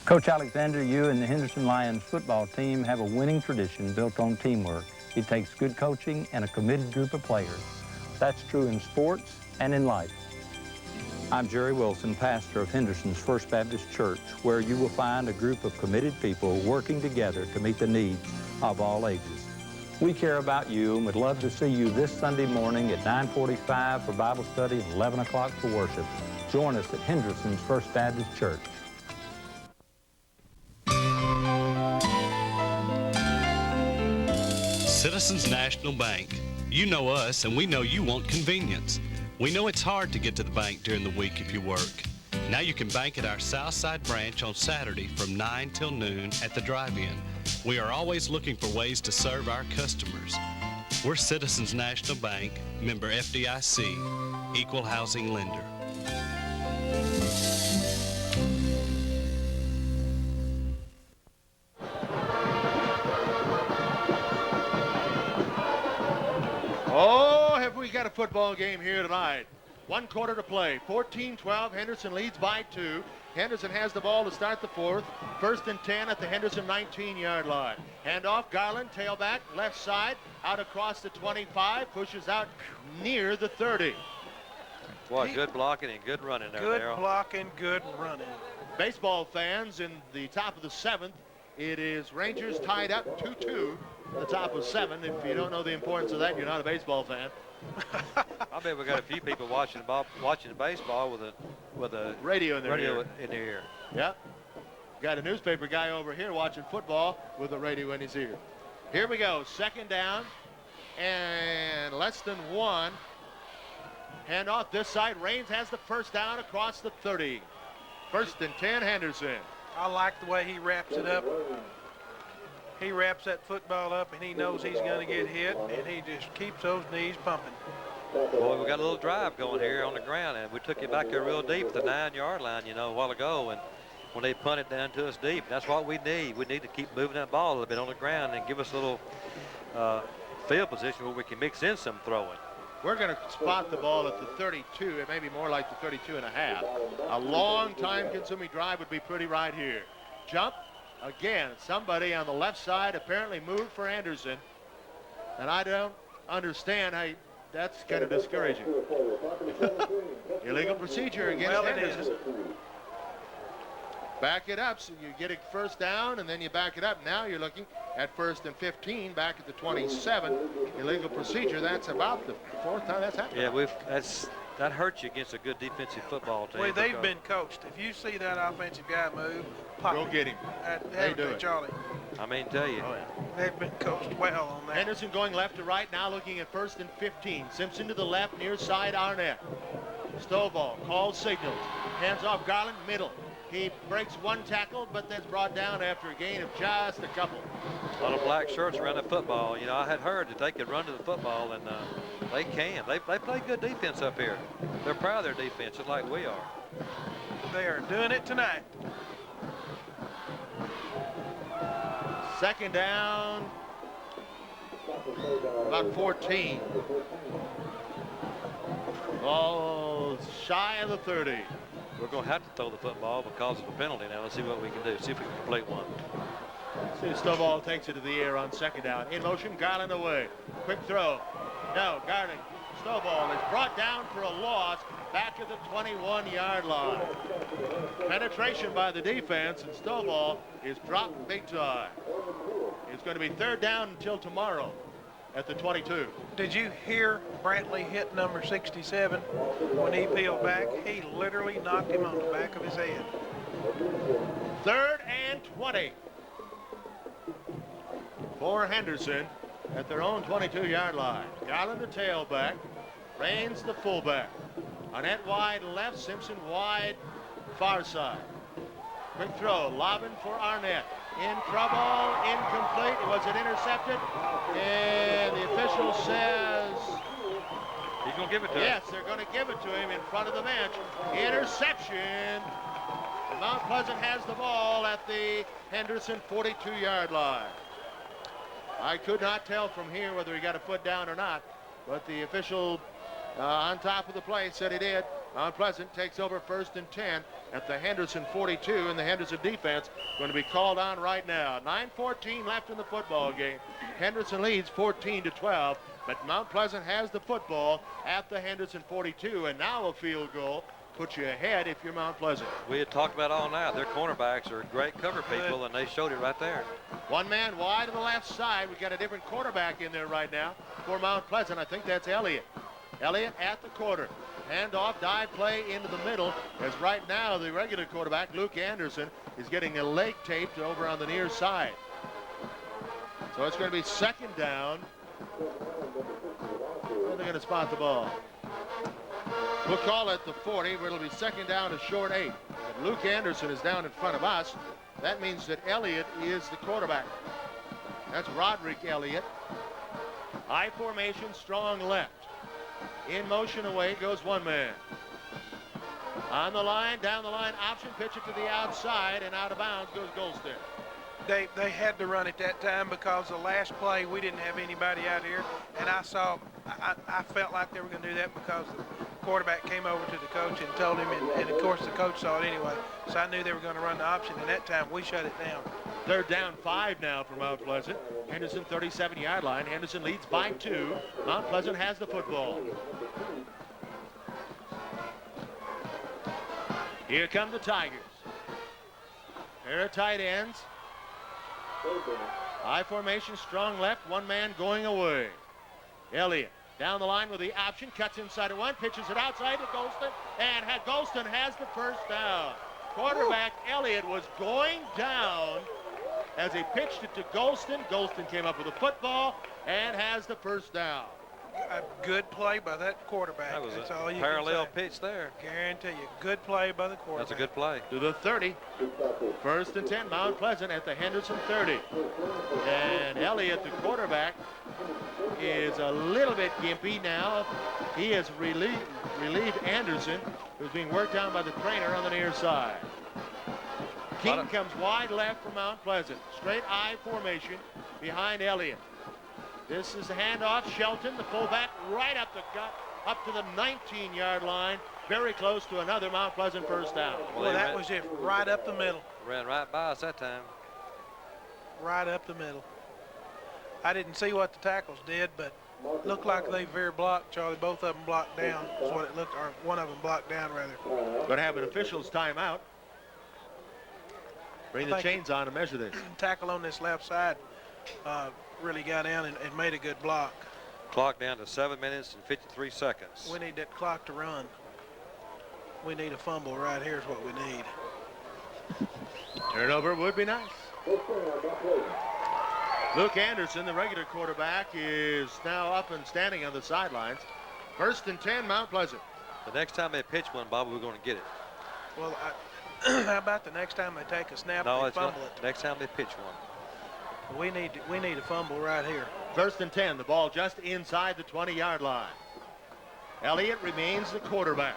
Coach Alexander, you and the Henderson Lions football team have a winning tradition built on teamwork. It takes good coaching and a committed group of players. That's true in sports and in life. I'm Jerry Wilson, pastor of Henderson's First Baptist Church, where you will find a group of committed people working together to meet the needs of all ages. We care about you and would love to see you this Sunday morning at 9:45 for Bible study and 11 o'clock for worship. Join us at Henderson's First Baptist Church. Citizens National Bank. You know us, and we know you want convenience. We know it's hard to get to the bank during the week if you work. Now you can bank at our Southside branch on Saturday from 9 till noon at the drive-in. We are always looking for ways to serve our customers. We're Citizens National Bank, member FDIC, equal housing lender. Oh, have we got a football game here tonight. 1 quarter to play. 14-12. Henderson leads by 2. Henderson has the ball to start the fourth. 1st and 10 at the Henderson 19-yard line. Handoff, Garland, tailback, left side, out across the 25, pushes out near the 30. Boy, good blocking and good running there, Good Darryl. blocking, good running. Baseball fans, in the top of the 7th, it is Rangers tied up 2-2 at the top of 7. If you don't know the importance of that, you're not a baseball fan. I bet we got a few people watching the baseball with a radio in their ear. Yep. Got a newspaper guy over here watching football with a radio in his ear. Here we go. 2nd down and less than 1. Hand off this side. Raines has the first down across the 30. 1st and 10, Henderson. I like the way he wraps it up. he wraps that football up and he knows he's going to get hit, and he just keeps those knees pumping. Boy, we got a little drive going here on the ground, and we took it back there real deep at the 9-yard line, you know, a while ago, and when they punted down to us deep, that's what we need. We need to keep moving that ball a little bit on the ground and give us a little field position where we can mix in some throwing. We're going to spot the ball at the 32. It may be more like the 32 and a half. A long time-consuming drive would be pretty right here. Jump. Again, somebody on the left side apparently moved for Henderson. And I don't understand how that's kind of discouraging. Illegal procedure against Henderson. Back it up, so you get a first down, and then you back it up. Now you're looking at 1st and 15, back at the 27. Illegal procedure. That's about the 4th time that's happened. Yeah, that hurts you against a good defensive football team. Well, they've been coached. If you see that offensive guy move, pop go get him. They do it, Charlie. I mean, tell you. Oh, yeah. They've been coached well on that. Henderson going left to right, now looking at 1st and 15. Simpson to the left, near side Arnett. Stovall calls signals. Hands off Garland, middle. He breaks one tackle, but that's brought down after a gain of just a couple. A lot of black shirts around the football. You know, I had heard that they could run to the football, and they can. They play good defense up here. They're proud of their defense, just like we are. They are doing it tonight. 2nd down, about 14. Ball shy of the 30. We're going to have to throw the football because of a penalty now. Let's see what we can do. See if we can complete one. See if Stovall takes it to the air on 2nd down. In motion, Garland away. Quick throw. No, Garland. Stovall is brought down for a loss back at the 21-yard line. Penetration by the defense, and Stovall is dropped big time. It's going to be 3rd down until tomorrow at the 22. Did you hear Brantley hit number 67 when he peeled back? He literally knocked him on the back of his head. 3rd and 20 for Henderson at their own 22-yard line. Garland the tailback, Raines the fullback. Arnett wide left, Simpson wide far side. Quick throw, lobbing for Arnett. In trouble, incomplete. Was it intercepted? And the official says he's going to give it to him. Yes, they're going to give it to him in front of the bench. Interception. And Mount Pleasant has the ball at the Henderson 42-yard line. I could not tell from here whether he got a foot down or not, but the official on top of the play said he did. Mount Pleasant takes over 1st and 10 at the Henderson 42, and the Henderson defense going to be called on right now. 9:14 left in the football game. Henderson leads 14-12, but Mount Pleasant has the football at the Henderson 42, and now a field goal puts you ahead if you're Mount Pleasant. We had talked about all night. Their cornerbacks are great cover people, and they showed it right there. One man wide to the left side. We've got a different quarterback in there right now for Mount Pleasant. I think that's Elliott. Elliott at the quarter. Handoff, dive play into the middle, as right now the regular quarterback, Luke Anderson, is getting a leg taped over on the near side. So it's going to be 2nd down. Where are they going to spot the ball? We'll call it the 40, where it'll be 2nd down to short 8. But Luke Anderson is down in front of us. That means that Elliott is the quarterback. That's Roderick Elliott. High formation, strong left. In motion away goes one man. On the line, down the line, option, pitch it to the outside, and out of bounds goes Golston. They had to run it that time because the last play we didn't have anybody out here, and I felt like they were going to do that because the quarterback came over to the coach and told him, and of course the coach saw it anyway, so I knew they were going to run the option, and that time we shut it down. 3rd down 5 now for Mount Pleasant. Henderson 37-yard line. Henderson leads by 2. Mount Pleasant has the football. Here come the Tigers. Pair of tight ends. High formation, strong left, one man going away. Elliott down the line with the option, cuts inside of one, pitches it outside to Golston, and Golston has the 1st down. Quarterback Elliott was going down as he pitched it to Golston. Golston came up with a football and has the 1st down. A good play by that quarterback. That was That's a all you parallel can say. pitch there. Guarantee you, good play by the quarterback. That's a good play. To the 30. First and 10, Mount Pleasant at the Henderson 30. And Elliott, the quarterback, is a little bit gimpy now. He has relieved Anderson, who's being worked on by the trainer on the near side. King comes wide left for Mount Pleasant. Straight I formation behind Elliott. This is the handoff. Shelton, the fullback, right up the gut, up to the 19-yard line. Very close to another Mount Pleasant first down. Well, that was just right up the middle. Ran right by us that time. Right up the middle. I didn't see what the tackles did, but looked like they very blocked, Charlie. Both of them blocked down is what it looked, or one of them blocked down, rather. Going to have an official's timeout. Bring the chains on and measure this. Tackle on this left side really got down and made a good block. Clock down to 7 minutes and 53 seconds. We need that clock to run. We need a fumble right here is what we need. Turnover would be nice. Luke Anderson, the regular quarterback, is now up and standing on the sidelines. First and 10, Mount Pleasant. The next time they pitch one, Bobby, we're going to get it. Well, how about the next time they take a snap and they fumble it? Next time they pitch one. We need a fumble right here. First and 10, the ball just inside the 20-yard line. Elliott remains the quarterback.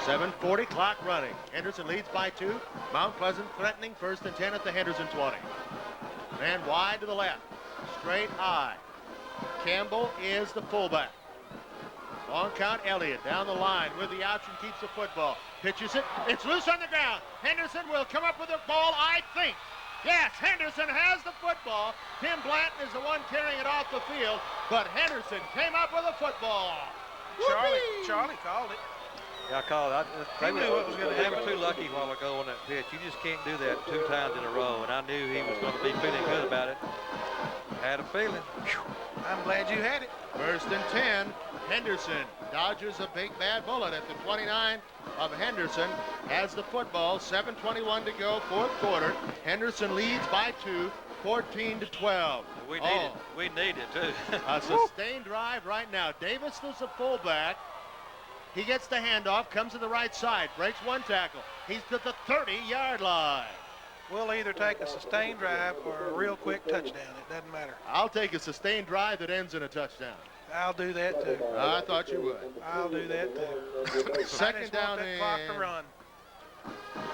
7:40 clock running. Henderson leads by 2. Mount Pleasant threatening first and 10 at the Henderson 20. Man wide to the left. Straight I. Campbell is the fullback. Long count Elliott down the line with the option, keeps the football. Pitches it. It's loose on the ground. Henderson will come up with the ball, I think. Yes, Henderson has the football. Tim Blanton is the one carrying it off the field, but Henderson came up with a football. Charlie called it. Yeah, I called it. He knew what was going to They happen. were too lucky a while ago on that pitch. You just can't do that 2 times in a row, and I knew he was going to be feeling good about it. Had a feeling. I'm glad you had it. First and 10, Henderson dodges a big bad bullet at the 29 of Henderson. Has the football, 7:21 to go, fourth quarter. Henderson leads by 2, 14-12. We need it too. A sustained drive right now. Davis is the fullback. He gets the handoff, comes to the right side, breaks one tackle. He's to the 30-yard line. We'll either take a sustained drive or a real quick touchdown. It doesn't matter. I'll take a sustained drive that ends in a touchdown. I'll do that too. I thought you would. I'll do that too. Second down that clock to run.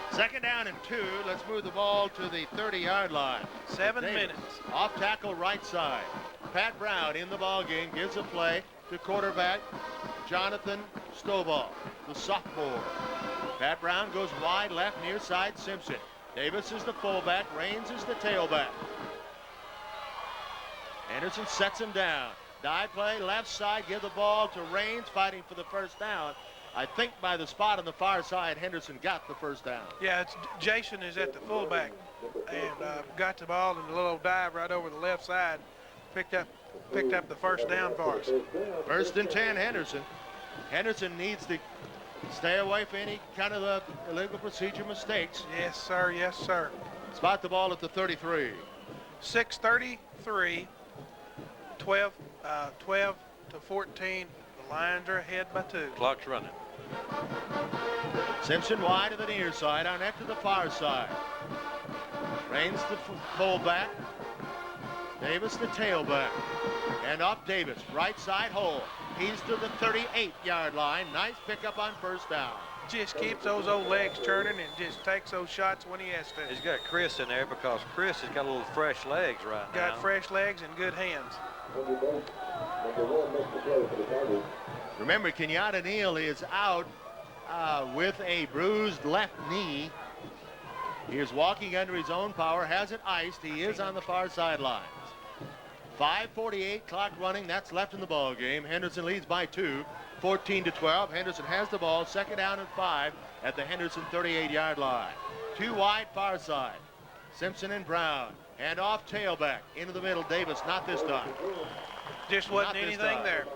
Second down and 2. Let's move the ball to the 30-yard line. 7 Davis, minutes. Off tackle right side. Pat Brown in the ball game gives a play to quarterback Jonathan Stovall, the sophomore. Pat Brown goes wide left near side Simpson. Davis is the fullback. Raines is the tailback. Anderson sets him down. Dive play left side. Give the ball to Raines fighting for the first down. I think by the spot on the far side, Henderson got the first down. Yeah, Jason is at the fullback and got the ball in a little dive right over the left side. Picked up the first down for us. First and 10, Henderson. Henderson needs to stay away from any kind of illegal procedure mistakes. Yes, sir. Yes, sir. Spot the ball at the 33. 6:33, 12 to 14. The Lions are ahead by 2. Clock's running. Simpson wide to the near side, Arnett to the far side. Raines the fullback. Davis the tailback. And off Davis, right side hole. He's to the 38-yard line. Nice pickup on first down. Just keeps those old legs turning and just takes those shots when he has to. He's got Chris in there because Chris has got a little fresh legs right now. Got fresh legs and good hands. Remember, Kenyatta Neal is out with a bruised left knee. He is walking under his own power, has it iced. He is on the far sidelines. 5:48 clock running. That's left in the ball game. Henderson leads by 2, 14-12. Henderson has the ball. Second down and 5 at the Henderson 38-yard line. 2 wide far side. Simpson and Brown. Hand off tailback into the middle. Davis, not this time. Just wasn't Not this anything time. there.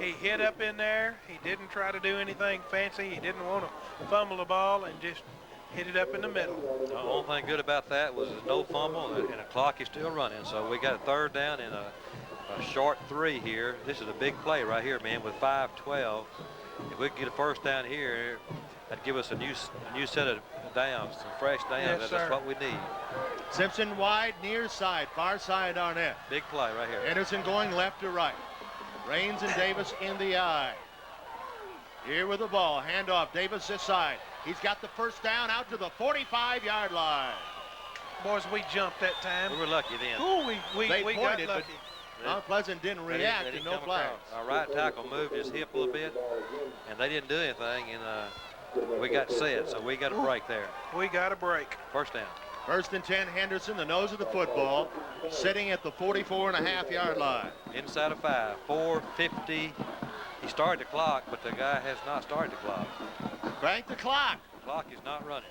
He hit up in there. He didn't try to do anything fancy. He didn't want to fumble the ball and just hit it up in the middle. The only thing good about that was there's no fumble and the clock is still running. So we got a third down and a short 3 here. This is a big play right here, man, with 5:12. If we could get a first down here, that'd give us a new set of downs, some fresh downs. Yes, That's what we need. Simpson wide, near side, far side Arnett. Big play right here. Henderson going left to right. Raines and Davis in the eye. Here with the ball, handoff, Davis this side. He's got the first down out to the 45-yard line. Boys, we jumped that time. We were lucky then. Ooh, we They got pointed, lucky. but Mount Pleasant didn't react and no flags. Our right tackle moved his hip a little bit, and they didn't do anything, and we got set, so we got a break there. We got a break. First down. First and 10, Henderson, the nose of the football, sitting at the 44.5-yard line. Inside of 5, 4:50. He started the clock, but the guy has not started the clock. Crank the clock. The clock is not running.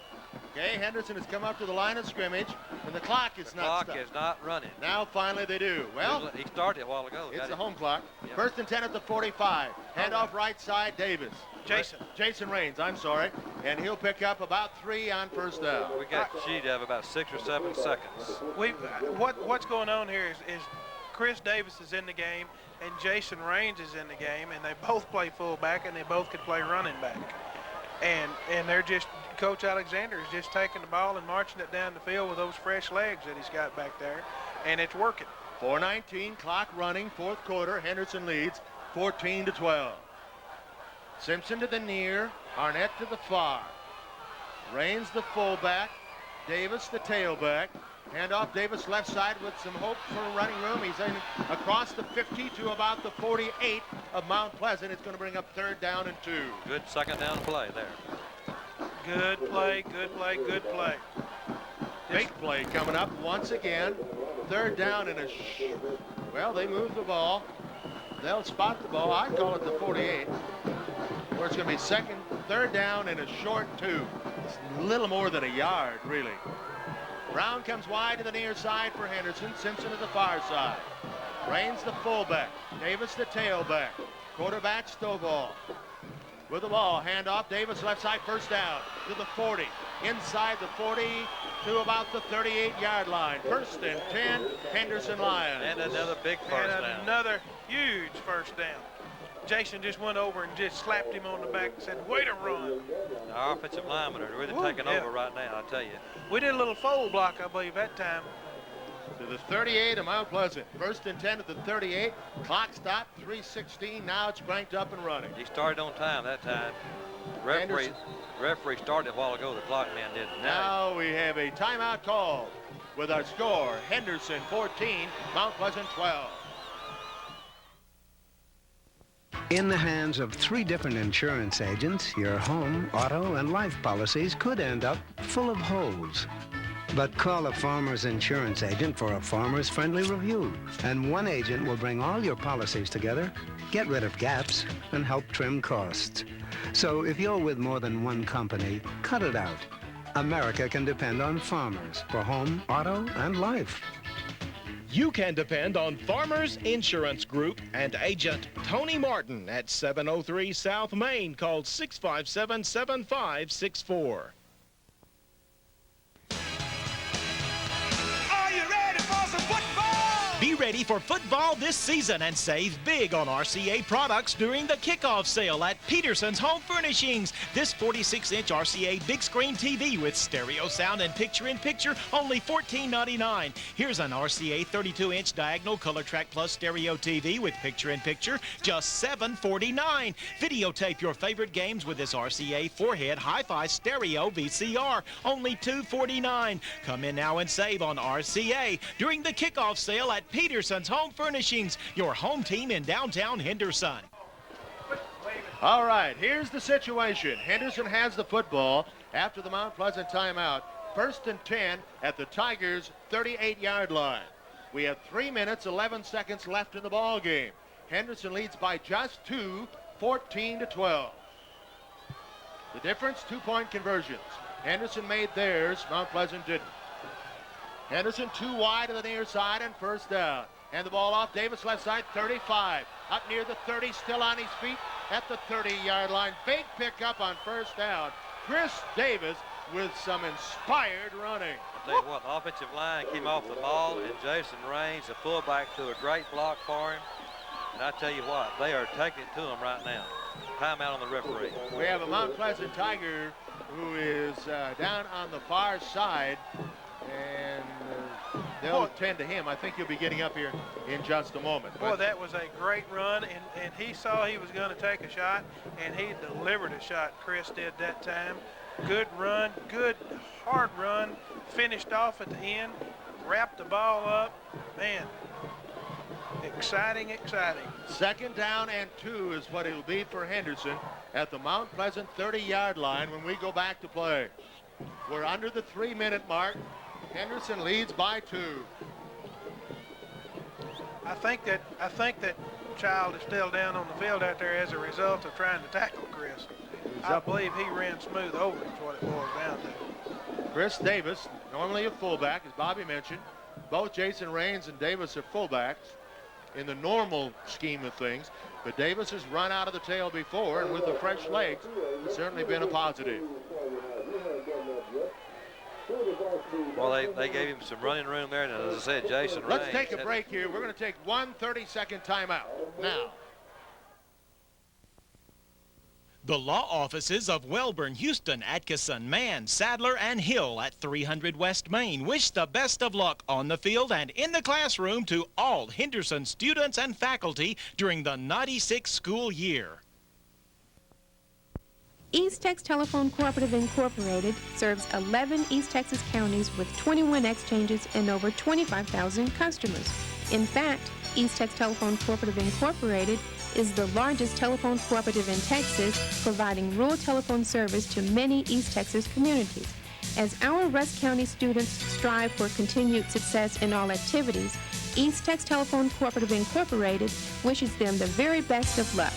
Okay, Henderson has come up to the line of scrimmage, and the clock is The not clock stopped. is not running. Now finally they do. Well, he started a while ago. it's the home clock. Yep. First and 10 at the 45. Handoff right side, Davis. Jason Raines, I'm sorry. And he'll pick up about 3 on first down. We got G to have about 6 or 7 seconds. What's going on here is Chris Davis is in the game and Jason Raines is in the game, and they both play fullback and they both could play running back. And they're just, Coach Alexander is just taking the ball and marching it down the field with those fresh legs that he's got back there, and it's working. 4:19, clock running, fourth quarter. Henderson leads 14-12. Simpson to the near, Arnett to the far. Raines the fullback, Davis the tailback. Handoff, Davis left side with some hope for running room. He's in across the 50 to about the 48 of Mount Pleasant. It's going to bring up third down and 2. Good second down play there. Good play, good play, good play. Big play coming up once again. Third down and well, they move the ball. They'll spot the ball. I call it the 48. Where it's going to be third down and a short 2. It's a little more than a yard, really. Brown comes wide to the near side for Henderson. Simpson to the far side. Raines the fullback. Davis the tailback. Quarterback Stovall. With the ball, handoff. Davis left side, first down to the 40. Inside the 40 to about the 38-yard line. First and 10, Henderson Lions. And another big first down. Another huge first down. Jason just went over and just slapped him on the back and said, way to run. Our offensive linemen are really taking over right now, I tell you. We did a little fold block, I believe, that time. To the 38 of Mount Pleasant. First and 10 at the 38. Clock stopped, 3:16. Now it's cranked up and running. He started on time that time. Referee started a while ago. The clock man did. Now we have a timeout call with our score. Henderson 14, Mount Pleasant 12. In the hands of 3 different insurance agents, your home, auto, and life policies could end up full of holes. But call a farmer's insurance agent for a farmer's-friendly review, and one agent will bring all your policies together, get rid of gaps, and help trim costs. So if you're with more than one company, cut it out. America can depend on farmers for home, auto, and life. You can depend on Farmers Insurance Group and agent Tony Martin at 703 South Main. Call 657-7564. Are you ready for some football? Be ready for football this season and save big on RCA products during the kickoff sale at Peterson's Home Furnishings. This 46-inch RCA big screen TV with stereo sound and picture-in-picture, only $14.99. Here's an RCA 32-inch diagonal Color Track Plus stereo TV with picture-in-picture, just $7.49. Videotape your favorite games with this RCA 4-head hi-fi stereo VCR, only $2.49. Come in now and save on RCA during the kickoff sale at Peterson's Home Furnishings, your home team in downtown Henderson. All right, here's the situation. Henderson has the football after the Mount Pleasant timeout. First and 10 at the Tigers' 38-yard line. We have 3 minutes, 11 seconds left in the ball game. Henderson leads by just 2, 14-12. The difference, 2-point conversions. Henderson made theirs, Mount Pleasant didn't. Henderson 2 wide to the near side and first down. And the ball off, Davis left side, 35. Up near the 30, still on his feet at the 30-yard line. Big pickup on first down. Chris Davis with some inspired running. I'll tell you what, the offensive line came off the ball, and Jason Raines, the fullback, threw a great block for him. And I tell you what, they are taking it to him right now. Timeout on the referee. We have a Mount Pleasant Tiger who is down on the far side, and they'll tend to him. I think he'll be getting up here in just a moment. Boy, that was a great run, and he saw he was going to take a shot, and he delivered a shot. Chris did that time. Good run, good hard run, finished off at the end, wrapped the ball up. Man, exciting, exciting. 2nd down and 2 is what it will be for Henderson at the Mount Pleasant 30-yard line when we go back to play. We're under the 3-minute mark. Henderson leads by 2. I think that Child is still down on the field out there as a result of trying to tackle Chris. I believe he ran smooth over him, is what it boils down to. Chris Davis, normally a fullback, as Bobby mentioned. Both Jason Raines and Davis are fullbacks in the normal scheme of things, but Davis has run out of the tail before, and with the fresh legs, it's certainly been a positive. Well, they gave him some running room there, and as I said, Jason Raines. Let's take a break here. We're going to take one 30-second timeout now. The law offices of Welborn, Houston, Atkinson, Mann, Sadler, and Hill at 300 West Main wish the best of luck on the field and in the classroom to all Henderson students and faculty during the 96 school year. East Tex Telephone Cooperative Incorporated serves 11 East Texas counties with 21 exchanges and over 25,000 customers. In fact, East Tex Telephone Cooperative Incorporated is the largest telephone cooperative in Texas, providing rural telephone service to many East Texas communities. As our Rusk County students strive for continued success in all activities, East Tex Telephone Cooperative Incorporated wishes them the very best of luck.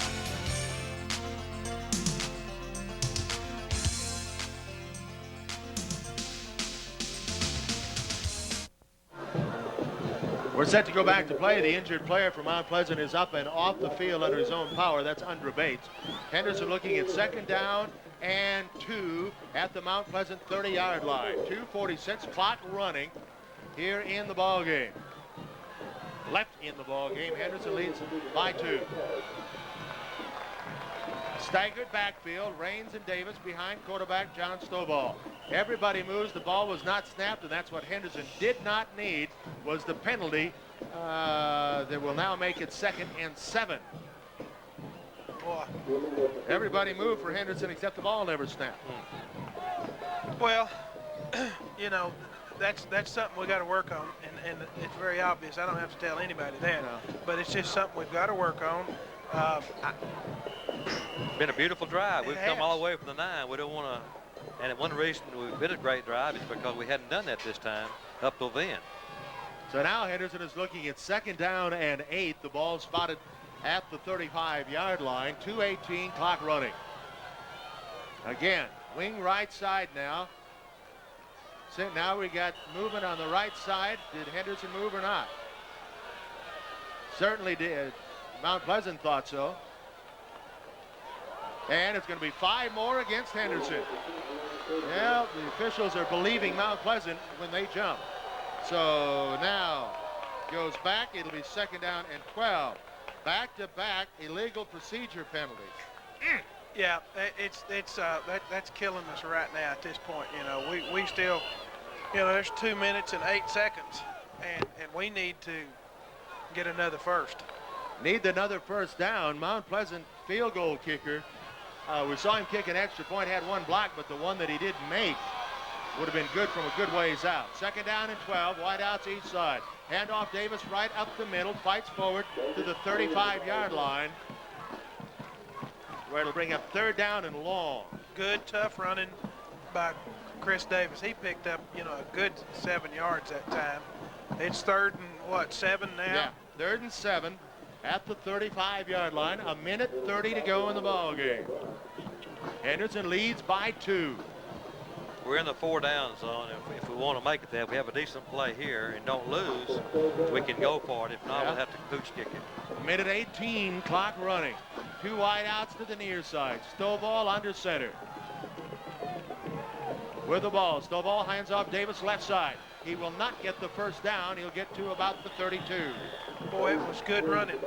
We're set to go back to play. The injured player from Mount Pleasant is up and off the field under his own power. That's Andra Bates. Henderson looking at 2nd down and 2 at the Mount Pleasant 30-yard line. 2:46 clock running here in the ball game. Left in the ball game. Henderson leads by 2. Staggered backfield. Raines and Davis behind quarterback John Stovall. Everybody moves. The ball was not snapped, and that's what Henderson did not need, was the penalty that will now make it 2nd and 7. Boy. Everybody moved for Henderson except the ball never snapped. Well, you know, that's something we got to work on, and it's very obvious. I don't have to tell anybody that, but it's just something we've got to work on. Been a beautiful drive. We've come all the way from the 9. We don't want to. And one reason we've been a great drive is because we hadn't done that this time up till then. So now Henderson is looking at 2nd down and 8. The ball spotted at the 35-yard line. 2:18 clock running. Again, wing right side now. So now we got movement on the right side. Did Henderson move or not? Certainly did. Mount Pleasant thought so. And it's going to be 5 more against Henderson. Yeah, the officials are believing Mount Pleasant when they jump. So now goes back. It'll be 2nd down and 12. Back-to-back illegal procedure penalties. Yeah, that's killing us right now at this point. You know, we still, you know, there's 2 minutes and 8 seconds, and we need to get another first. Need another first down. Mount Pleasant field goal kicker. We saw him kick an extra point, had 1 block, but the one that he didn't make would have been good from a good ways out. 2nd down and 12, wide outs each side. Handoff Davis right up the middle, fights forward to the 35-yard line, where it'll bring up 3rd down and long. Good, tough running by Chris Davis. He picked up, you know, a good 7 yards that time. It's 3rd and 7 now? Yeah, 3rd and 7. At the 35-yard line, 1:30 to go in the ball game. Henderson leads by 2. We're in the 4-down zone. If we want to make it there, if we have a decent play here and don't lose, we can go for it. If not, we'll have to pooch kick it. 1:18 clock running. 2 wide outs to the near side. Stovall under center. with the ball. Stovall hands off Davis left side. He will not get the first down. He'll get to about the 32. Boy, it was good running.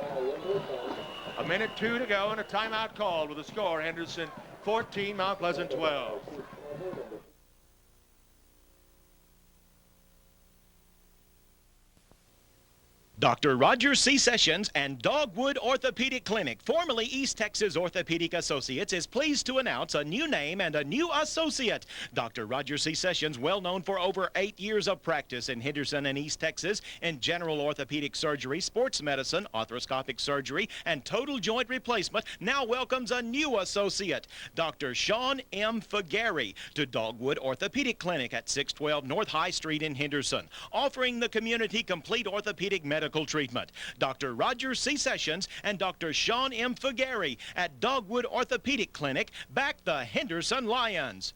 A minute 2 to go and a timeout called with a score. Henderson 14, Mount Pleasant 12. Dr. Roger C. Sessions and Dogwood Orthopedic Clinic, formerly East Texas Orthopedic Associates, is pleased to announce a new name and a new associate. Dr. Roger C. Sessions, well known for over 8 years of practice in Henderson and East Texas in general orthopedic surgery, sports medicine, arthroscopic surgery, and total joint replacement, now welcomes a new associate, Dr. Sean M. Fagari, to Dogwood Orthopedic Clinic at 612 North High Street in Henderson, offering the community complete orthopedic medical treatment. Dr. Roger C. Sessions and Dr. Sean M. Fagari at Dogwood Orthopedic Clinic back the Henderson Lions.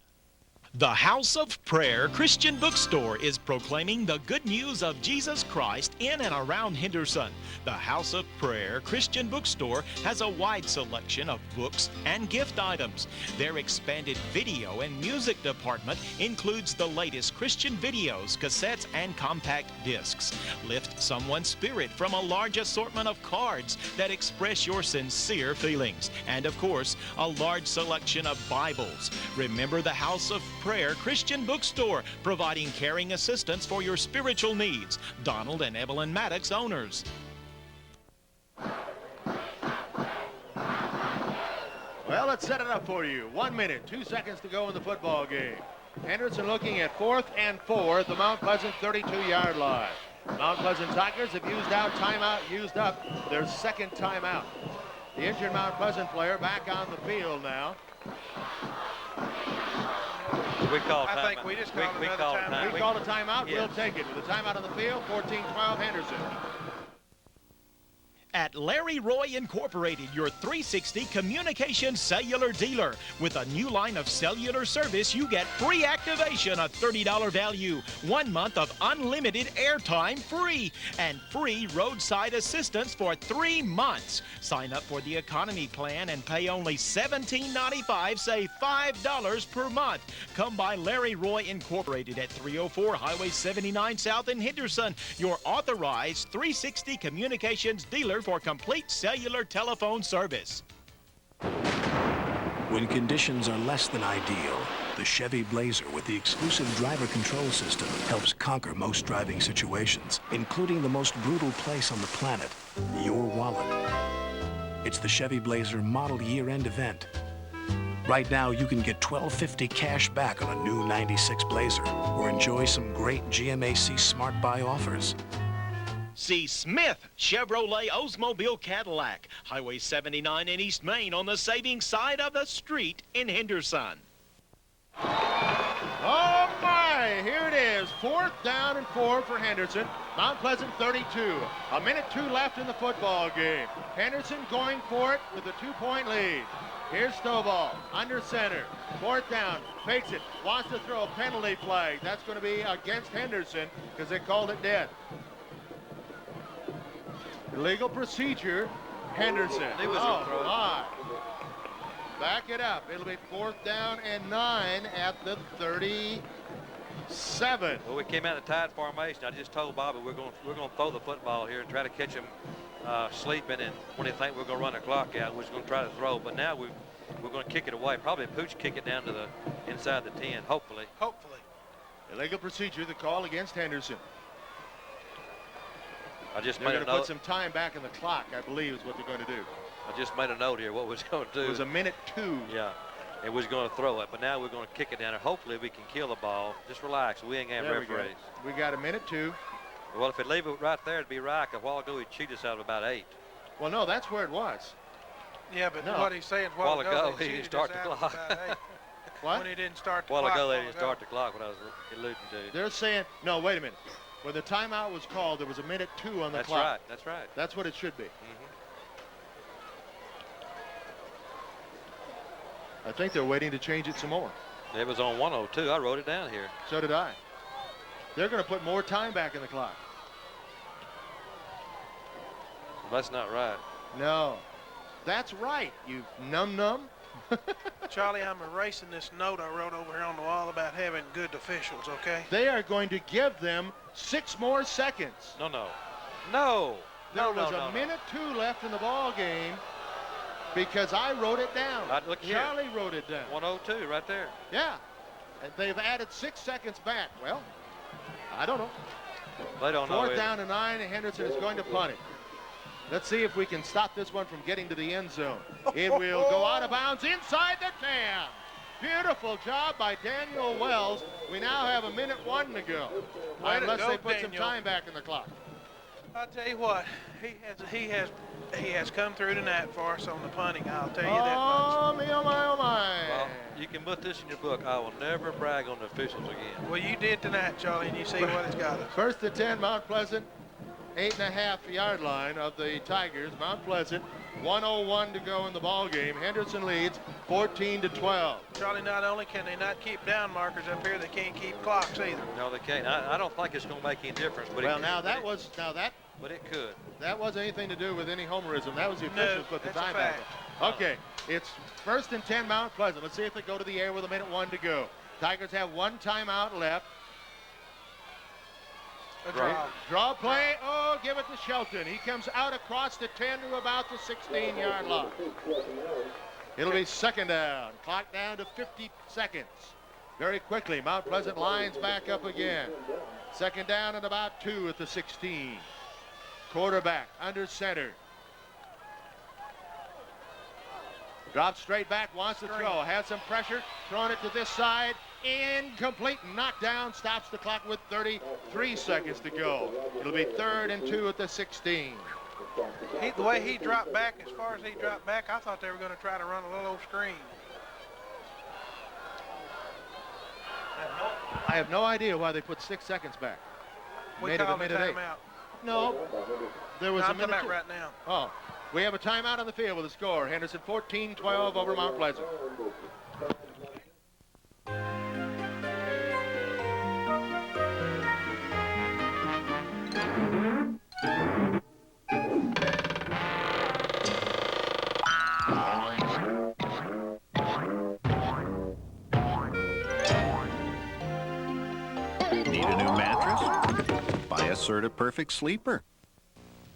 The House of Prayer Christian Bookstore is proclaiming the good news of Jesus Christ in and around Henderson. The House of Prayer Christian Bookstore has a wide selection of books and gift items. Their expanded video and music department includes the latest Christian videos, cassettes, and compact discs. Lift someone's spirit from a large assortment of cards that express your sincere feelings. And of course, a large selection of Bibles. Remember the House of Prayer Christian Bookstore, providing caring assistance for your spiritual needs. Donald and Evelyn Maddox, owners. Well, let's set it up for you. 1 minute, 2 seconds to go in the football game. Henderson looking at 4th and 4 at the Mount Pleasant 32-yard line. Mount Pleasant Tigers have used up their second timeout. The injured Mount Pleasant player back on the field now. We call I think we just called another timeout. We called a timeout. Yes. We'll take it. With a timeout on the field, 14-12 Henderson. At Larry Roy Incorporated, your 360 communication cellular dealer. With a new line of cellular service, you get free activation, a $30 value, 1 month of unlimited airtime free, and free roadside assistance for 3 months. Sign up for the economy plan and pay only $17.95, save $5 per month. Come by Larry Roy Incorporated at 304 Highway 79 South in Henderson, your authorized 360 communications dealer for complete cellular telephone service. When conditions are less than ideal, the Chevy Blazer with the exclusive driver control system helps conquer most driving situations, including the most brutal place on the planet, your wallet. It's the Chevy Blazer model year-end event. Right now, you can get $12.50 cash back on a new 96 Blazer or enjoy some great GMAC Smart Buy offers. See Smith Chevrolet Oldsmobile Cadillac, Highway 79 in East Main on the saving side of the street in Henderson. Oh my, here it is, 4th down and 4 for Henderson. Mount Pleasant 32. A minute 2 left in the football game. Henderson going for it with a 2-point lead. Here's Stovall, under center, 4th down, fakes it, wants to throw a penalty flag. That's going to be against Henderson because they called it dead. Illegal procedure, Henderson. Oh my. Back it up. It'll be 4th down and 9 at the 37. Well, we came out in tight formation. I just told Bobby we're going to throw the football here and try to catch him sleeping, and when they think we're going to run the clock out, we're just going to try to throw. But now we're going to kick it away. Probably a pooch kick it down to the inside the 10, hopefully. Hopefully. Illegal procedure, the call against Henderson. I just they're made going a to note. put some time back in the clock, I believe, is what they're going to do. I just made a note here what we're going to do. It was a minute 2. Yeah, and we're going to throw it, but now we're going to kick it down, and hopefully we can kill the ball. Just relax. We ain't having referees. We got a minute 2. Well, if it leave it right there, it'd be right. A while ago, he'd cheat us out of about 8. Well, no, that's where it was. Yeah, but No. what he's saying, A while ago, he didn't start the clock. What? When he didn't start the A while clock. ago, they didn't start the clock, what I was alluding to. They're saying, no, wait a minute. When the timeout was called, there was a minute 2 on the That's clock. right. That's right. That's what it should be. I think they're waiting to change it some more. It was on 102. I wrote it down here. So did I. They're going to put more time back in the clock. Well, that's not right. No. That's right, you num-num. Charlie, I'm erasing this note I wrote over here on the wall about having good officials, okay? They are going to give them 6 more seconds. No. There was a minute 2 left in the ball game because I wrote it down. Look here. Charlie wrote it down. 102 right there. Yeah. And they've added 6 seconds back. Well, I don't know. They don't know. 4th down and 9, and Henderson is going to punt it. Let's see if we can stop this one from getting to the end zone. It will go out of bounds inside the 10. Beautiful job by Daniel Wells. We now have a minute 1 to go. Unless they put some time back in the clock. I'll tell you what, he has come through tonight for us on the punting. I'll tell you that much. Oh, me, oh my, oh my. Well, you can put this in your book. I will never brag on the officials again. Well, you did tonight, Charlie, and you see what it's got us. 1st and 10, Mount Pleasant, 8.5-yard line of the Tigers. Mount Pleasant, 1:01 to go in the ball game. Henderson leads 14-12. Charlie, not only can they not keep down markers up here, they can't keep clocks either. No, they can't. I don't think it's going to make any difference. But But it could. That wasn't anything to do with any homerism. That was the officials put the that's a time back. fact. Okay, it's 1st and 10, Mount Pleasant. Let's see if they go to the air with a minute 1 to go. Tigers have 1 timeout left. Draw play. Oh, give it to Shelton. He comes out across the 10 to about the 16-yard line. It'll be 2nd down. Clock down to 50 seconds. Very quickly, Mount Pleasant lines back up again. 2nd down and about 2 at the 16. Quarterback under center. Drops straight back, wants to throw. Has some pressure, throwing it to this side. Incomplete, knockdown, stops the clock with 33 seconds to go. It'll be 3rd and 2 at the 16. The way he dropped back, as far as he dropped back, I thought they were going to try to run a little old screen. I have no idea why they put 6 seconds back. We called a timeout. No, there was a minute. I'm right now. Oh, we have a timeout on the field with a score. Henderson 14-12 over Mount Pleasant. Need a new mattress? Buy a Serta Perfect Sleeper.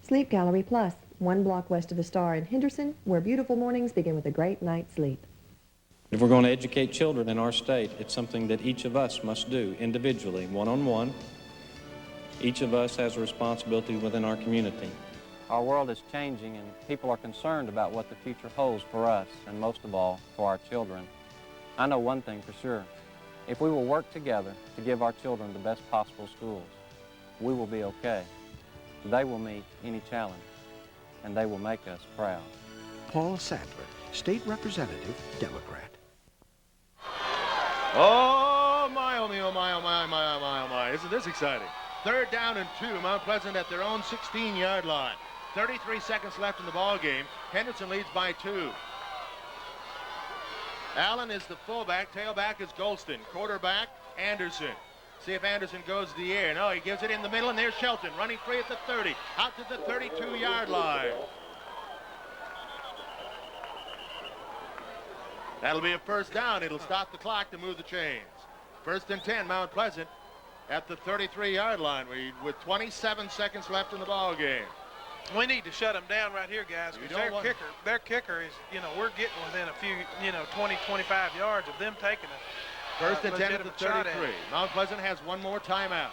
Sleep Gallery Plus, 1 block west of the Star in Henderson, where beautiful mornings begin with a great night's sleep. If we're going to educate children in our state, it's something that each of us must do individually, one-on-one. Each of us has a responsibility within our community. Our world is changing, and people are concerned about what the future holds for us, and most of all, for our children. I know one thing for sure. If we will work together to give our children the best possible schools, we will be okay. They will meet any challenge, and they will make us proud. Paul Sadler, State Representative, Democrat. Oh, my, oh, me, oh, my, oh, my, oh, my, oh, my, oh, my. Isn't this exciting? 3rd down and 2, Mount Pleasant at their own 16-yard line. 33 seconds left in the ball game. Henderson leads by 2. Allen is the fullback. Tailback is Golston. Quarterback, Anderson. See if Anderson goes to the air. No, he gives it in the middle, and there's Shelton running free at the 30. Out to the 32-yard line. That'll be a 1st down. It'll stop the clock to move the chains. 1st and 10, Mount Pleasant at the 33-yard line with 27 seconds left in the ball game. We need to shut them down right here, guys, because their kicker is, we're getting within a few, 20, 25 yards of them taking a 1st and 10 at the 33. Mount Pleasant has 1 more timeout.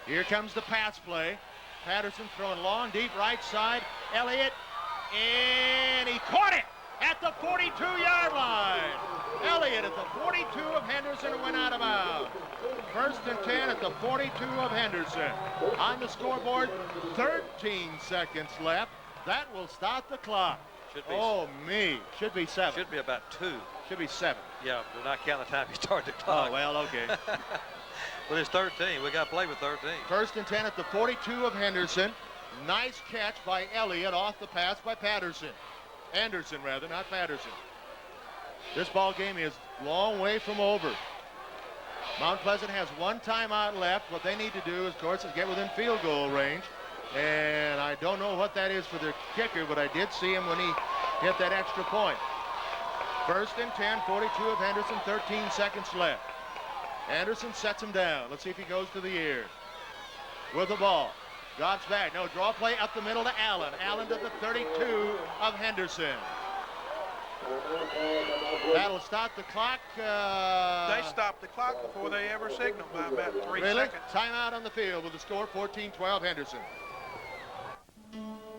Here comes the pass play. Patterson throwing long, deep right side. Elliott, and he caught it at the 42-yard line. Elliott at the 42 of Henderson went out of bounds. 1st and 10 at the 42 of Henderson. On the scoreboard, 13 seconds left. That will stop the clock. Should be. Oh, me. Should be 7. Should be about 2. Should be 7. Yeah, we're not counting the time you start the clock. Oh, well, okay. Well, it's 13. We got to play with 13. 1st and 10 at the 42 of Henderson. Nice catch by Elliott off the pass by Patterson. Anderson, rather, not Patterson. This ball game is a long way from over. Mount Pleasant has 1 timeout left. What they need to do, of course, is get within field goal range. And I don't know what that is for the kicker, but I did see him when he hit that extra point. 1st and 10, 42 of Henderson, 13 seconds left. Anderson sets him down. Let's see if he goes to the ear. With the ball. Drops back. No, draw play up the middle to Allen. Allen to the 32 of Henderson. That'll stop the clock. They stopped the clock before they ever signaled by about 3 seconds. Timeout on the field with the score 14-12 Henderson.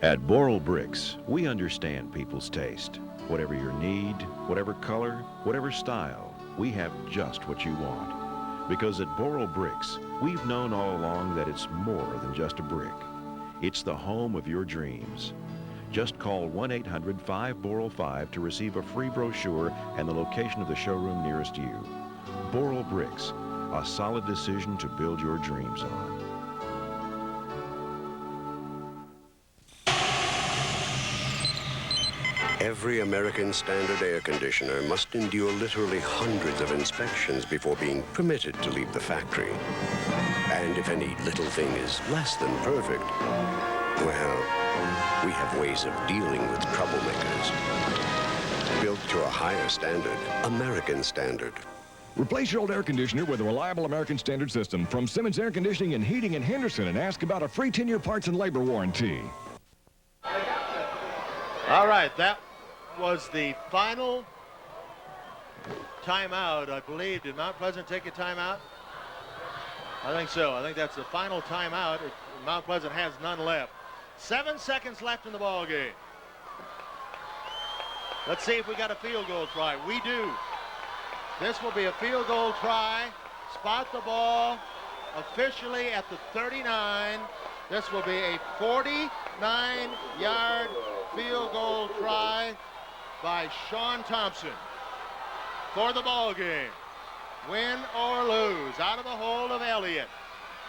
At Boral Bricks, we understand people's taste. Whatever your need, whatever color, whatever style, we have just what you want. Because at Boral Bricks, we've known all along that it's more than just a brick. It's the home of your dreams. Just call 1-800-5-BORAL-5 to receive a free brochure and the location of the showroom nearest you. Boral Bricks, a solid decision to build your dreams on. Every American Standard air conditioner must endure literally hundreds of inspections before being permitted to leave the factory. And if any little thing is less than perfect, well, we have ways of dealing with troublemakers. Built to a higher standard, American Standard. Replace your old air conditioner with a reliable American Standard system from Simmons Air Conditioning and Heating in Henderson and ask about a free 10-year parts and labor warranty. All right, that was the final timeout, I believe. Did Mount Pleasant take a timeout? I think so. I think that's the final timeout. Mount Pleasant has none left. 7 seconds left in the ball game. Let's see if we got a field goal try. We do. This will be a field goal try. Spot the ball officially at the 39. This will be a 49-yard field goal try by Sean Thompson for the ball game. Win or lose, out of the hold of Elliott.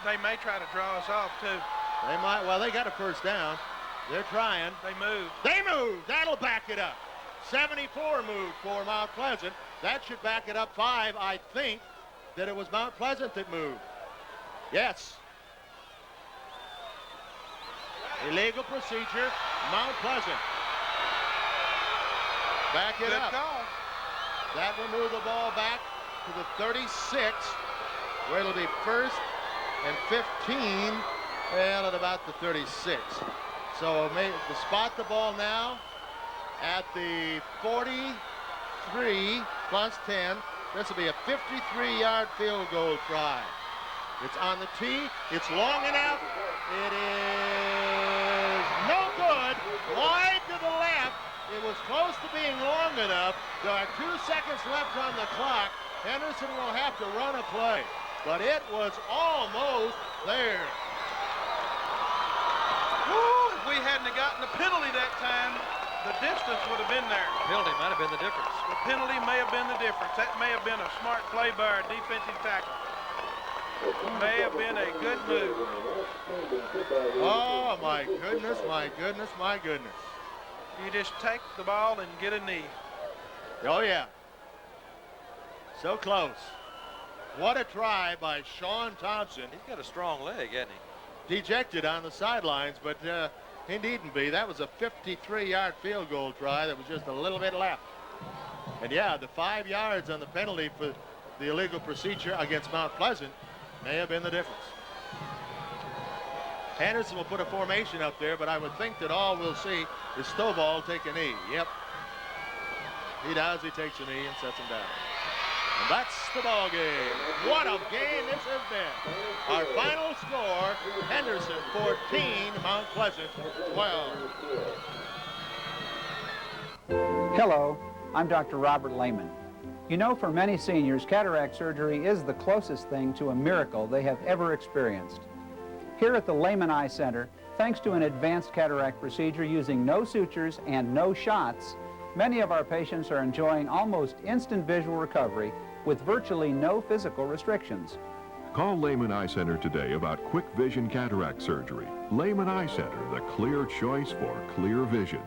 They may try to draw us off, too. They might. Well, they got a first down. They're trying. They moved. They moved. That'll back it up. 74 moved for Mount Pleasant. That should back it up 5. I think that it was Mount Pleasant that moved. Yes. Illegal procedure, Mount Pleasant. Back it up. Call. That will move the ball back to the 36, where it'll be 1st and 15, well, at about the 36. So to spot the ball now at the 43 plus 10. This will be a 53-yard field goal try. It's on the tee. It's long enough. It is no good. Wide to the left. It was close to being long enough. There are 2 seconds left on the clock. Henderson will have to run a play, but it was almost there. Woo, if we hadn't have gotten the penalty that time, the distance would have been there. Penalty might have been the difference. The penalty may have been the difference. That may have been a smart play by our defensive tackle. May have been a good move. Oh, my goodness, my goodness, my goodness. You just take the ball and get a knee. Oh, yeah. So close. What a try by Sean Thompson. He's got a strong leg, hasn't he? Dejected on the sidelines, but he needn't be. That was a 53-yard field goal try that was just a little bit left. And, yeah, the 5 yards on the penalty for the illegal procedure against Mount Pleasant may have been the difference. Henderson will put a formation up there, but I would think that all we'll see is Stovall take a knee. Yep. He does. He takes a knee and sets him down. And that's the ball game. What a game this has been. Our final score, Henderson 14, Mount Pleasant 12. Hello, I'm Dr. Robert Lehman. You know, for many seniors, cataract surgery is the closest thing to a miracle they have ever experienced. Here at the Lehman Eye Center, thanks to an advanced cataract procedure using no sutures and no shots, many of our patients are enjoying almost instant visual recovery with virtually no physical restrictions. Call Lehman Eye Center today about quick vision cataract surgery. Lehman Eye Center, the clear choice for clear vision.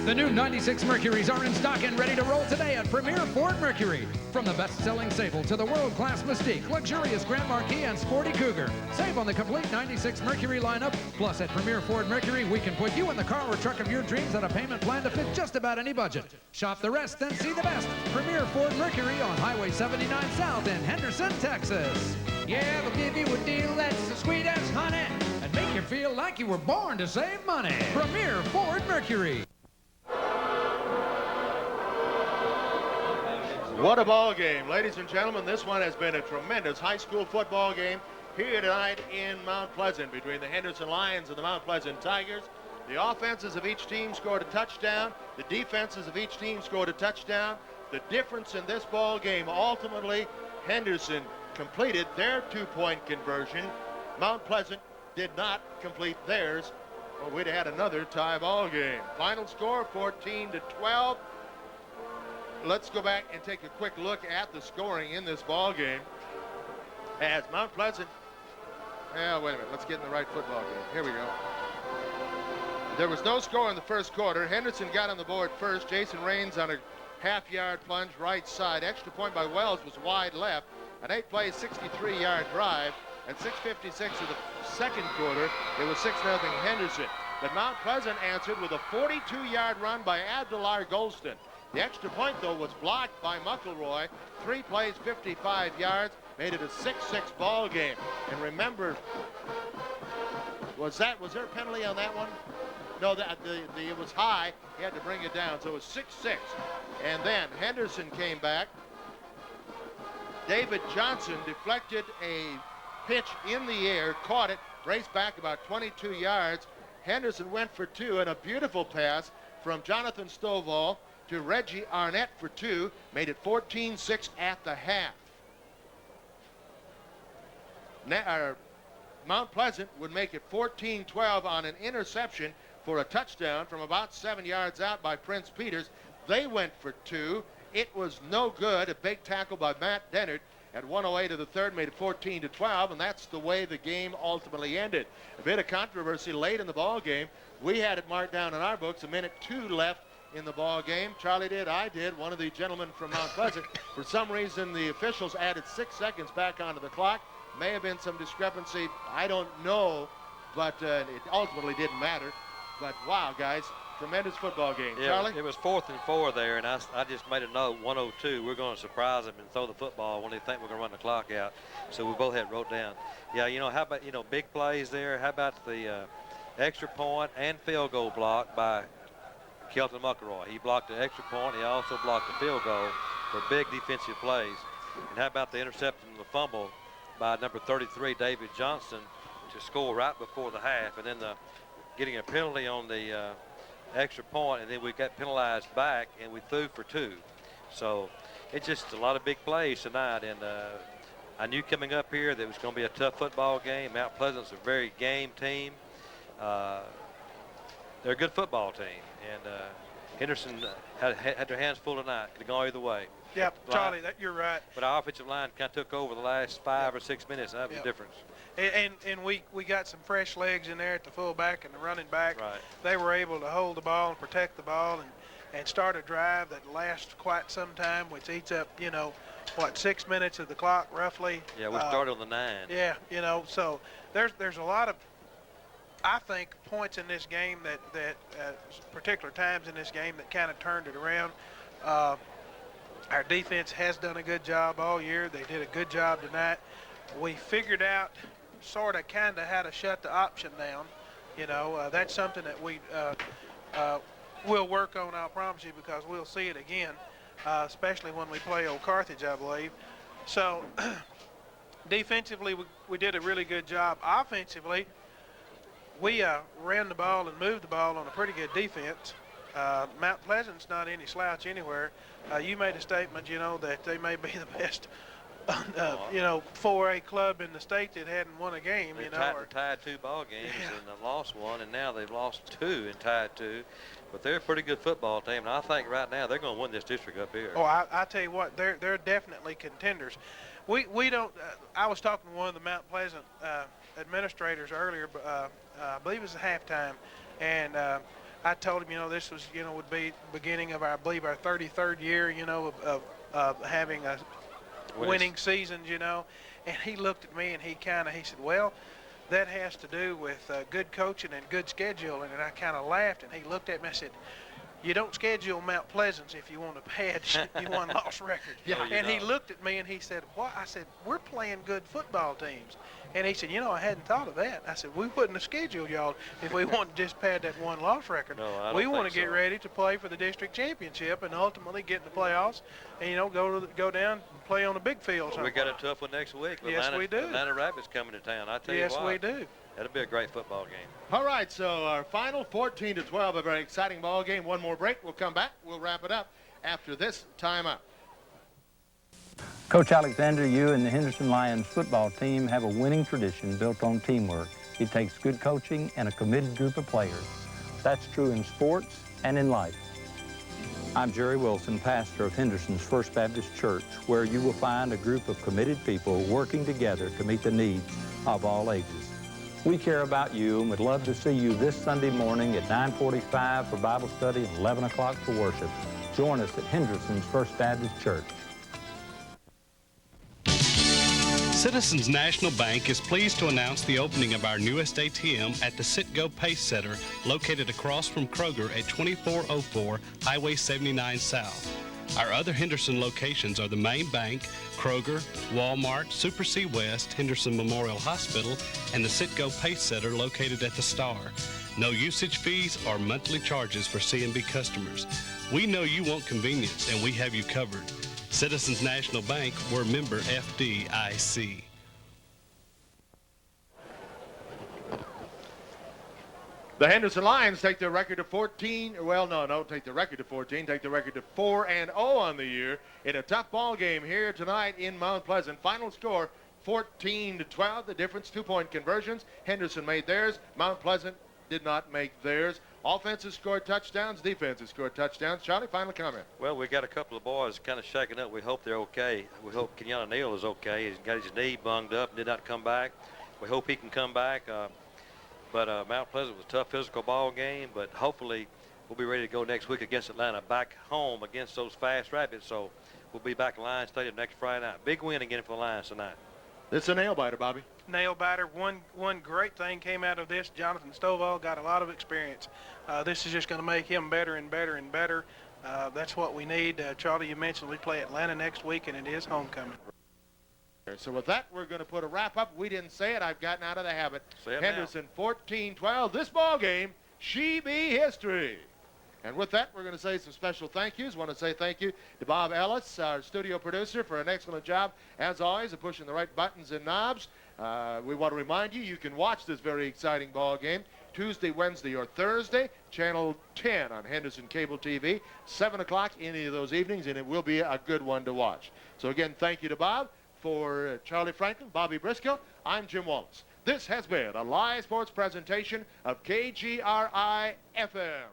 The new 96 Mercurys are in stock and ready to roll today at Premier Ford Mercury. From the best-selling Sable to the world-class Mystique, luxurious Grand Marquis, and sporty Cougar. Save on the complete 96 Mercury lineup. Plus, at Premier Ford Mercury, we can put you in the car or truck of your dreams at a payment plan to fit just about any budget. Shop the rest, then see the best. Premier Ford Mercury on Highway 79 South in Henderson, Texas. Yeah, they'll give you a deal that's the sweet as honey and make you feel like you were born to save money. Premier Ford Mercury. What a ball game, ladies and gentlemen. This one has been a tremendous high school football game here tonight in Mount Pleasant between the Henderson Lions and the Mount Pleasant Tigers. The offenses of each team scored a touchdown. The defenses of each team scored a touchdown. The difference in this ball game, ultimately, Henderson completed their two-point conversion. Mount Pleasant did not complete theirs, or we'd have had another tie ball game. Final score, 14-12. Let's go back and take a quick look at the scoring in this ball game. As Mount Pleasant, wait a minute, let's get in the right football game. Here we go. There was no score in the first quarter. Henderson got on the board first. Jason Raines on a half-yard plunge right side. Extra point by Wells was wide left. An 8-play, 63-yard drive. At 6:56 of the second quarter, it was 6-0 Henderson. But Mount Pleasant answered with a 42-yard run by Abdullah Golston. The extra point, though, was blocked by Muckleroy. 3 plays, 55 yards, made it a 6-6 ball game. And remember, was there a penalty on that one? No, it was high. He had to bring it down, so it was 6-6. And then Henderson came back. David Johnson deflected a pitch in the air, caught it, raced back about 22 yards. Henderson went for 2, and a beautiful pass from Jonathan Stovall to Reggie Arnett for 2, made it 14-6 at the half. Mount Pleasant would make it 14-12 on an interception for a touchdown from about 7 yards out by Prince Peters. They went for 2. It was no good. A big tackle by Matt Dennard at 1:08 of the third made it 14-12, and that's the way the game ultimately ended. A bit of controversy late in the ball game. We had it marked down in our books, 1:02 left in the ball game. Charlie did, I did, one of the gentlemen from Mount Pleasant. For some reason, the officials added 6 seconds back onto the clock. May have been some discrepancy. I don't know, but it ultimately didn't matter. But wow, guys, tremendous football game. Yeah, Charlie? it was 4th and 4 there, and I just made a note, 1:02. We're going to surprise them and throw the football when they think we're going to run the clock out. So we both had wrote down. Yeah, how about, big plays there? How about the extra point and field goal block by Kelton Muckleroy? He blocked the extra point. He also blocked the field goal for big defensive plays. And how about the interception and the fumble by number 33, David Johnson, to score right before the half, and then getting a penalty on the extra point, and then we got penalized back, and we threw for 2. So it's just a lot of big plays tonight, and I knew coming up here that it was going to be a tough football game. Mount Pleasant's a very game team. They're a good football team, and Henderson had their hands full tonight. Could have gone either way. Yeah, Charlie, you're right. But our offensive line kind of took over the last 5 or 6 minutes. That was the difference. And we got some fresh legs in there at the fullback and the running back. Right. They were able to hold the ball and protect the ball and start a drive that lasts quite some time, which eats up, 6 minutes of the clock roughly. Yeah, we started on the 9. Yeah, so there's a lot of, I think, points in this game that particular times in this game that kind of turned it around. Our defense has done a good job all year. They did a good job tonight. We figured out sort of kind of how to shut the option down. That's something that we'll work on, I'll promise you, because we'll see it again, especially when we play Old Carthage, I believe. So defensively, we did a really good job. Offensively, we ran the ball and moved the ball on a pretty good defense. Mount Pleasant's not any slouch anywhere. You made a statement, that they may be the best, 4A club in the state that hadn't won a game. They tied 2 ball games and lost 1, and now they've lost 2 and tied 2. But they're a pretty good football team, and I think right now they're going to win this district up here. Oh, I tell you what, they're definitely contenders. We don't. I was talking to one of the Mount Pleasant administrators earlier. I believe it was at halftime, and I told him, you know, this was, you know, would be beginning of our, I believe, our 33rd year, you know, of having a winning seasons, you know. And he looked at me and he said, well, that has to do with good coaching and good scheduling. And I kind of laughed, and he looked at me and I said, you don't schedule Mount Pleasant if you want a bad won-loss record. Yeah, and he looked at me and he said, what? I said, we're playing good football teams. And he said, you know, I hadn't thought of that. I said, we wouldn't have scheduled y'all if we wanted to just pad that one-loss record. No, I don't we want think to get so. ready to play for the district championship and ultimately get in the playoffs and, you know, go down and play on a big field. Well, we got a tough one next week. Yes, we do. Atlanta Rapids coming to town. I tell you Yes, what. we do. That'll be a great football game. All right, so our final 14-12, a very exciting ball game. One more break. We'll come back. We'll wrap it up after this timeout. Coach Alexander, you and the Henderson Lions football team have a winning tradition built on teamwork. It takes good coaching and a committed group of players. That's true in sports and in life. I'm Jerry Wilson, pastor of Henderson's First Baptist Church, where you will find a group of committed people working together to meet the needs of all ages. We care about you and would love to see you this Sunday morning at 9:45 for Bible study and 11 o'clock for worship. Join us at Henderson's First Baptist Church. Citizens National Bank is pleased to announce the opening of our newest ATM at the Sit-Go Pace Center, located across from Kroger at 2404 Highway 79 South. Our other Henderson locations are the main bank, Kroger, Walmart, Super C West, Henderson Memorial Hospital, and the Sit-Go Pace Center located at the Star. No usage fees or monthly charges for C&B customers. We know you want convenience, and we have you covered. Citizens National Bank, we're member FDIC. The Henderson Lions take their record to 14. Well, no, take the record to 14. Take the record to 4-0 on the year in a tough ball game here tonight in Mount Pleasant. Final score 14-12. The difference 2-point conversions. Henderson made theirs. Mount Pleasant did not make theirs. Offenses scored touchdowns. Defenses scored touchdowns. Charlie, final comment. Well, we got a couple of boys kind of shaking up. We hope they're okay. We hope Kenyatta Neal is okay. He's got his knee bunged up and did not come back. We hope he can come back. But Mount Pleasant was a tough physical ball game, but hopefully we'll be ready to go next week against Atlanta, back home against those fast Rapids. So we'll be back at Lions Stadium next Friday night. Big win again for the Lions tonight. It's a nail biter, Bobby. Nail biter. One great thing came out of this. Jonathan Stovall got a lot of experience. This is just going to make him better and better and better. That's what we need. Charlie, you mentioned we play Atlanta next week, and it is homecoming. So with that, we're going to put a wrap up. We didn't say it. I've gotten out of the habit. Say it Henderson 14-12. This ball game, she be history. And with that, we're going to say some special thank yous. Want to say thank you to Bob Ellis, our studio producer, for an excellent job, as always, of pushing the right buttons and knobs. We want to remind you can watch this very exciting ball game Tuesday, Wednesday, or Thursday, Channel 10 on Henderson Cable TV, 7 o'clock any of those evenings, and it will be a good one to watch. So again, thank you to Bob. For Charlie Franklin, Bobby Briscoe, I'm Jim Wallace. This has been a live sports presentation of KGRI FM.